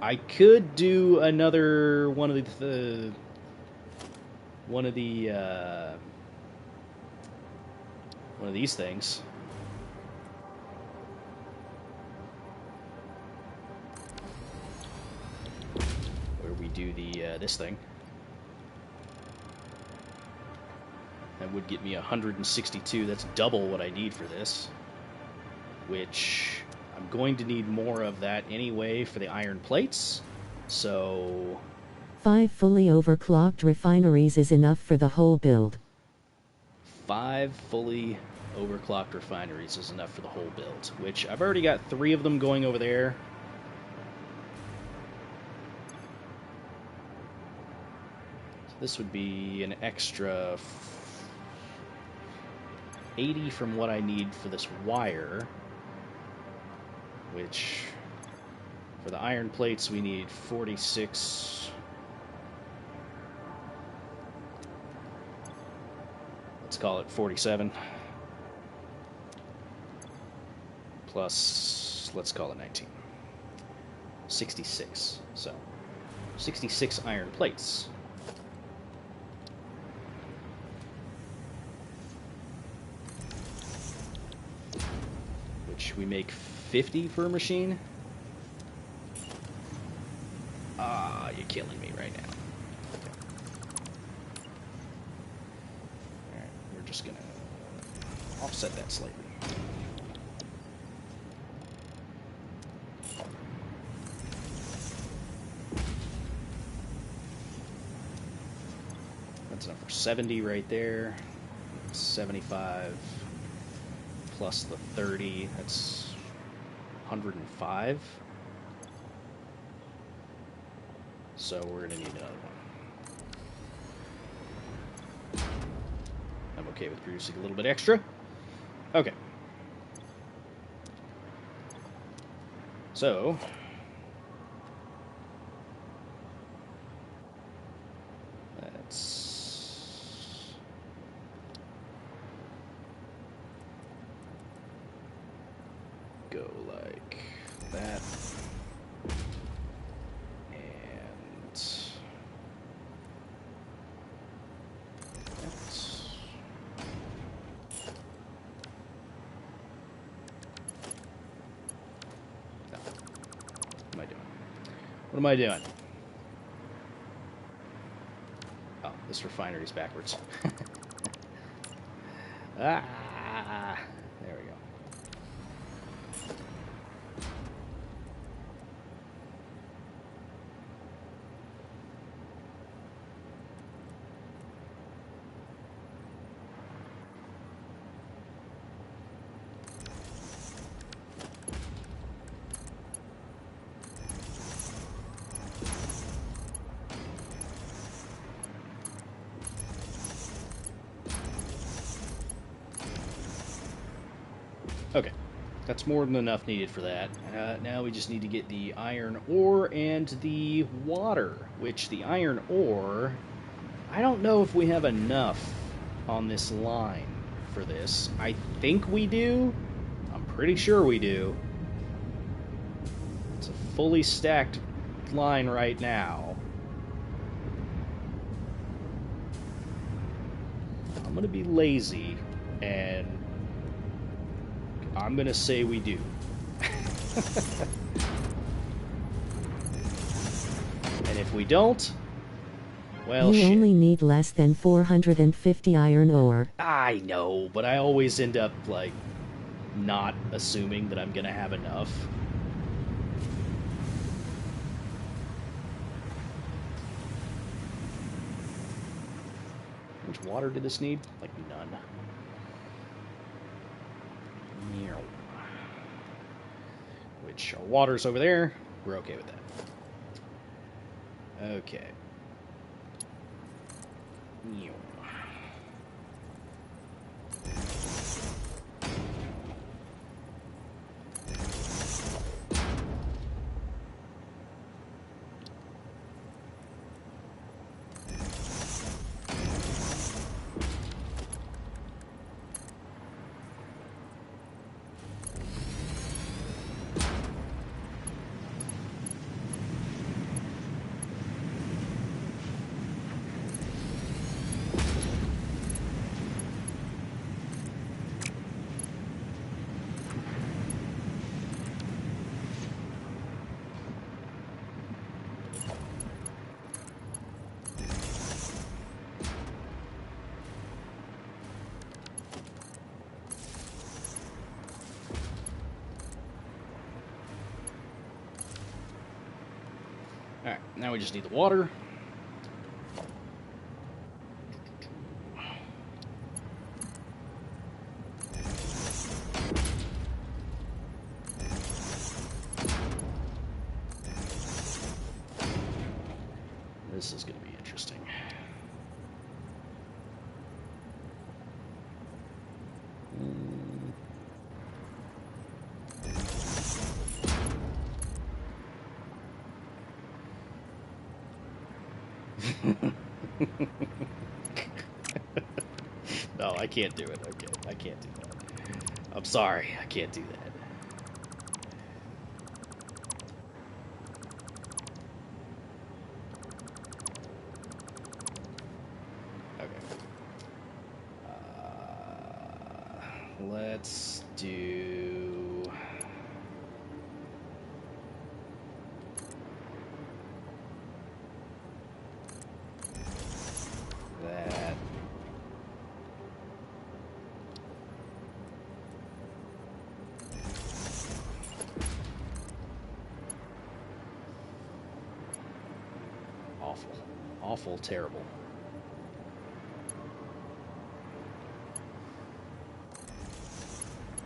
I could do another one of these things. Where we do this thing. That would get me 162. That's double what I need for this. Which I'm going to need more of that anyway for the iron plates. So 5 fully overclocked refineries is enough for the whole build. 5 fully overclocked refineries is enough for the whole build, which I've already got 3 of them going over there. So this would be an extra 80 from what I need for this wire, which for the iron plates we need 46. Let's call it 47. Plus, let's call it 19. 66. So, 66 iron plates. Which we make 50 per machine. Ah, you're killing me right now. Alright, we're just gonna offset that slightly. That's enough for 70 right there. 75 plus the 30, that's 105. So we're gonna need another one. I'm okay with producing a little bit extra. Okay. So let's go like that. And that. No. What am I doing? What am I doing? Oh, this refinery's backwards. Ah, there we go. That's more than enough needed for that. Now we just need to get the iron ore and the water, which the iron ore, I don't know if we have enough on this line for this. I think we do. I'm pretty sure we do. It's a fully stacked line right now. I'm going to be lazy, and I'm going to say we do. And if we don't, well, you shit. only need less than 450 iron ore. I know, but I always end up, like, not assuming that I'm going to have enough. How much water did this need? Like, none. Which, our water's over there. We're okay with that. Okay. Alright, now we just need the water. This is going to be interesting. No, I can't do it. Okay, I can't do that. I'm sorry, I can't do that. Okay. Let's do... that. Awful. Awful, terrible.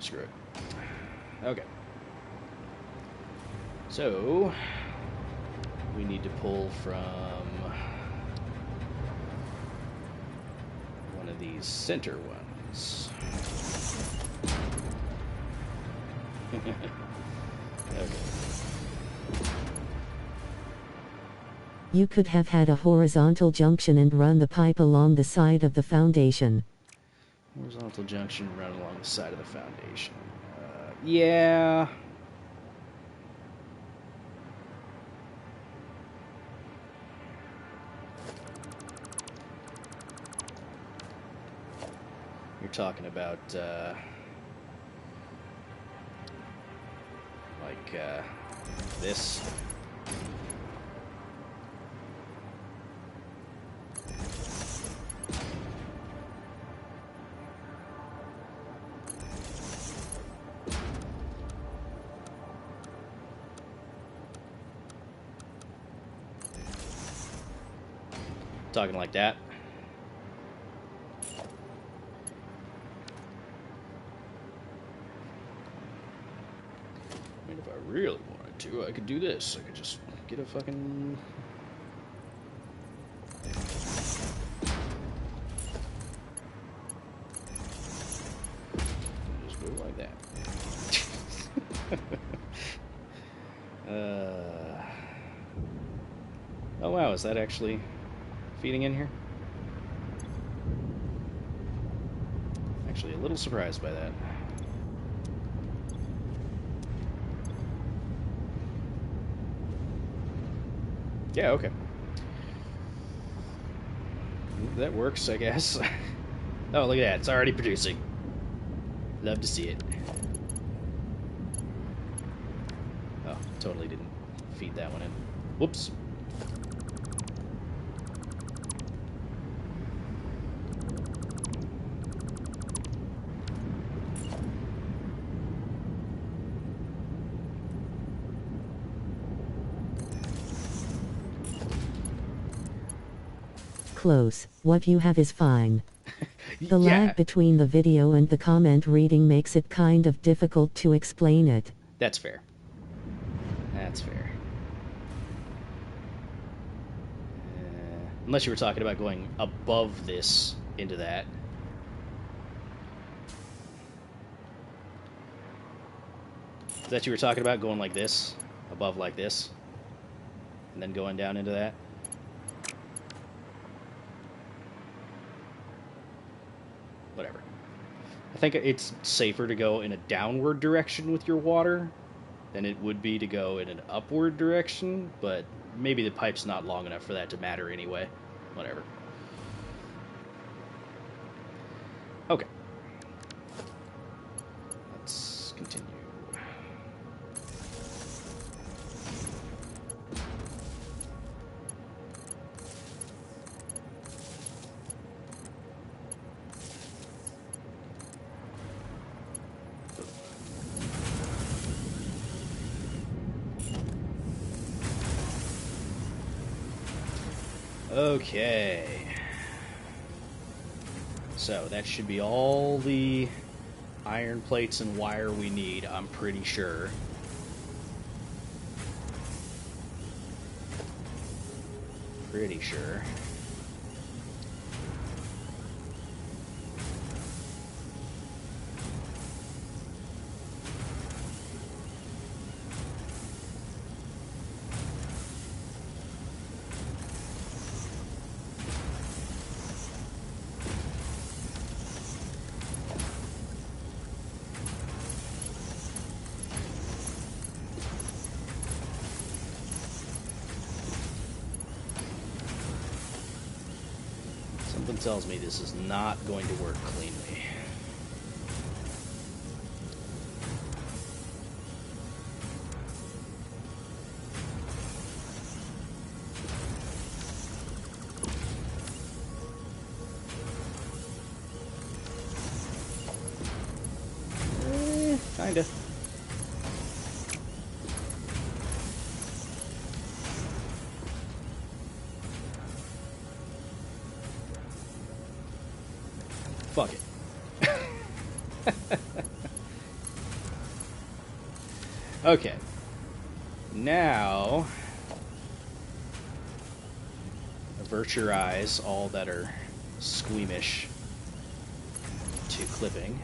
Screw it. Okay. So, we need to pull from one of these center ones. Okay. You could have had a horizontal junction and run the pipe along the side of the foundation. Horizontal junction run along the side of the foundation. Yeah. You're talking about, like, this. Talking like that. I mean, if I really wanted to, I could do this. I could just get a fucking... just go like that. Oh wow, is that actually feeding in here? Actually a little surprised by that. Yeah, okay. That works, I guess. Oh, look at that. It's already producing. Love to see it. Oh, totally didn't feed that one in. Whoops. Close. What you have is fine. The Yeah, lag between the video and the comment reading makes it kind of difficult to explain it. that's fair. That's fair. Unless you were talking about going above this into that. Is that you were talking about going like this? Above like this? And then going down into that? Whatever. I think it's safer to go in a downward direction with your water than it would be to go in an upward direction, but maybe the pipe's not long enough for that to matter anyway. Whatever. Okay. Let's continue. Okay. So that should be all the iron plates and wire we need, I'm pretty sure. Pretty sure. Something tells me this is not going to work cleanly. Kinda. Fuck it. Okay. Now, avert your eyes, all that are squeamish to clipping.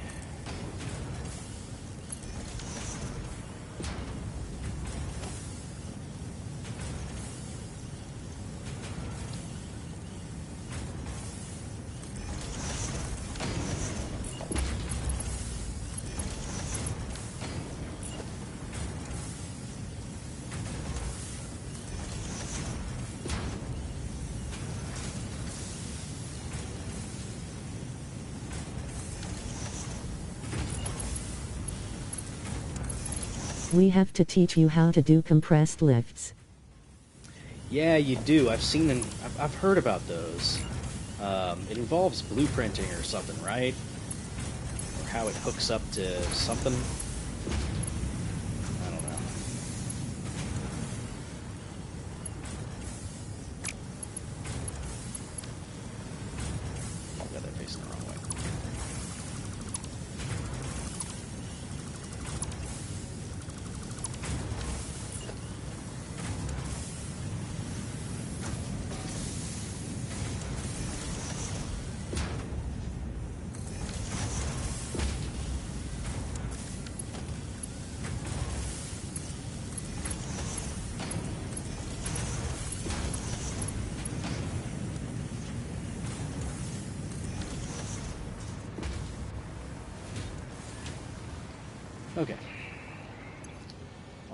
We have to teach you how to do compressed lifts. Yeah, you do. I've seen them. I've heard about those. It involves blueprinting or something, right? Or how it hooks up to something. I don't know. I got that facing the wrong way.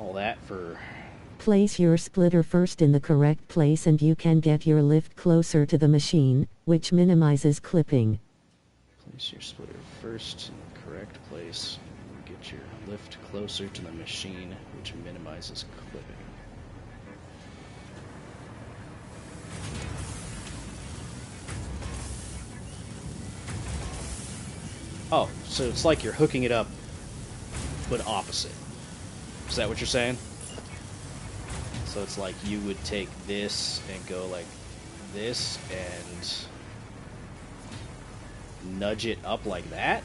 all that for... Place your splitter first in the correct place and you can get your lift closer to the machine, which minimizes clipping. Place your splitter first in the correct place. Get your lift closer to the machine, which minimizes clipping. Oh, so it's like you're hooking it up, but opposite. Is that what you're saying? So it's like you would take this and go like this and nudge it up like that?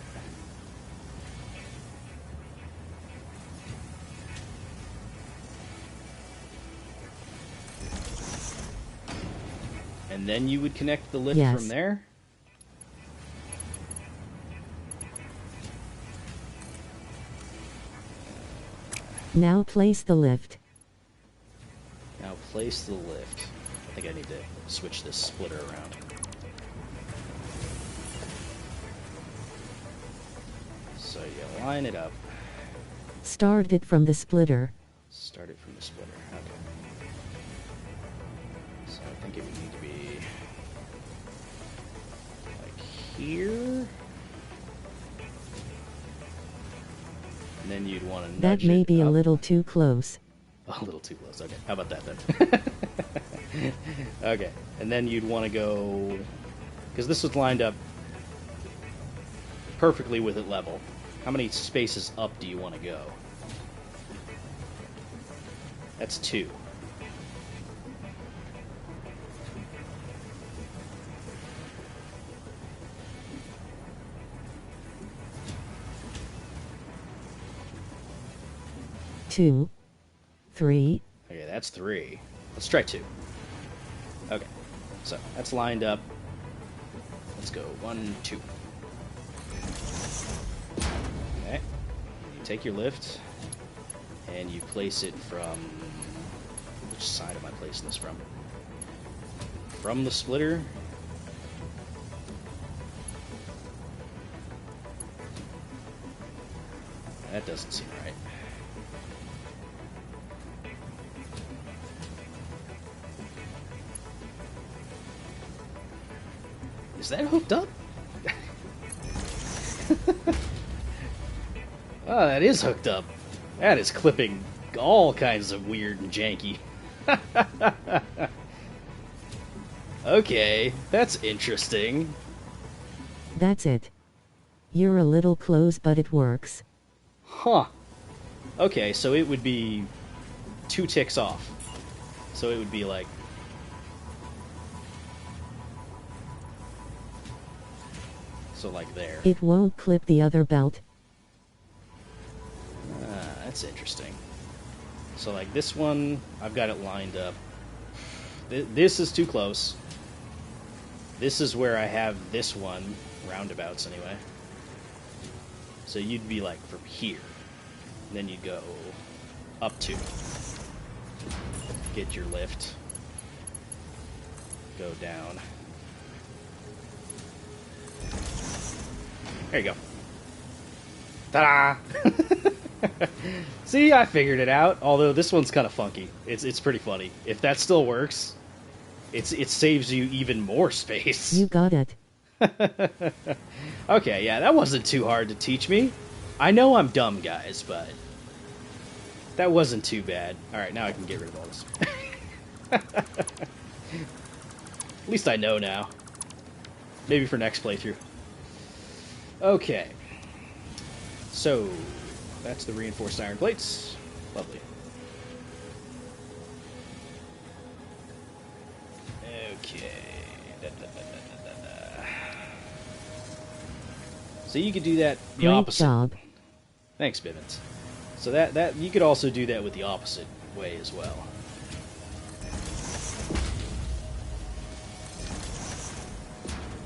And then you would connect the lift from there? Now place the lift. Now place the lift. I think I need to switch this splitter around. So you line it up. Start it from the splitter. Start it from the splitter. Okay. So I think it would need to be like here. And then you'd want to nudge That may be up. a little too close. A little too close. Okay, how about that then? Okay, and then you'd want to go... Because this was lined up perfectly with it level. How many spaces up do you want to go? That's 2. Two. 3. Okay, that's 3. Let's try 2. Okay, so that's lined up. Let's go 1, 2. Okay, you take your lift and you place it from... Which side am I placing this from? From the splitter. That doesn't seem right. Is that hooked up? Oh, that is hooked up. That is clipping all kinds of weird and janky. Okay, that's interesting. That's it. You're a little close, but it works. Huh. Okay, so it would be 2 ticks off. So it would be like... So like there. It won't clip the other belt. That's interesting. So like this one, I've got it lined up. This is too close. This is where I have this one, roundabouts anyway. So you'd be like from here. And then you'd go up 2. Get your lift. Go down. There you go. Ta-da! See, I figured it out. Although this one's kind of funky. It's pretty funny. If that still works, it saves you even more space. You got it. Okay, yeah, that wasn't too hard to teach me. I know I'm dumb, guys, but that wasn't too bad. Alright, now I can get rid of all this. At least I know now. Maybe for next playthrough. Okay. So, that's the reinforced iron plates. Lovely. Okay. So you could do that the Great opposite. job. Thanks, Bivens. So that you could also do that with the opposite way as well.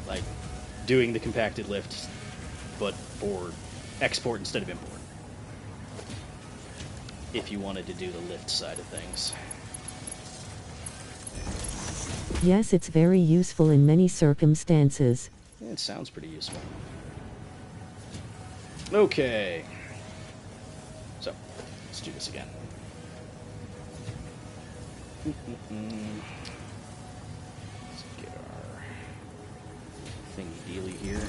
Like doing the compacted lift, but for export instead of import. If you wanted to do the lift side of things. Yes, it's very useful in many circumstances. It sounds pretty useful. Okay. So, let's do this again. Let's get our thingy dealy here.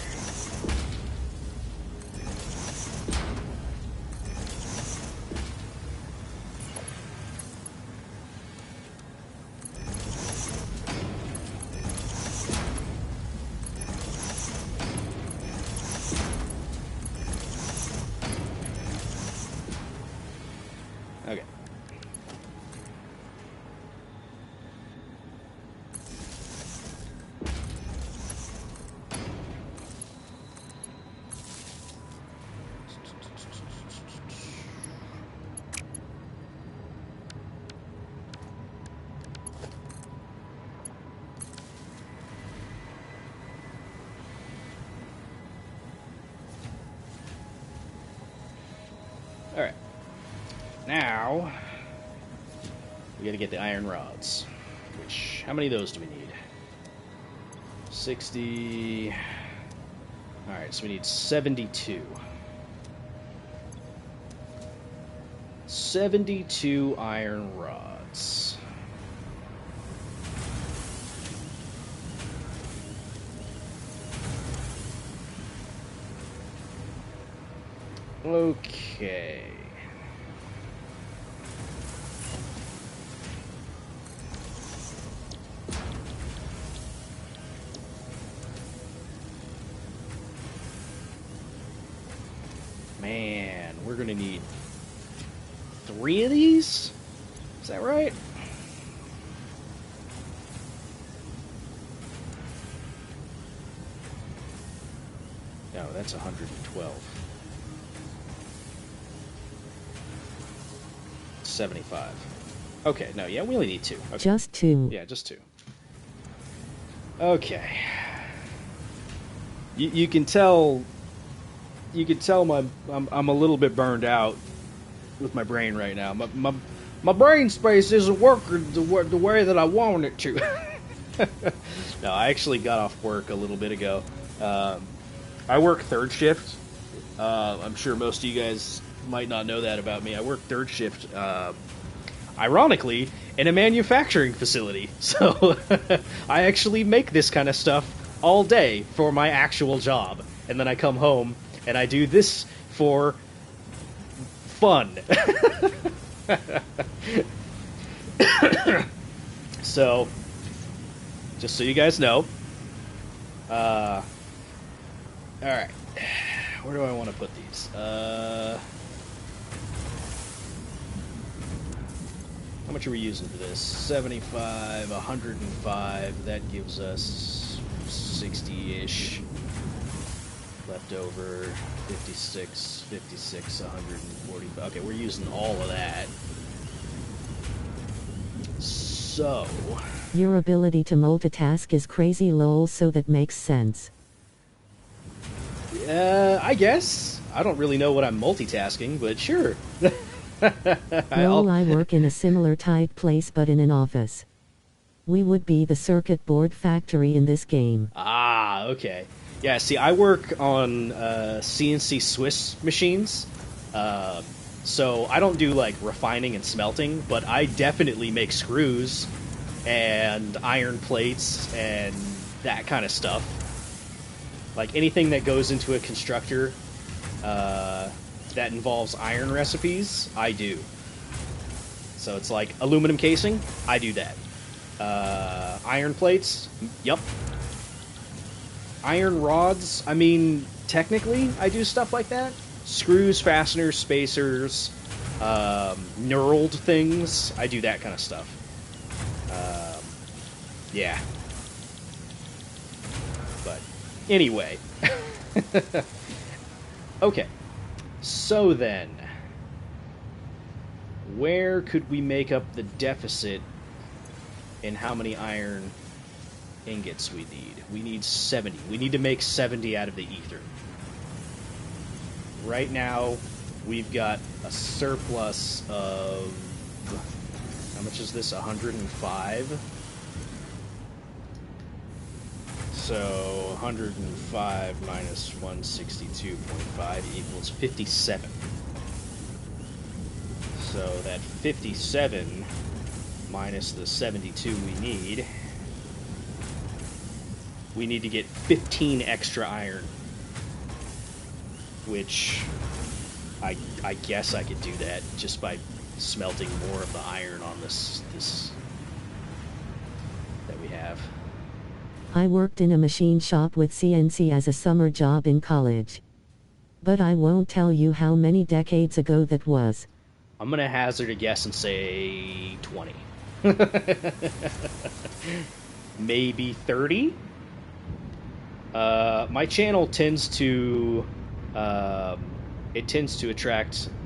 Okay. Alright. Now, we gotta get the iron rods. Which, how many of those do we need? 60... Alright, so we need 72. 72 iron rods. Okay. Man, we're gonna need 3 of these? Is that right? No, that's 112. 75. Okay, no, yeah, we only need 2. Okay. Just 2. Yeah, just 2. Okay. You can tell. You can tell I'm a little bit burned out with my brain right now. My brain space isn't working the way that I want it to. No, I actually got off work a little bit ago. I work third shift. I'm sure most of you guys might not know that about me. I work third shift, ironically, in a manufacturing facility. So I actually make this kind of stuff all day for my actual job. And then I come home and I do this for fun. So, just so you guys know. Alright. Where do I want to put these? How much are we using for this? 75, 105. That gives us 60-ish. Left over 56, 56, 140. Okay, we're using all of that. So... Your ability to multitask is crazy lol, so that makes sense. I guess. I don't really know what I'm multitasking, but sure. Lol, I work in a similar type place but in an office. We would be the circuit board factory in this game. Ah, okay. Yeah, see, I work on CNC Swiss machines, so I don't do, like, refining and smelting, but I definitely make screws and iron plates and that kind of stuff. Like, anything that goes into a constructor that involves iron recipes, I do. So it's like aluminum casing, I do that. Iron plates, yup. Iron rods, I mean, technically, I do stuff like that. Screws, fasteners, spacers, knurled things, I do that kind of stuff. Yeah. But, anyway. Okay. So then, where could we make up the deficit in how many iron ingots we need? We need 70. We need to make 70 out of the ether. Right now, we've got a surplus of... How much is this? 105? So, 105 minus 162.5 equals 57. So, that 57 minus the 72 we need to get 15 extra iron, which I guess I could do that just by smelting more of the iron on this that we have. I worked in a machine shop with CNC as a summer job in college. But I won't tell you how many decades ago that was. I'm going to hazard a guess and say 20. Maybe 30? My channel tends to attract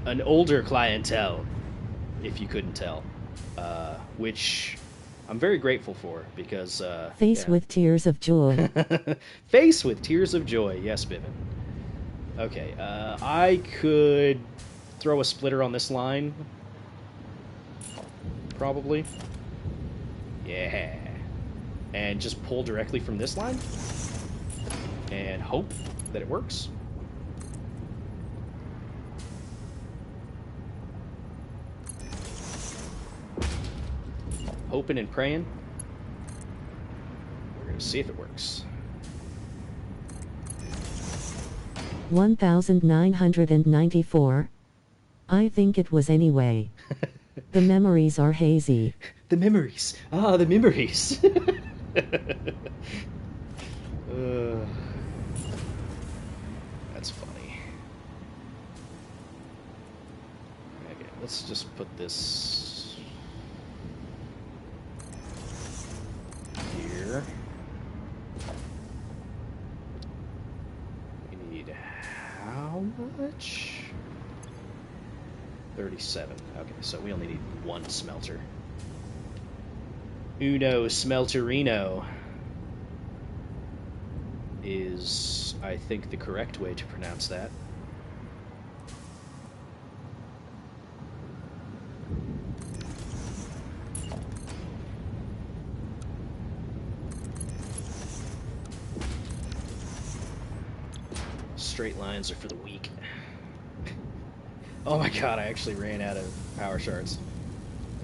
an older clientele, if you couldn't tell, which I'm very grateful for, because Face with tears of joy. Face with tears of joy. Yes, Bivin. Okay, I could throw a splitter on this line, probably. Yeah, and just pull directly from this line and hope that it works. Hoping and praying. We're going to see if it works. 1994. I think it was anyway. The memories are hazy. The memories. Ah, the memories. That's funny. Okay, let's just put this here. We need how much? 37. Okay, so we only need one smelter. Uno Smelterino is, I think, the correct way to pronounce that. Straight lines are for the weak. Oh my god, I actually ran out of power shards.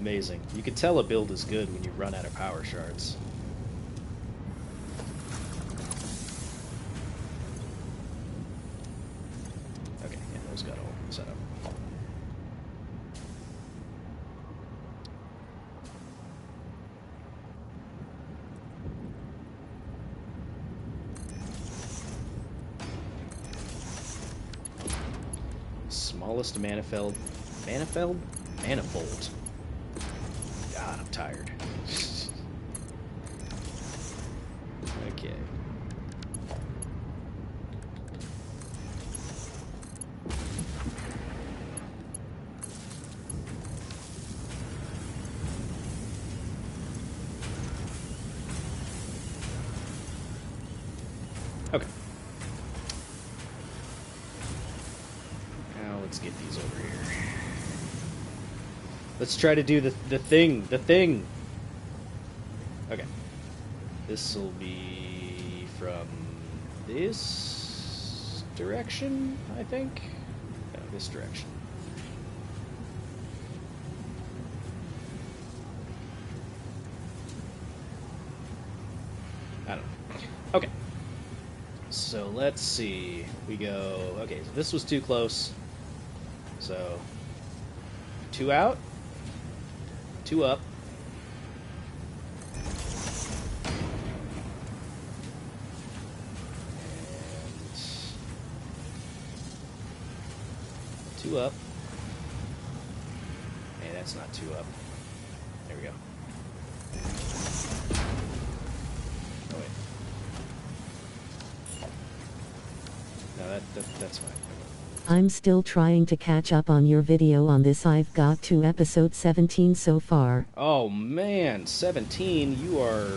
Amazing. You can tell a build is good when you run out of power shards. Okay, yeah, those got all set up. Smallest manifold. Manifold? Manifold. God, I'm tired. Okay. Okay. Now let's get these over here. Let's try to do the thing. Okay. This will be from this direction, I think. No, this direction. I don't know. Okay. So let's see. We go... Okay, so this was too close. So... 2 out. 2 up. And 2 up. Hey, that's not 2 up. There we go. Oh wait. No, that's fine. I'm still trying to catch up on your video on this. I've got to episode 17 so far. Oh man, 17, you are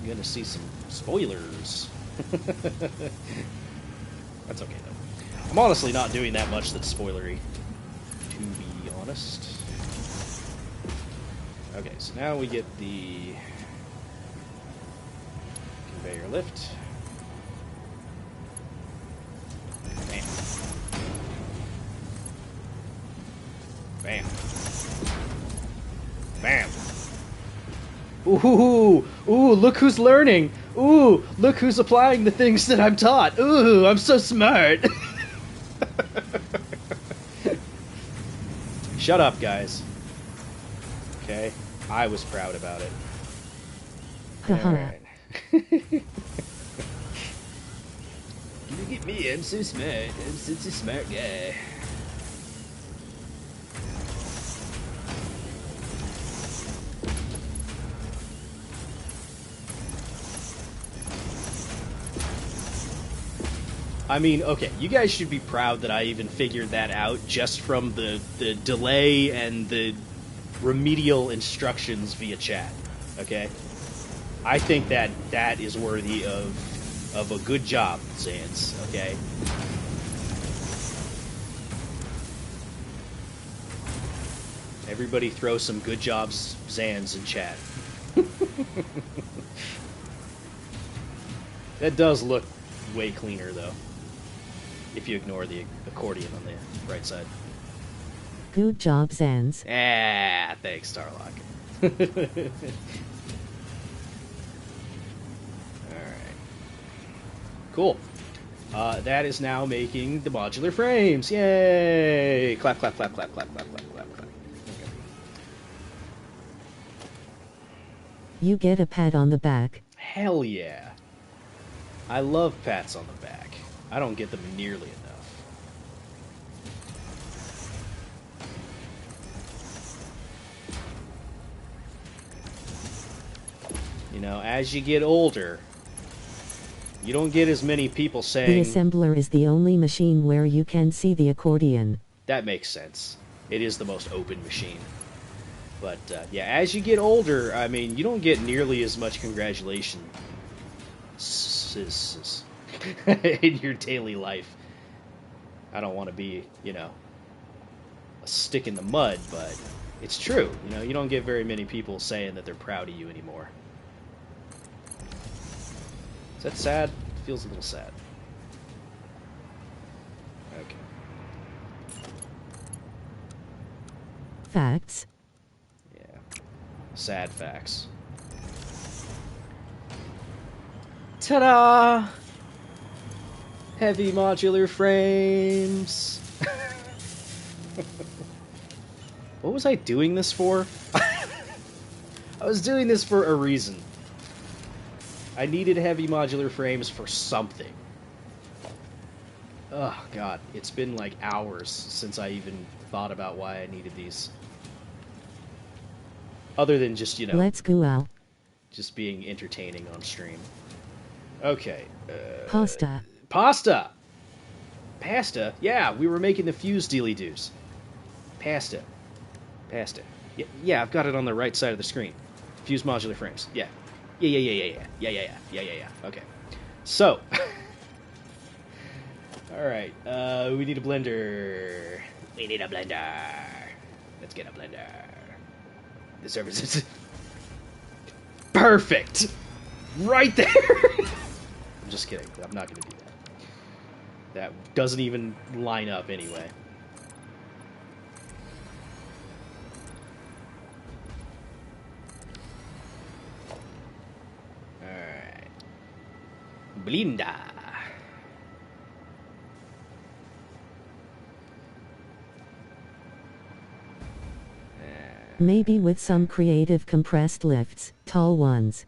gonna see some spoilers. That's okay though. I'm honestly not doing that much that's spoilery, to be honest. Okay, so now we get the conveyor lift. Bam. Bam. Ooh, ooh, look who's learning. Ooh, look who's applying the things that I'm taught. Ooh, I'm so smart. Shut up, guys. Okay, I was proud about it. Alright. Look at me, I'm so smart. I'm such a smart guy. I mean, okay, you guys should be proud that I even figured that out just from the delay and the remedial instructions via chat, okay? I think that is worthy of a good job, Zans, okay? Everybody throw some good jobs, Zans, in chat. That does look way cleaner, though. If you ignore the accordion on the right side. Good job, Zans. Ah, thanks, Starlock. Alright. Cool. That is now making the modular frames. Yay! Clap, clap, clap, clap, clap, clap, clap, clap, clap. Okay. You get a pat on the back. Hell yeah. I love pats on the back. I don't get them nearly enough. You know, as you get older, you don't get as many people saying... The assembler is the only machine where you can see the accordion. That makes sense. It is the most open machine. But, yeah, as you get older, I mean, you don't get nearly as much congratulation in your daily life. I don't want to be, you know, a stick in the mud, but it's true. You know, you don't get very many people saying that they're proud of you anymore. Is that sad? It feels a little sad. Okay. Facts. Yeah. Sad facts. Ta-da! Heavy modular frames. What was I doing this for? I was doing this for a reason. I needed heavy modular frames for something. Oh god, it's been like hours since I even thought about why I needed these. Other than just, you know... Let's go out. Just being entertaining on stream. Okay. Pasta. Pasta! Pasta? Yeah, we were making the fuse dealy-doos. Pasta. Pasta. Yeah, I've got it on the right side of the screen. Fuse modular frames. Yeah. Yeah. Okay. So. Alright, we need a blender. We need a blender. Let's get a blender. The service is... Perfect! Right there! I'm just kidding. I'm not going to do that. That doesn't even line up anyway. Alright. Blinda. Maybe with some creative compressed lifts, tall ones.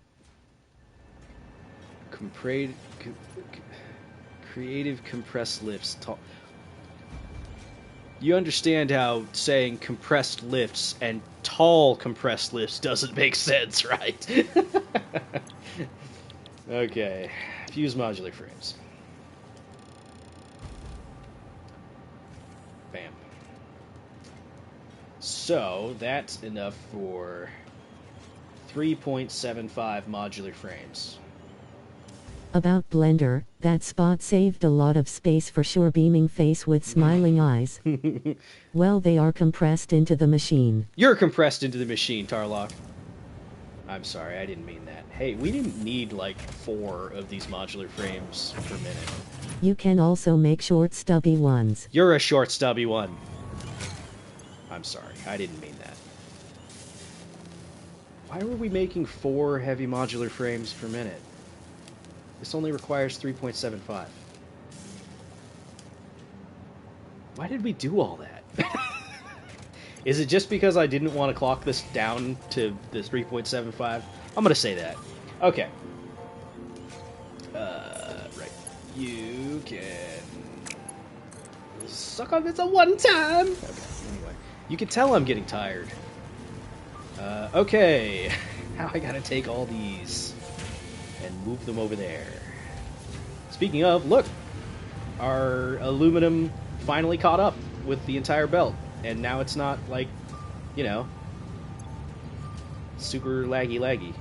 Creative compressed lifts. You understand how saying compressed lifts and tall compressed lifts doesn't make sense, right? Okay. Fuse modular frames. Bam. So, that's enough for 3.75 modular frames. About Blender, that spot saved a lot of space for sure. Beaming face with smiling eyes. Well, they are compressed into the machine. You're compressed into the machine, Tarlock. I'm sorry, I didn't mean that. Hey, we didn't need like 4 of these modular frames per minute. You can also make short stubby ones. You're a short stubby one. I'm sorry, I didn't mean that. Why were we making 4 heavy modular frames per minute? This only requires 3.75. Why did we do all that? Is it just because I didn't want to clock this down to the 3.75? I'm going to say that. Okay. Right. You can suck on this a one time. Okay, anyway. You can tell I'm getting tired. Okay. Now I gotta take all these and move them over there. Speaking of, look! Our aluminum finally caught up with the entire belt. And now it's not, like, you know, super laggy.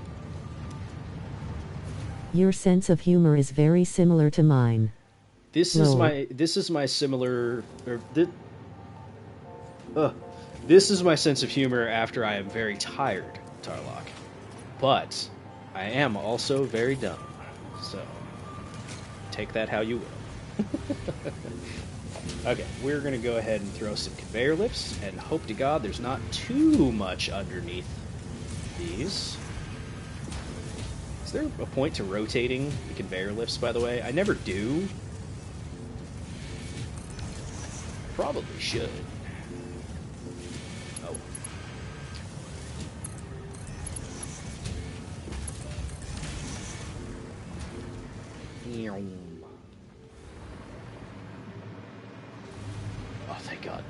Your sense of humor is very similar to mine. This is my similar, or this is my sense of humor after I am very tired, Tarlock. But I am also very dumb, so take that how you will. Okay, we're gonna go ahead and throw some conveyor lifts, and hope to God there's not too much underneath these. Is there a point to rotating the conveyor lifts, by the way? I never do. Probably should. Oh. Oh, thank God.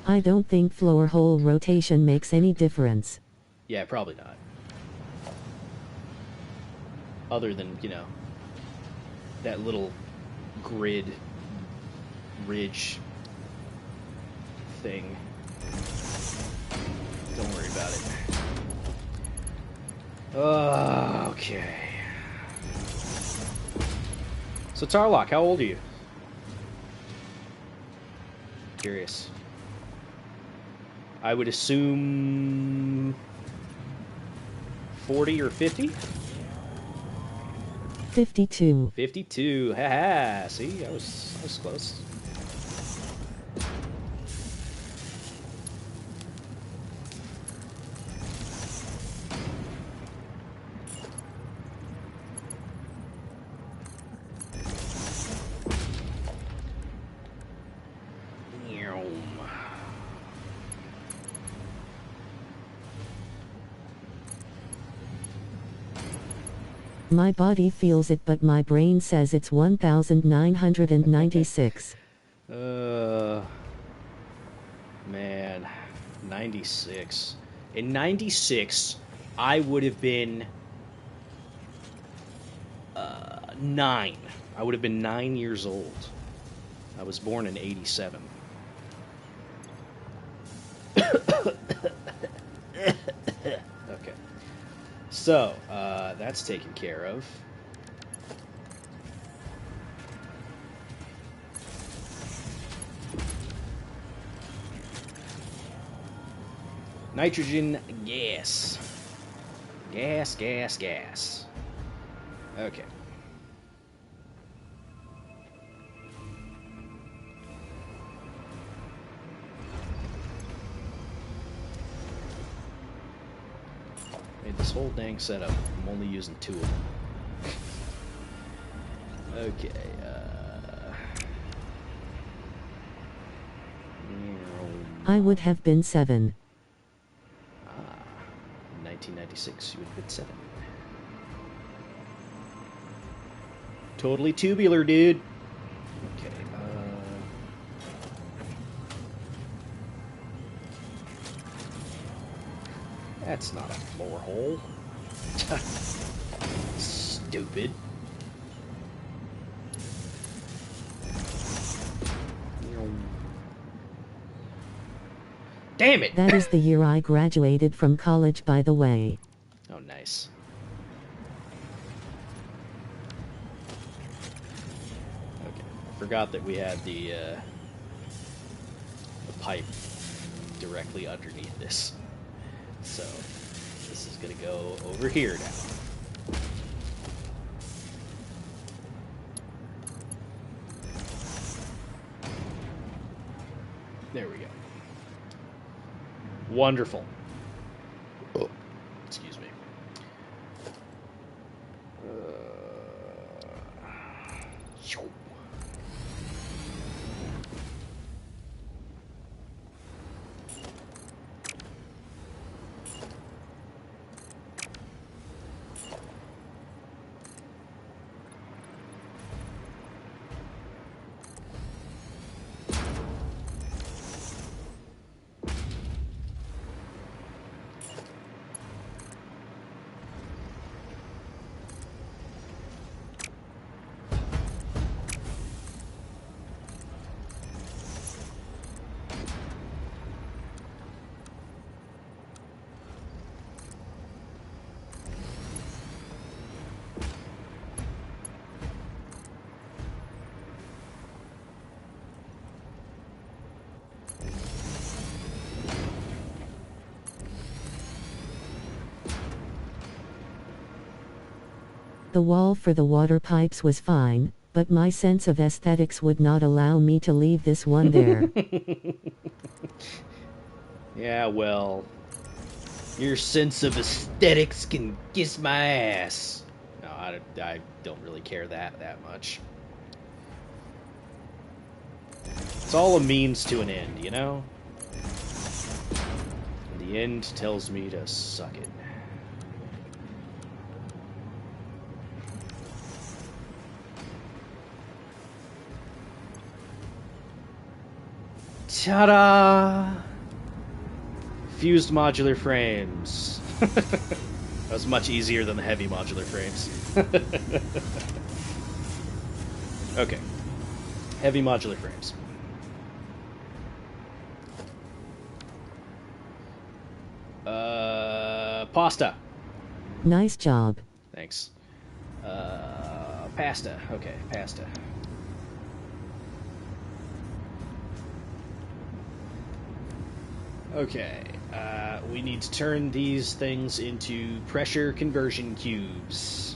I don't think floor hole rotation makes any difference. Yeah, probably not. Other than, you know, that little grid ridge thing. Don't worry about it. Okay. So Tarlock, how old are you? Curious. I would assume 40 or 50? 52. 52. Haha. See, I was close. My body feels it, but my brain says it's 1996. Man, 96. In 96, I would have been 9. I would have been 9 years old. I was born in 87. Okay. So, that's taken care of. Nitrogen gas. Gas. Okay. Made this whole dang setup. I'm only using 2 of them. Okay, I would have been 7. 1996, you would have been 7. Totally tubular, dude. Okay, that's not a floor hole. Stupid. Damn it! That is the year I graduated from college, by the way. Oh, nice. Okay, I forgot that we had the pipe directly underneath this. So this is going to go over here now. There we go. Wonderful. Oh, excuse me. The wall for the water pipes was fine, but my sense of aesthetics would not allow me to leave this one there. Yeah, well, your sense of aesthetics can kiss my ass. No, I don't really care that much. It's all a means to an end, you know? And the end tells me to suck it. Ta-da! Fused modular frames. That was much easier than the heavy modular frames. Okay. Heavy modular frames. Pasta. Nice job. Thanks. Pasta. Okay, pasta. Okay, we need to turn these things into pressure conversion cubes.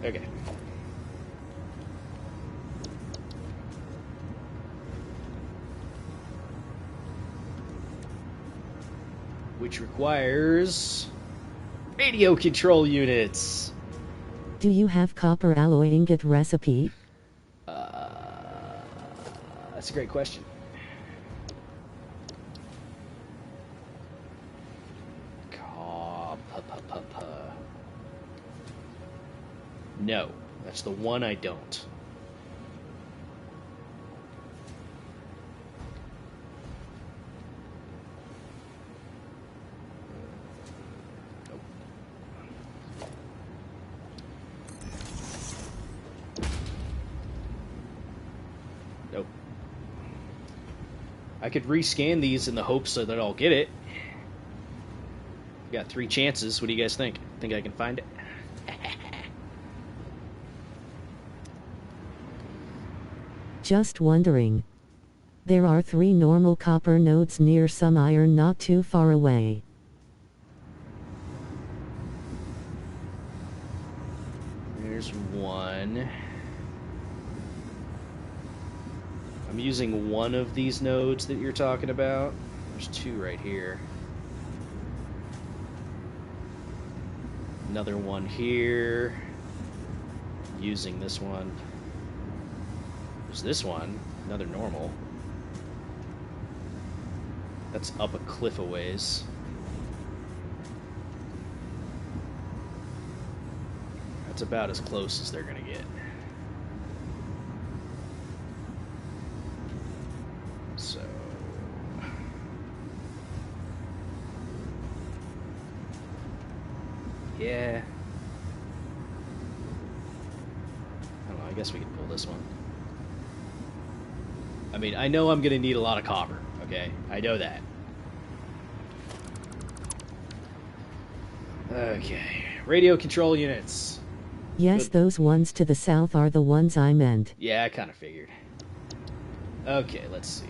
Okay. Which requires radio control units. Do you have copper alloy ingot recipe? That's a great question. No, that's the one I don't. Nope. Nope. I could rescan these in the hopes so that I'll get it. Got 3 chances. What do you guys think? Think I can find it? Just wondering. There are 3 normal copper nodes near some iron not too far away. There's one. I'm using one of these nodes that you're talking about. There's 2 right here. Another one here. Using this one. There's this one. Another normal. That's up a cliff a ways. That's about as close as they're gonna get. So... yeah. I don't know, I guess we can pull this one. I mean, I know I'm going to need a lot of copper, okay? I know that. Okay. Radio control units. Yes, Good. Those ones to the south are the ones I meant. Yeah, I kind of figured. Okay, let's see.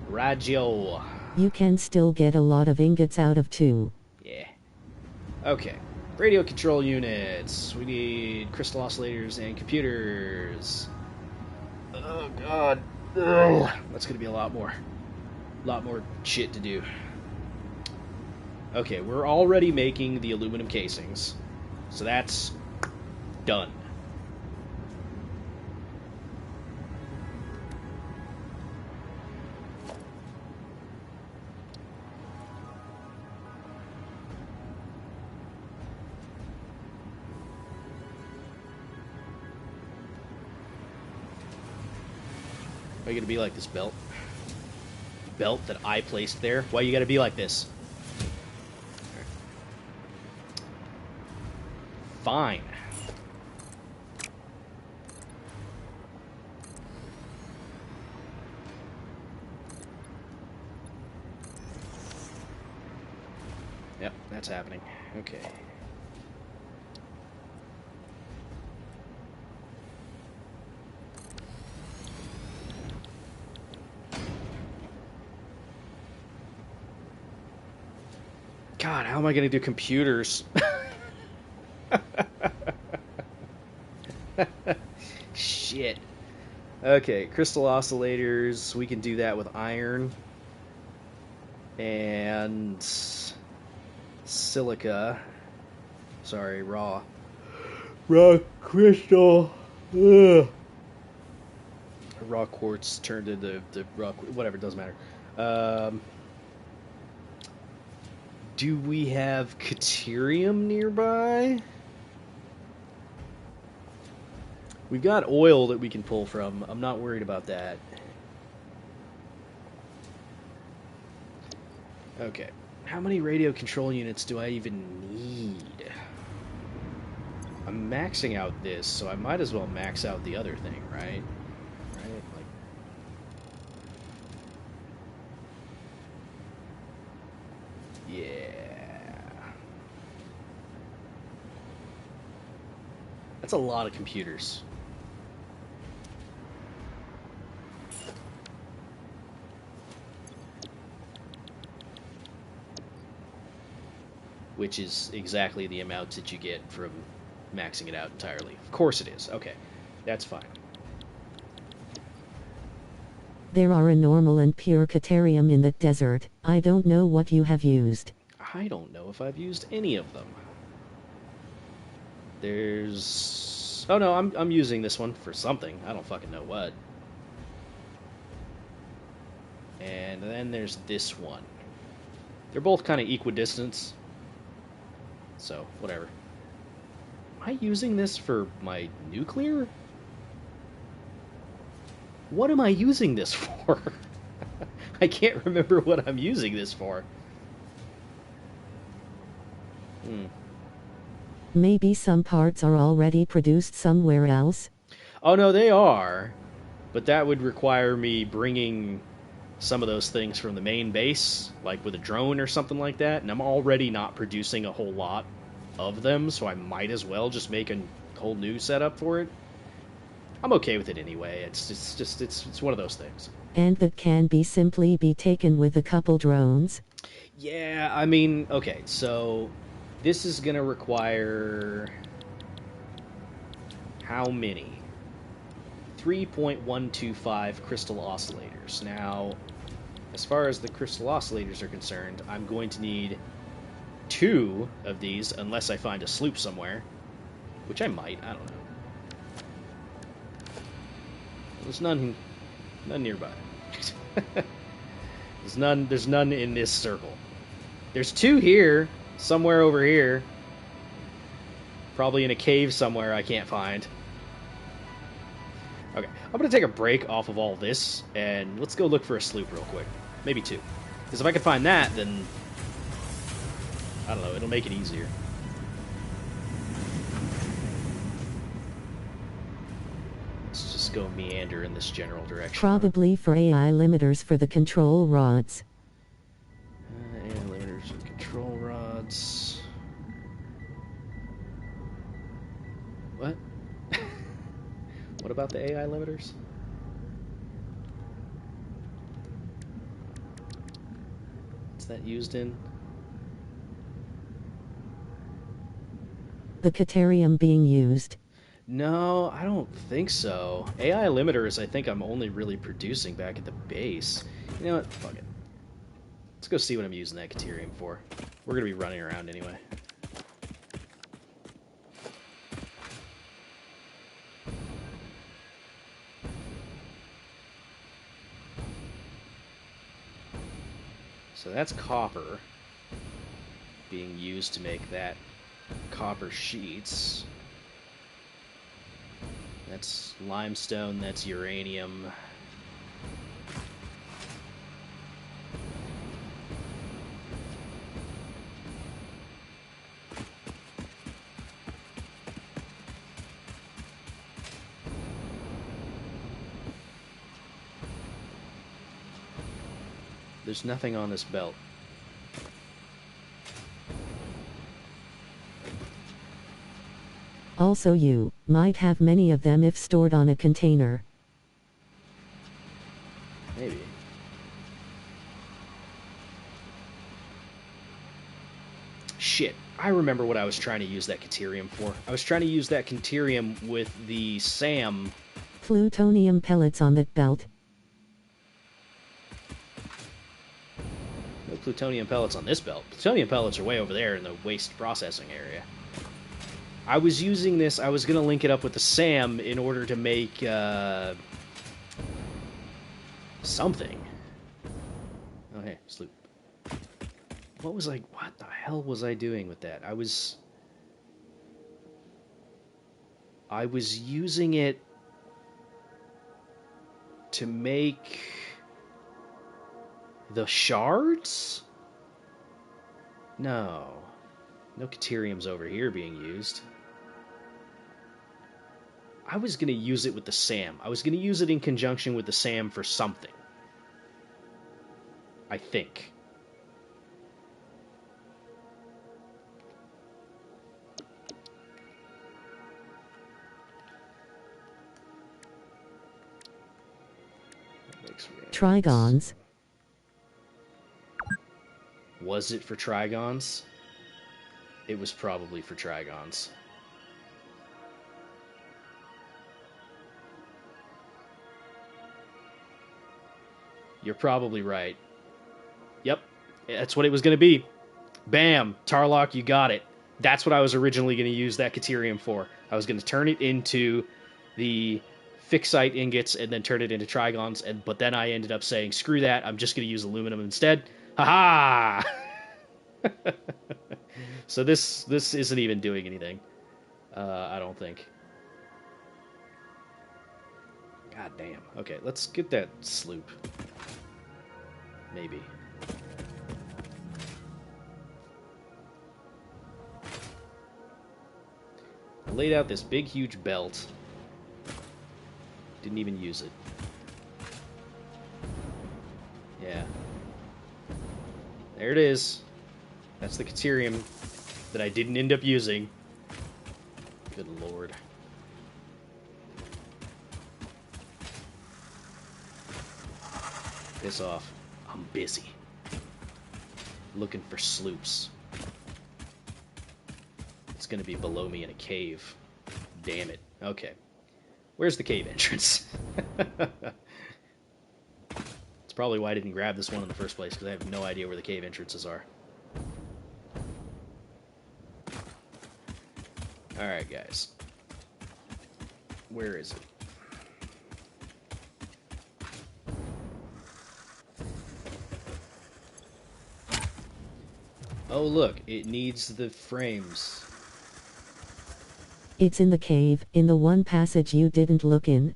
Radio. You can still get a lot of ingots out of 2. Yeah. Okay. Radio control units. We need crystal oscillators and computers. Oh god. Ugh. That's gonna be a lot more shit to do. Okay, we're already making the aluminum casings. So that's done. Why you gotta be like this, belt? Belt that I placed there? Why you gotta be like this? Fine. Yep, that's happening. Okay. God, how am I going to do computers? Shit. Okay, crystal oscillators. We can do that with iron. And silica. Sorry, raw. Raw crystal. Ugh. Raw quartz turned into the raw... Whatever, doesn't matter. Do we have Caterium nearby? We've got oil that we can pull from. I'm not worried about that. Okay. How many radio control units do I even need? I'm maxing out this, so I might as well max out the other thing, right? Right? Like... Yeah. That's a lot of computers. Which is exactly the amount that you get from maxing it out entirely. Of course it is. Okay, that's fine. There are a normal and pure Caterium in the desert. I don't know what you have used. I don't know if I've used any of them. There's... Oh no, I'm using this one for something. I don't fucking know what. And then there's this one. They're both kind of equidistant. So, whatever. Am I using this for my nuclear? What am I using this for? I can't remember what I'm using this for. Maybe some parts are already produced somewhere else? Oh no, they are. But that would require me bringing some of those things from the main base, like with a drone or something like that, and I'm already not producing a whole lot of them, so I might as well just make a whole new setup for it. I'm okay with it anyway. It's one of those things. And that can simply be taken with a couple drones? Yeah, I mean, okay, so this is gonna require how many? 3.125 crystal oscillators. Now, as far as the crystal oscillators are concerned, I'm going to need 2 of these, unless I find a sloop somewhere. Which I might, I don't know. There's none nearby. There's none in this circle. There's 2 here, somewhere over here. Probably in a cave somewhere I can't find. Okay, I'm gonna take a break off of all this, and let's go look for a sloop real quick. Maybe 2. Because if I can find that, then... I don't know, it'll make it easier. Let's just go meander in this general direction. Probably for AI limiters for the control rods. AI limiters and control rods. What? What about the AI limiters? What's that used in? The Caterium being used. No, I don't think so. AI limiters, I think I'm only really producing back at the base. You know what? Fuck it. Let's go see what I'm using that Caterium for. We're going to be running around anyway. So that's copper being used to make that copper sheets. That's limestone, that's uranium. There's nothing on this belt. Also, you might have many of them if stored on a container. Maybe. Shit, I remember what I was trying to use that Caterium for. I was trying to use that Caterium with the SAM. Plutonium pellets on that belt. No plutonium pellets on this belt. Plutonium pellets are way over there in the waste processing area. I was using this, I was going to link it up with the SAM in order to make, something. Oh, hey, sloop. What the hell was I doing with that? I was using it to make the shards? No. No Caterium's over here being used. I was going to use it with the SAM. I was going to use it in conjunction with the SAM for something. I think. Trigons. Was it for Trigons? It was probably for Trigons. You're probably right. Yep, that's what it was going to be. Bam! Tarlock, you got it. That's what I was originally going to use that Caterium for. I was going to turn it into the Fixite ingots and then turn it into Trigons, but then I ended up saying, screw that, I'm just going to use aluminum instead. Ha-ha! So this isn't even doing anything. I don't think. God damn. Okay, let's get that sloop. Maybe. I laid out this big, huge belt. Didn't even use it. Yeah. There it is. That's the Caterium that I didn't end up using. Good lord. Piss off. I'm busy. Looking for sloops. It's gonna be below me in a cave. Damn it. Okay. Where's the cave entrance? It's probably why I didn't grab this one in the first place, because I have no idea where the cave entrances are. Alright, guys. Where is it? Oh, look. It needs the frames. It's in the cave, in the one passage you didn't look in.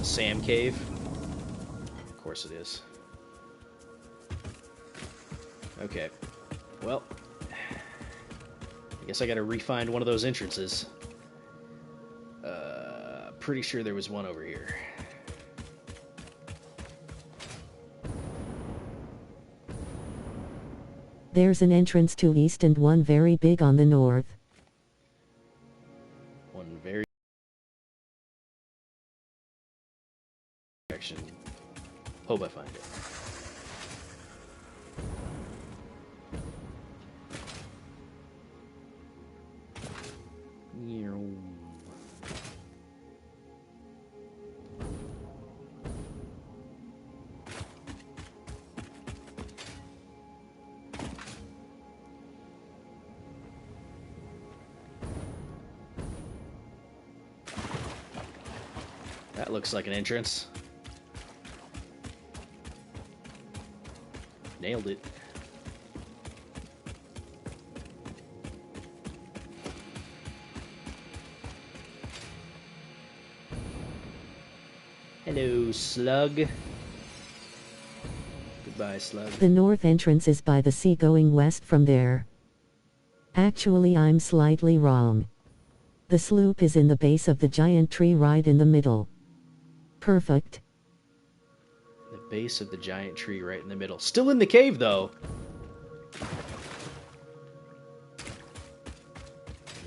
Sam Cave? Of course it is. Okay. Well, I guess I gotta re-find one of those entrances. Pretty sure there was one over here. There's an entrance to east and one very big on the north. One very direction. Hope I find it. That looks like an entrance. Nailed it. Hello, slug. Goodbye, slug. The north entrance is by the sea going west from there. Actually, I'm slightly wrong. The sloop is in the base of the giant tree right in the middle. Perfect. The base of the giant tree right in the middle. Still in the cave, though.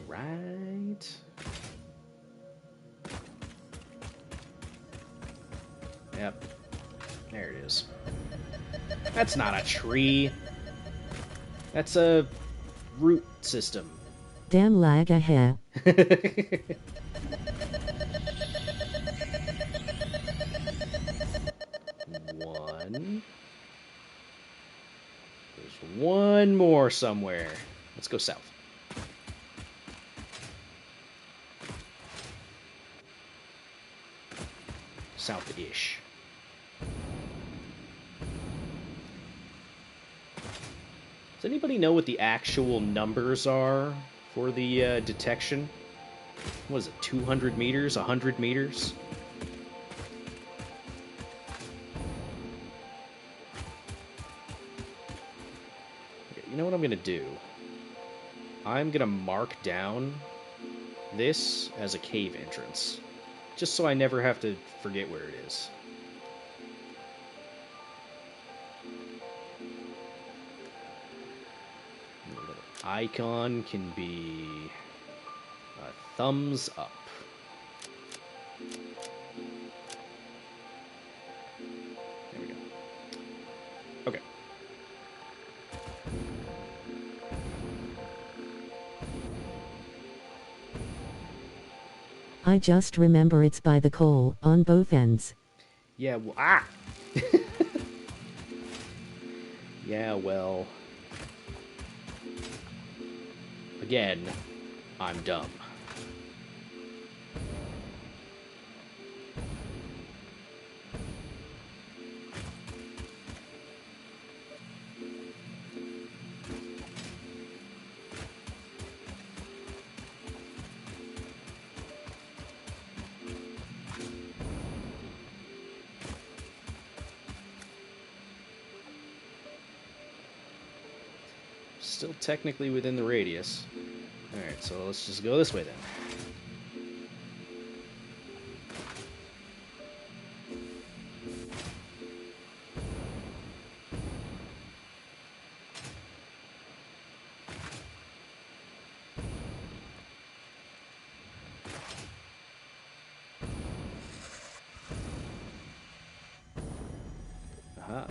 Right. Yep. There it is. That's not a tree. That's a root system. Damn lag ahead. One. There's one more somewhere. Let's go south. South-ish. Does anybody know what the actual numbers are for the detection? What is it, 200 meters, 100 meters? Okay, you know what I'm going to do? I'm going to mark down this as a cave entrance, just so I never have to forget where it is. Icon can be a thumbs up. There we go. Okay. I just remember it's by the coal, on both ends. Yeah, well, yeah, well... Again, I'm dumb. Still technically within the radius. Alright, so let's just go this way then. Aha.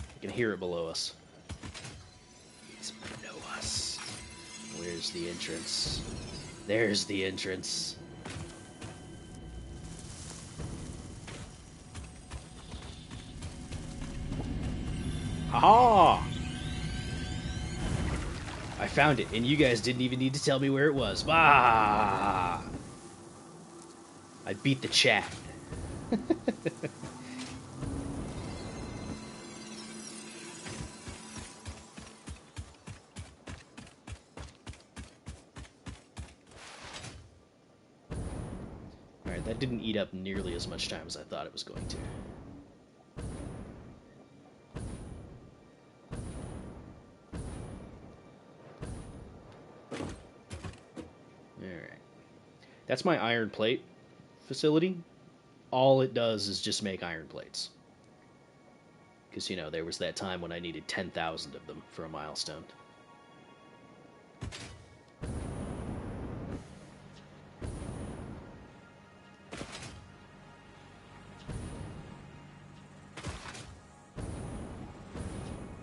I can hear it below us. It's below us. Where's the entrance? There's the entrance. Haha! I found it, and you guys didn't even need to tell me where it was. Ah! I beat the chat. Alright, that didn't eat up nearly as much time as I thought it was going to. Alright. That's my iron plate facility. All it does is just make iron plates. Because, you know, there was that time when I needed 10,000 of them for a milestone.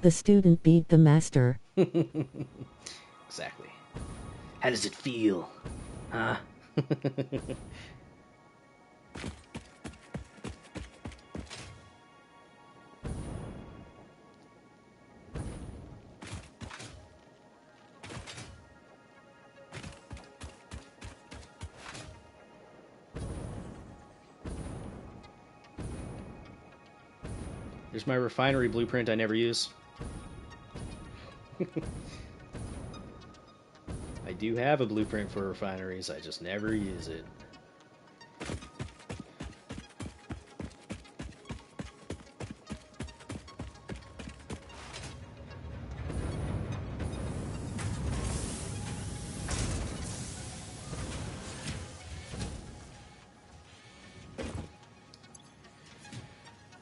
The student beat the master. Exactly. How does it feel? Huh? There's my refinery blueprint I never use. I do have a blueprint for refineries, I just never use it.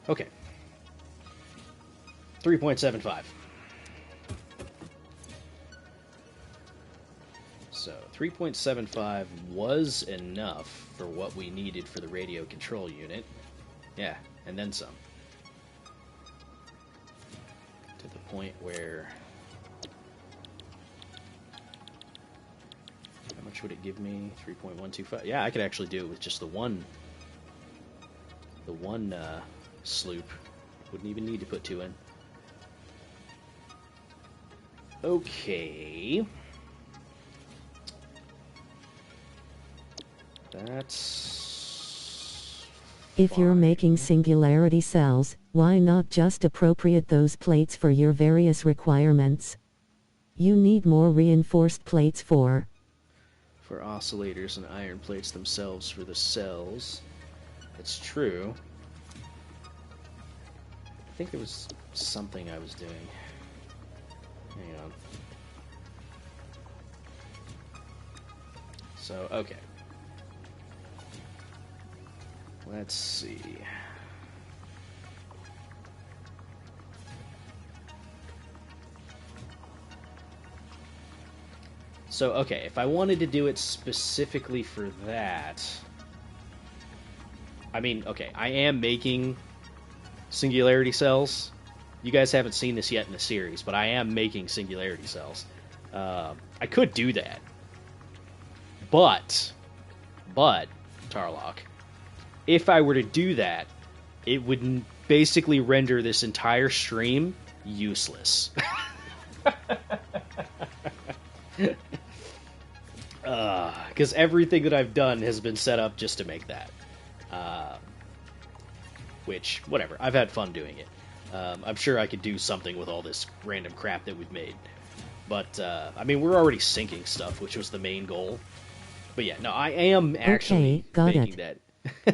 Okay. 3.75. So 3.75 was enough for what we needed for the radio control unit. Yeah, and then some. To the point where... How much would it give me? 3.125. Yeah, I could actually do it with just the one sloop. Wouldn't even need to put two in. Okay. That's... If you're making singularity cells, why not just appropriate those plates for your various requirements? You need more reinforced plates for oscillators and iron plates themselves for the cells. That's true. I think there was something I was doing. Hang on. So, okay. Let's see. So, okay, if I wanted to do it specifically for that... I mean, okay, I am making singularity cells. You guys haven't seen this yet in the series, but I am making singularity cells. I could do that. But, Tarlock, if I were to do that, it would basically render this entire stream useless. Because everything that I've done has been set up just to make that. Which, whatever, I've had fun doing it. I'm sure I could do something with all this random crap that we've made. But, I mean, we're already syncing stuff, which was the main goal. But yeah, no, I am actually making that.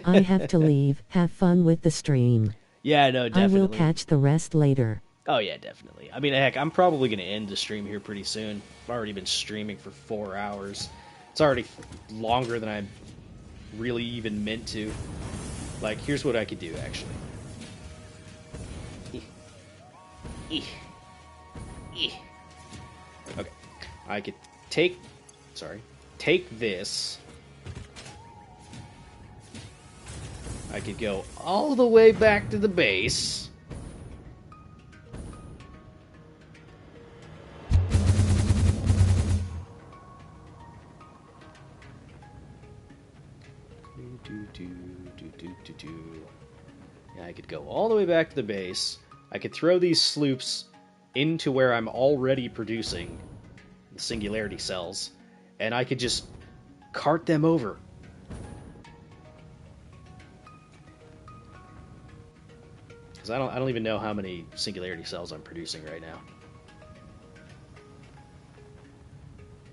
I have to leave. Have fun with the stream. Yeah, no, definitely. I will catch the rest later. Oh, yeah, definitely. I mean, heck, I'm probably going to end the stream here pretty soon. I've already been streaming for 4 hours. It's already longer than I really even meant to. Like, here's what I could do, actually. Okay. I could take this. I could go all the way back to the base. Yeah, I could go all the way back to the base. I could throw these sloops into where I'm already producing the singularity cells, and I could just cart them over. Because I don't even know how many singularity cells I'm producing right now.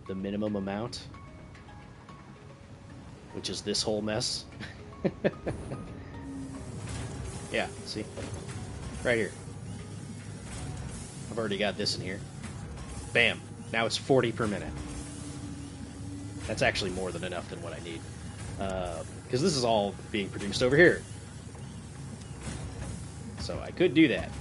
The minimum amount. which is this whole mess. Yeah, see? Right here. I've already got this in here. Bam! Now it's 40 per minute. That's actually more than enough than what I need. Because this is all being produced over here. So I could do that.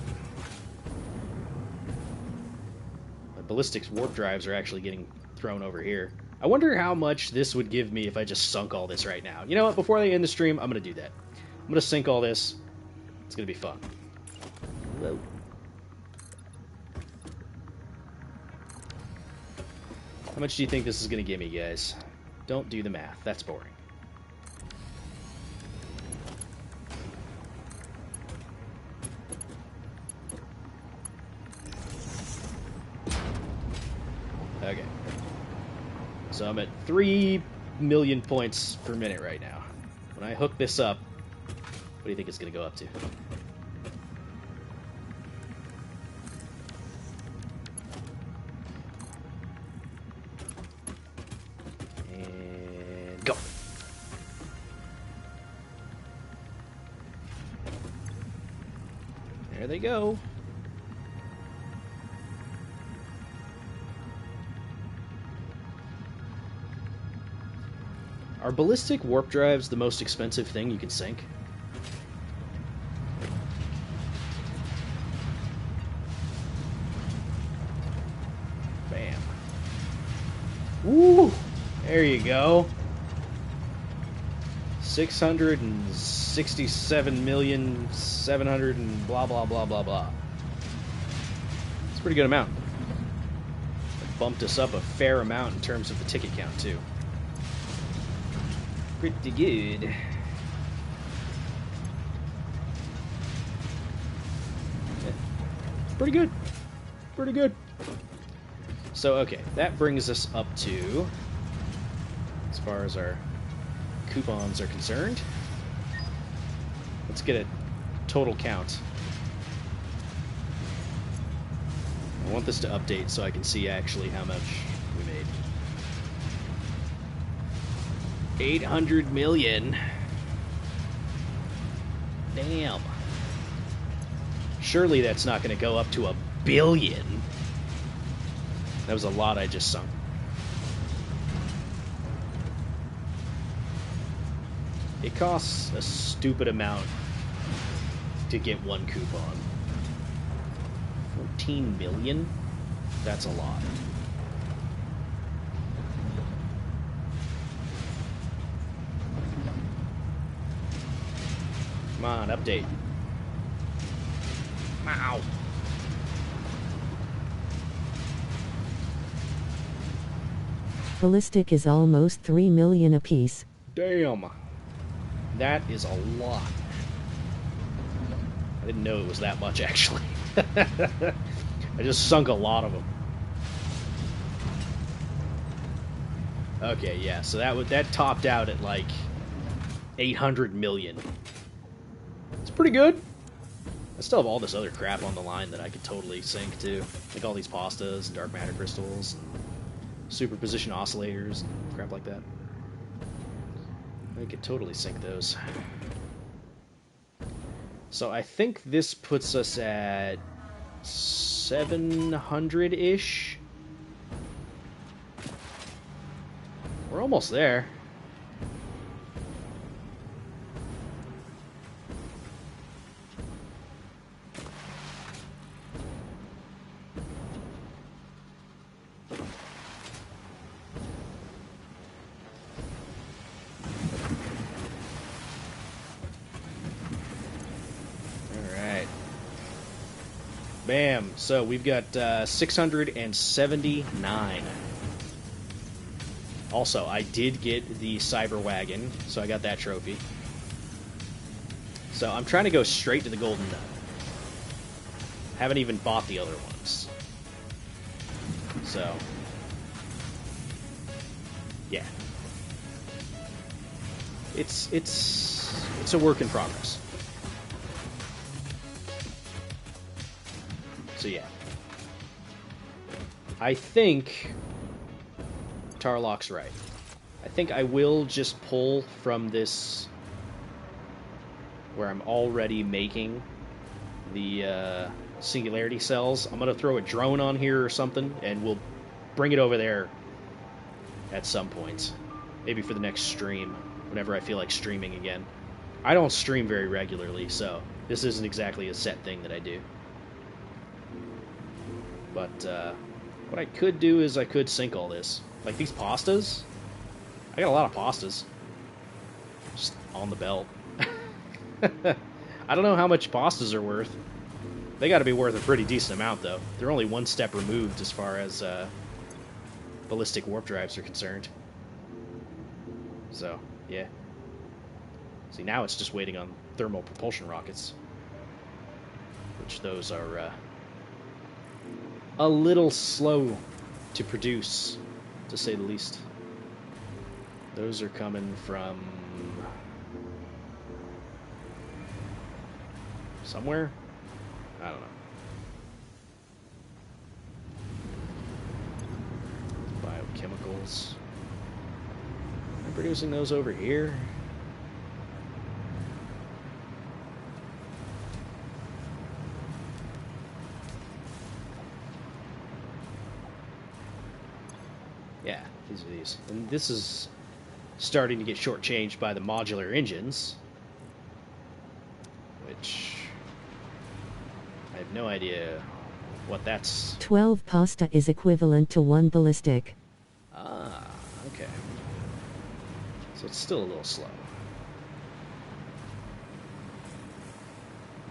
My ballistics warp drives are actually getting thrown over here. I wonder how much this would give me if I just sunk all this right now. You know what? Before I end the stream, I'm going to do that. I'm going to sink all this. It's going to be fun. Whoa. How much do you think this is going to give me, guys? Don't do the math. That's boring. Okay. So I'm at 3 million points per minute right now. When I hook this up, what do you think it's going to go up to? And go. There they go. Are ballistic warp drives the most expensive thing you can sink? Bam. Woo! There you go. 667,700 and blah blah blah blah blah. It's a pretty good amount. It bumped us up a fair amount in terms of the ticket count too. Pretty good. Pretty good. Pretty good. So, okay, that brings us up to, as far as our coupons are concerned, let's get a total count. I want this to update so I can see actually how much we made. 800 million. Damn. Surely that's not going to go up to 1 billion. That was a lot I just sunk. It costs a stupid amount to get one coupon. 14 million? That's a lot. Come on, update. Wow. Ballistic is almost 3 million apiece. Damn. That is a lot. I didn't know it was that much, actually. I just sunk a lot of them. Okay, yeah, so that topped out at like 800 million. It's pretty good. I still have all this other crap on the line that I could totally sink too. Like all these pastas and dark matter crystals and superposition oscillators and crap like that. I could totally sink those. So I think this puts us at 700-ish. We're almost there. Bam. So we've got 679. Also, I did get the Cyber Wagon, so I got that trophy. So I'm trying to go straight to the Golden Nut. Haven't even bought the other ones. So, yeah. It's a work in progress. So yeah, I think Tarlok's right. I think I will just pull from this where I'm already making the singularity cells. I'm going to throw a drone on here or something, and we'll bring it over there at some point. Maybe for the next stream, whenever I feel like streaming again. I don't stream very regularly, so this isn't exactly a set thing that I do. But what I could do is I could sync all this. Like these pastas, I got a lot of pastas just on the belt. I don't know how much pastas are worth. They got to be worth a pretty decent amount, though. They're only one step removed as far as ballistic warp drives are concerned. So, yeah. See, now it's just waiting on thermal propulsion rockets, which those are a little slow to produce, to say the least. Those are coming from somewhere? I don't know. Biochemicals. I'm producing those over here. Yeah, these are these. And this is starting to get shortchanged by the modular engines, which I have no idea what that's. 12 pasta is equivalent to 1 ballistic. Ah, okay. So it's still a little slow.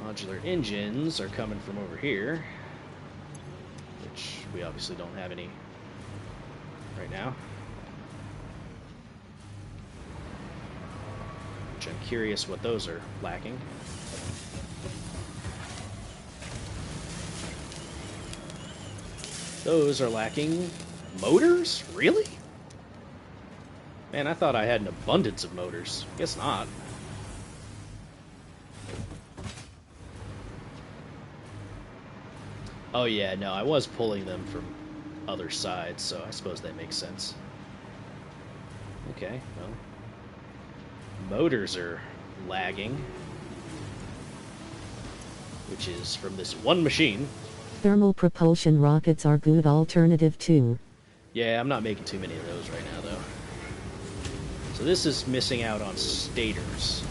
Modular engines are coming from over here, which we obviously don't have any right now. Which I'm curious what those are lacking. Those are lacking motors? Really? Man, I thought I had an abundance of motors. Guess not. Oh yeah, no, I was pulling them from other sides, so I suppose that makes sense. Okay, well. Motors are lagging, which is from this one machine. Thermal propulsion rockets are good alternative too. Yeah, I'm not making too many of those right now, though. So this is missing out on stators.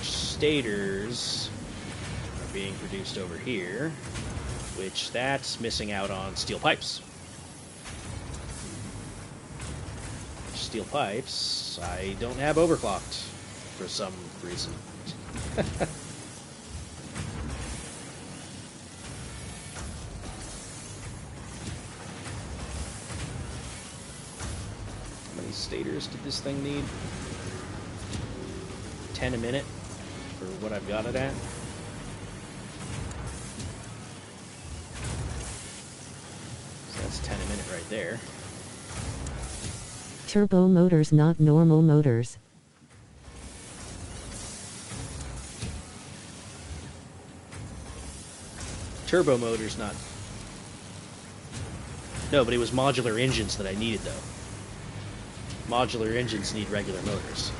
Stators are being produced over here, which that's missing out on steel pipes. Steel pipes, I don't have overclocked for some reason. How many stators did this thing need? 10 a minute for what I've got it at. So that's 10 a minute right there. Turbo motors, not normal motors. Turbo motors, not... No, but it was modular engines that I needed, though. Modular engines need regular motors.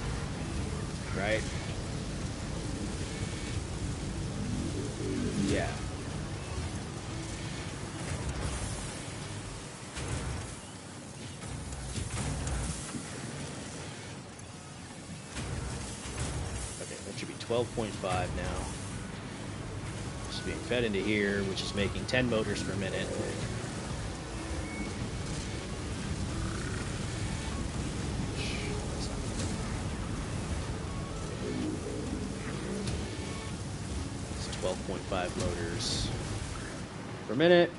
Right? Yeah. Okay, that should be 12.5 now. It's being fed into here, which is making 10 motors per minute. It's 12.5 motors per minute,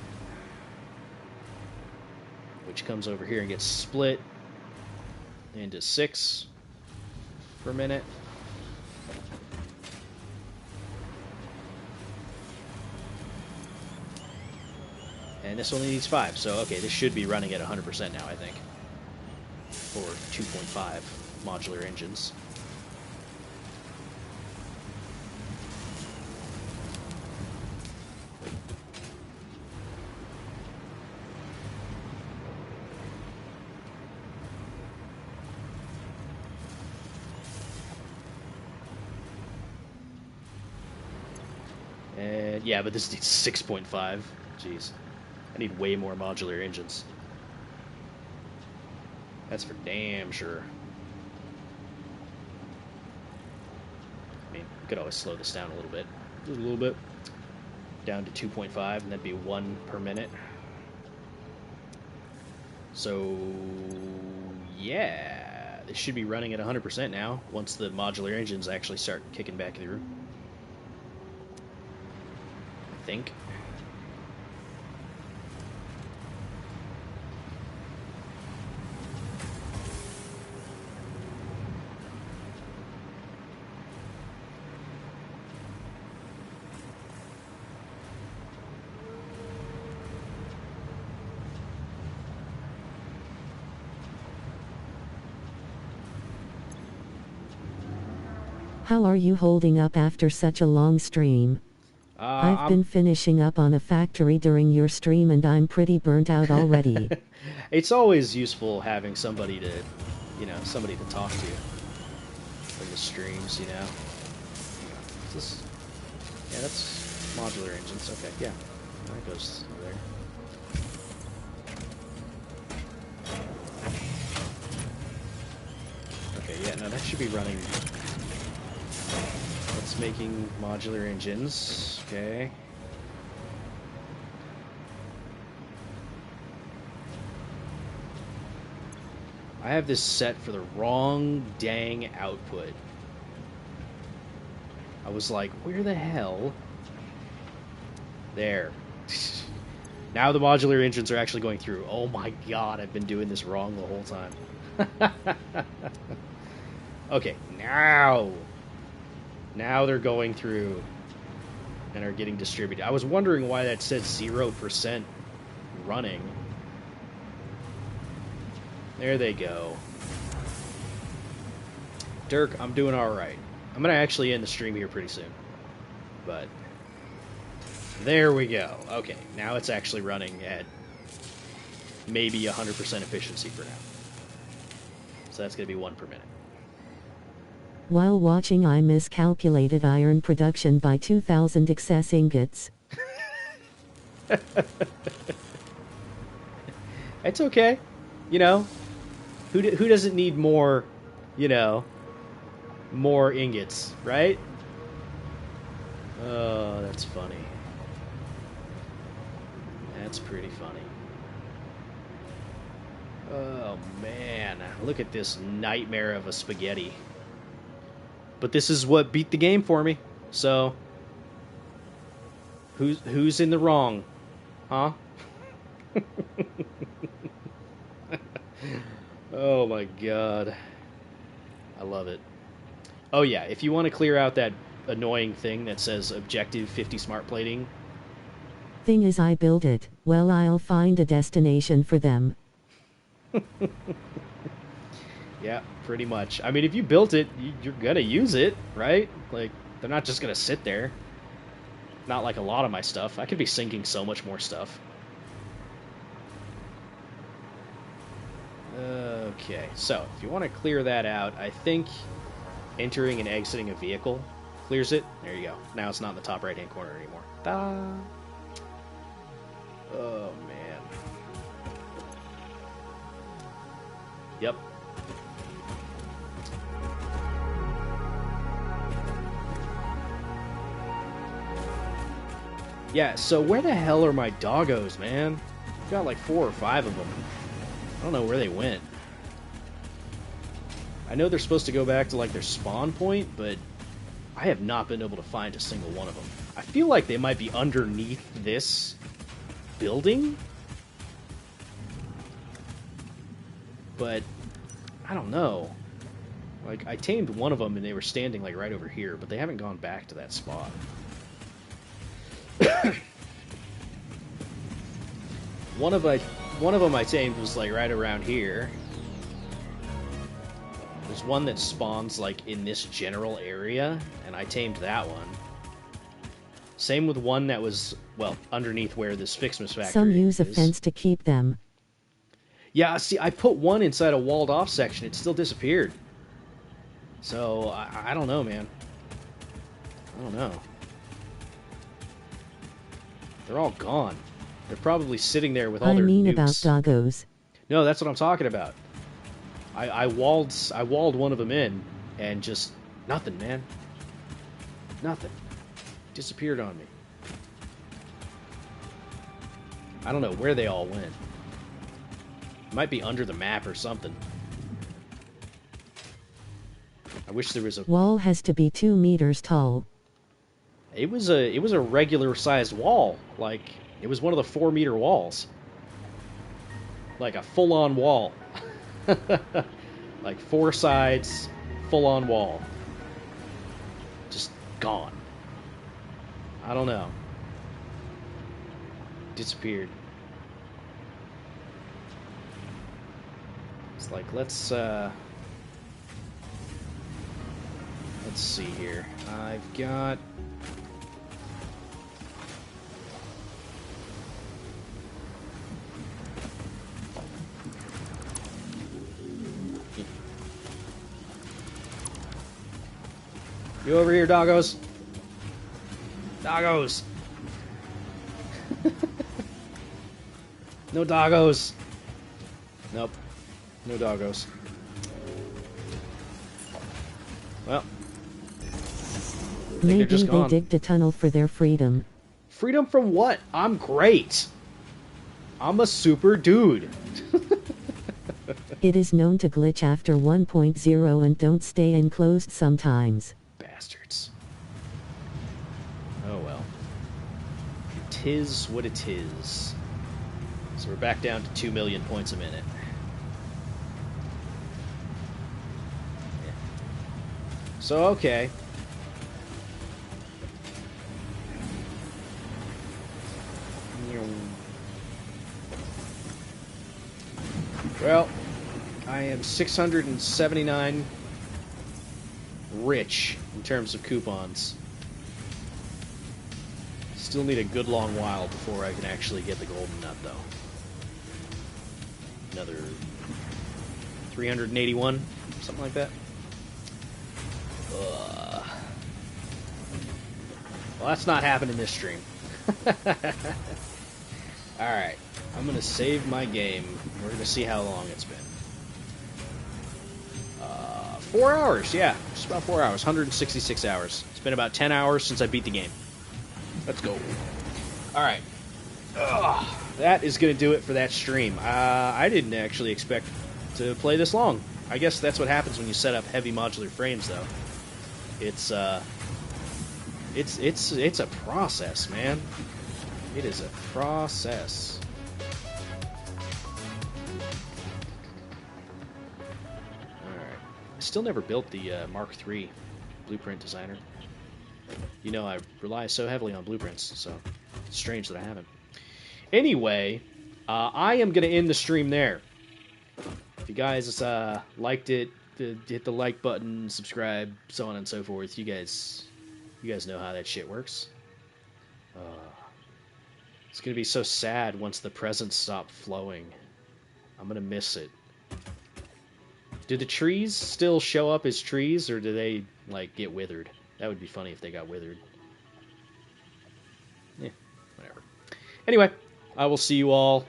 which comes over here and gets split into 6 per minute. And this only needs 5, so okay, this should be running at 100% now, I think. For 2.5 modular engines. man. Yeah, but this needs 6.5. Jeez. I need way more modular engines. That's for damn sure. I mean, I could always slow this down a little bit. Just a little bit. Down to 2.5, and that'd be 1 per minute. So, yeah. This should be running at 100% now, once the modular engines actually start kicking back through. I think. How are you holding up after such a long stream? I've been finishing up on a factory during your stream and I'm pretty burnt out already. It's always useful having somebody to, somebody to talk to in the streams, you know. Yeah, that's modular engines. Okay, yeah. That goes over there. Okay, yeah, no, that should be running. It's making modular engines. Okay. I have this set for the wrong dang output. I was like, where the hell? There. Now the modular engines are actually going through. Oh my god, I've been doing this wrong the whole time. Okay, now they're going through and are getting distributed. I was wondering why that said 0% running. There they go. Dirk, I'm doing alright. I'm going to actually end the stream here pretty soon. But there we go. Okay, now it's actually running at maybe 100% efficiency for now. So that's going to be 1 per minute. While watching, I miscalculated iron production by 2,000 excess ingots. It's okay. You know, who doesn't need more, more ingots, right? Oh, that's funny. That's pretty funny. Oh, man. Look at this nightmare of a spaghetti. But this is what beat the game for me. So, who's in the wrong? Huh? Oh my god. I love it. Oh yeah, if you want to clear out that annoying thing that says Objective 50 smart plating. Thing is, I build it. Well, I'll find a destination for them. Yeah, pretty much. I mean, if you built it, you're gonna use it, right? Like, they're not just gonna sit there. Not like a lot of my stuff. I could be sinking so much more stuff. Okay, so if you want to clear that out, I think entering and exiting a vehicle clears it. There you go. Now it's not in the top right-hand corner anymore. Ta-da! Oh, man. Yep. Yeah, so where the hell are my doggos, man? I've got like 4 or 5 of them. I don't know where they went. I know they're supposed to go back to like their spawn point, but I have not been able to find a single one of them. I feel like they might be underneath this building, but I don't know. Like, I tamed one of them and they were standing like right over here, but they haven't gone back to that spot. One of them I tamed was like right around here. There's one that spawns like in this general area, and I tamed that one. Same with one that was, well, underneath where this Fixmas factory is. Some use a fence to keep them. Yeah, see, I put one inside a walled off section. It still disappeared. So, I don't know, man. I don't know. They're all gone. They're probably sitting there with all their I mean nukes. about doggos. No, that's what I'm talking about. I walled one of them in, and just nothing, man. Nothing. Disappeared on me. I don't know where they all went. Might be under the map or something. I wish there was a Wall has to be 2 meters tall. It was a regular sized wall. Like, it was one of the 4-meter walls. Like a full on wall. Like 4 sides, full on wall. Just gone. I don't know. Disappeared. It's like, let's see here. I've got you over here, doggos. Doggos. No doggos. Nope. No doggos. Well, Maybe they're just they gone. digged a tunnel for their freedom. Freedom from what? I'm great. I'm a super dude. It is known to glitch after 1.0 and don't stay enclosed sometimes. Bastards. Oh well. Tis what it is. So we're back down to 2 million points a minute. Yeah. So, okay. Well, I am 679 rich in terms of coupons. Still need a good long while before I can actually get the golden nut, though. Another 381, something like that. Well, that's not happening this stream. Alright, I'm gonna save my game. We're gonna see how long it's been. 4 hours, yeah. Just about 4 hours. 166 hours. It's been about 10 hours since I beat the game. Let's go. Alright. That is gonna do it for that stream. I didn't actually expect to play this long. I guess that's what happens when you set up heavy modular frames, though. It's a process, man. It is a process. Alright. I still never built the Mark III Blueprint Designer. You know, I rely so heavily on blueprints, so it's strange that I haven't. Anyway, I am going to end the stream there. If you guys liked it, hit the like button, subscribe, so on and so forth. You guys know how that shit works. It's going to be so sad once the presents stop flowing. I'm going to miss it. Do the trees still show up as trees, or do they, like, get withered? That would be funny if they got withered. Yeah, whatever. Anyway, I will see you all,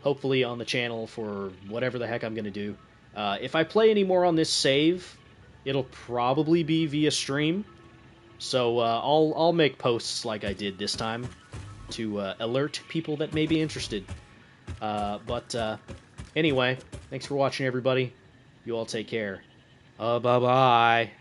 hopefully, on the channel for whatever the heck I'm going to do. If I play any more on this save, it'll probably be via stream. So I'll make posts like I did this time to alert people that may be interested. But anyway, thanks for watching, everybody. You all take care. Bye-bye.